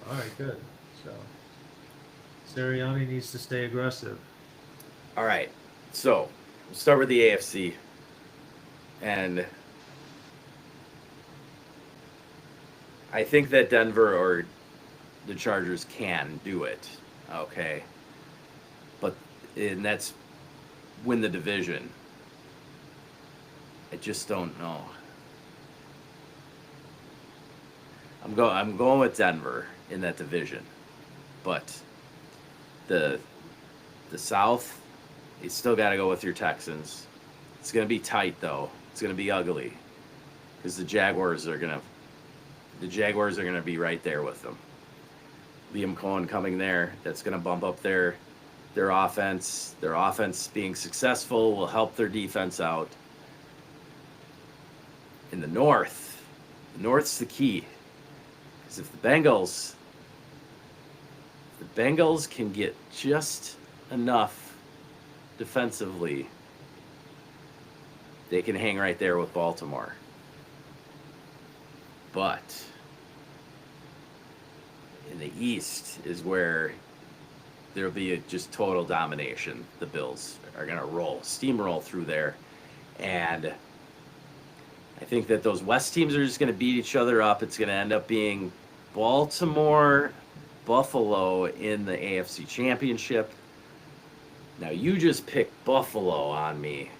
All right, good. So Sirianni needs to stay aggressive. All right. So we'll start with the AFC. And I think that Denver or the Chargers can do it. Okay. And that's win the division. I just don't know. I'm going with Denver in that division. But the South, you still got to go with your Texans. It's going to be tight though. It's going to be ugly because the Jaguars are going to be right there with them. Liam Cohen coming there, that's going to bump up their offense. Their offense being successful will help their defense out. In the North's the key. Because if the Bengals can get just enough defensively, they can hang right there with Baltimore. But in the East is where there'll be just total domination. The Bills are going to steamroll through there. And I think that those West teams are just going to beat each other up. It's going to end up being Baltimore, Buffalo in the AFC Championship. Now, you just picked Buffalo on me.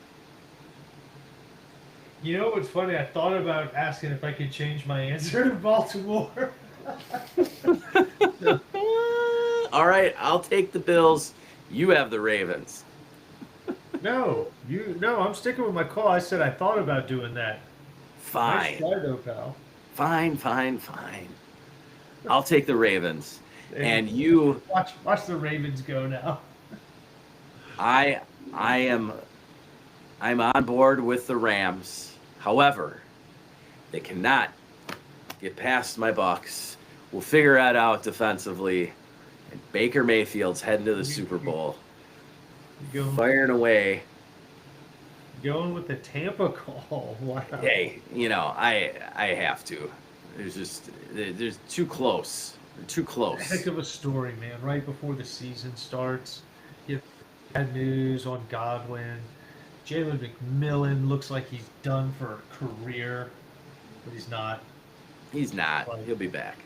You know what's funny? I thought about asking if I could change my answer to Baltimore. All right, I'll take the Bills. You have the Ravens. No, I'm sticking with my call. I said I thought about doing that. Nice Fine. try, though, pal. Fine. I'll take the Ravens. And you, watch the Ravens go now. I'm on board with the Rams. However, they cannot get past my Bucks. We'll figure that out defensively. And Baker Mayfield's heading to the Super Bowl. Firing away. Going with the Tampa call. Wow. Hey, I have to. There's too close. They're too close. Heck of a story, man. Right before the season starts, you have bad news on Godwin. Jalen McMillan looks like he's done for a career, but he's not. He's not. Like, He'll be back.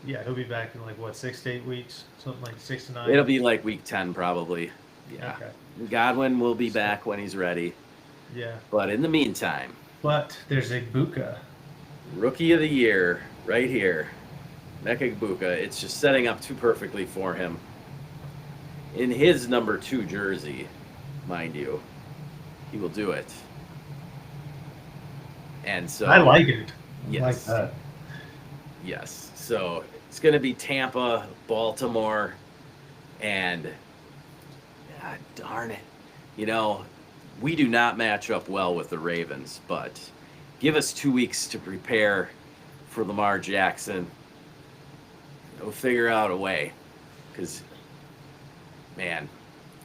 yeah, he'll be back in like what, 6 to 8 weeks, something like 6 to 9. It'll be like week 10 probably. Yeah. Okay. Godwin will be back when he's ready. Yeah. But in the meantime, But there's Igbuka. rookie of the year right here. Emeka Egbuka. It's just setting up too perfectly for him. In his number 2 jersey, mind you, he will do it. And so I like it. Yes. I like that. Yes. So it's going to be Tampa, Baltimore, and God darn it. You know, we do not match up well with the Ravens, but give us 2 weeks to prepare for Lamar Jackson. We'll figure out a way. Because, man,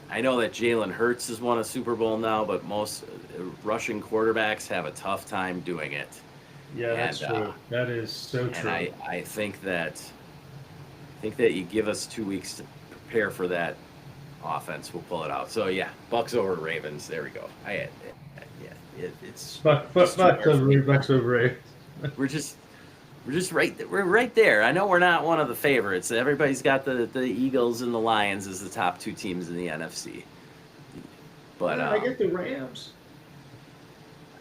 I know that Jalen Hurts has won a Super Bowl now, but most rushing quarterbacks have a tough time doing it. Yeah, that's true. That is so true. And I think that you give us 2 weeks to prepare for that offense, we'll pull it out. So yeah, Bucks over Ravens. There we go. It's Bucks over Ravens. we're just right. We're right there. I know we're not one of the favorites. Everybody's got the Eagles and the Lions as the top 2 teams in the NFC. But I get the Rams.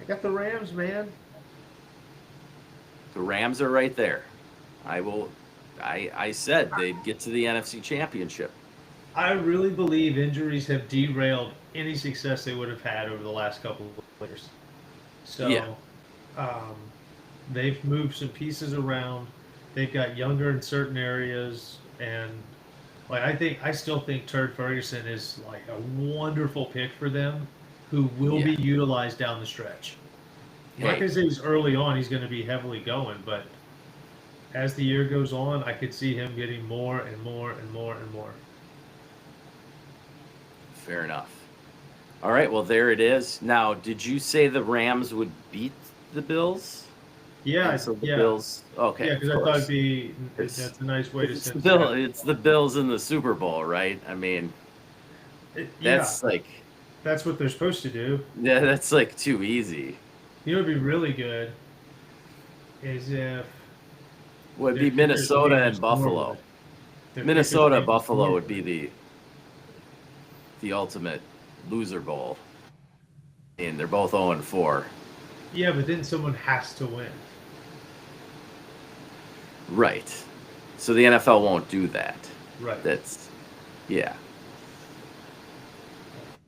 I got the Rams, man. The Rams are right there. I said they'd get to the NFC Championship. I really believe injuries have derailed any success they would have had over the last couple of years. So, Yeah. They've moved some pieces around. They've got younger in certain areas, and like I still think Turd Ferguson is like a wonderful pick for them, who will be utilized down the stretch. I'm not going to say he's early on, he's going to be heavily going, but as the year goes on, I could see him getting more and more and more and more. Fair enough. All right, well, there it is. Now, did you say the Rams would beat the Bills? Yeah, so the Bills. Okay, yeah, because I thought that's a nice way to it's send it's the Bills in the Super Bowl, right? I mean, that's that's what they're supposed to do. Yeah, that's like too easy. You know, it'd be really good is if would be Minnesota and Buffalo. Minnesota Buffalo would be the ultimate loser bowl, and they're both 0-4. Yeah, but then someone has to win. Right. So the NFL won't do that. Right. That's yeah.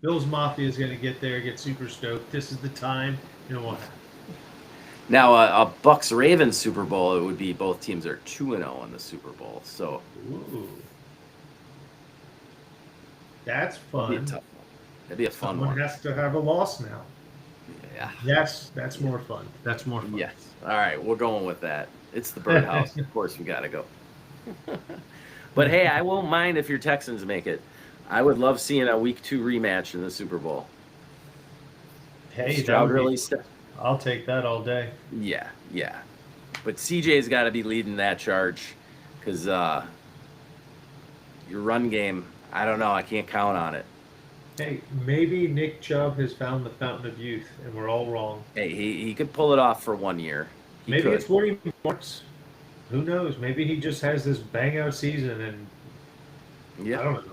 Bills Mafia is going to get there, get super stoked. This is the time. You know what? Now a Bucks Ravens Super Bowl, it would be both teams are 2-0 in the Super Bowl. So ooh. That's fun. That'd be a tough one. That'd be a fun one. Someone has to have a loss now. Yeah. That's more fun. That's more fun. Yes. All right, we're going with that. It's the birdhouse. Of course, we got to go. But hey, I won't mind if your Texans make it. I would love seeing a Week 2 rematch in the Super Bowl. Hey, I'll take that all day. Yeah. But CJ's got to be leading that charge because your run game, I don't know. I can't count on it. Hey, maybe Nick Chubb has found the fountain of youth, and we're all wrong. Hey, he could pull it off for 1 year. Maybe it's what he wants. Who knows? Maybe he just has this bang-out season, and I don't know.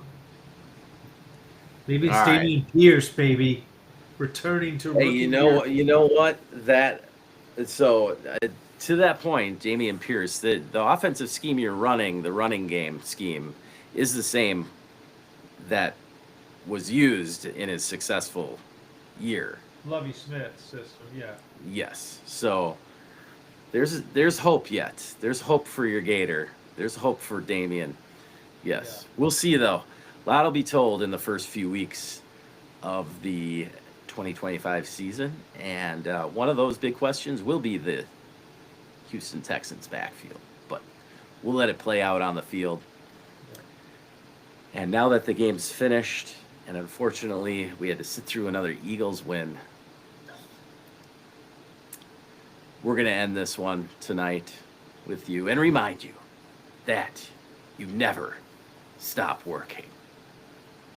Maybe it's Damian Pierce, baby, returning to rookie year. You know what? To that point, Damian Pierce, the offensive scheme you're running, the running game scheme, is the same that was used in his successful year. Lovie Smith's system, yeah. Yes. So there's hope yet. There's hope for your Gator. There's hope for Damian. Yes. Yeah. We'll see, though. A lot will be told in the first few weeks of the 2025 season. And one of those big questions will be the Houston Texans backfield. But we'll let it play out on the field. And now that the game's finished, and unfortunately we had to sit through another Eagles win, we're going to end this one tonight. with you and remind you that you never stop working.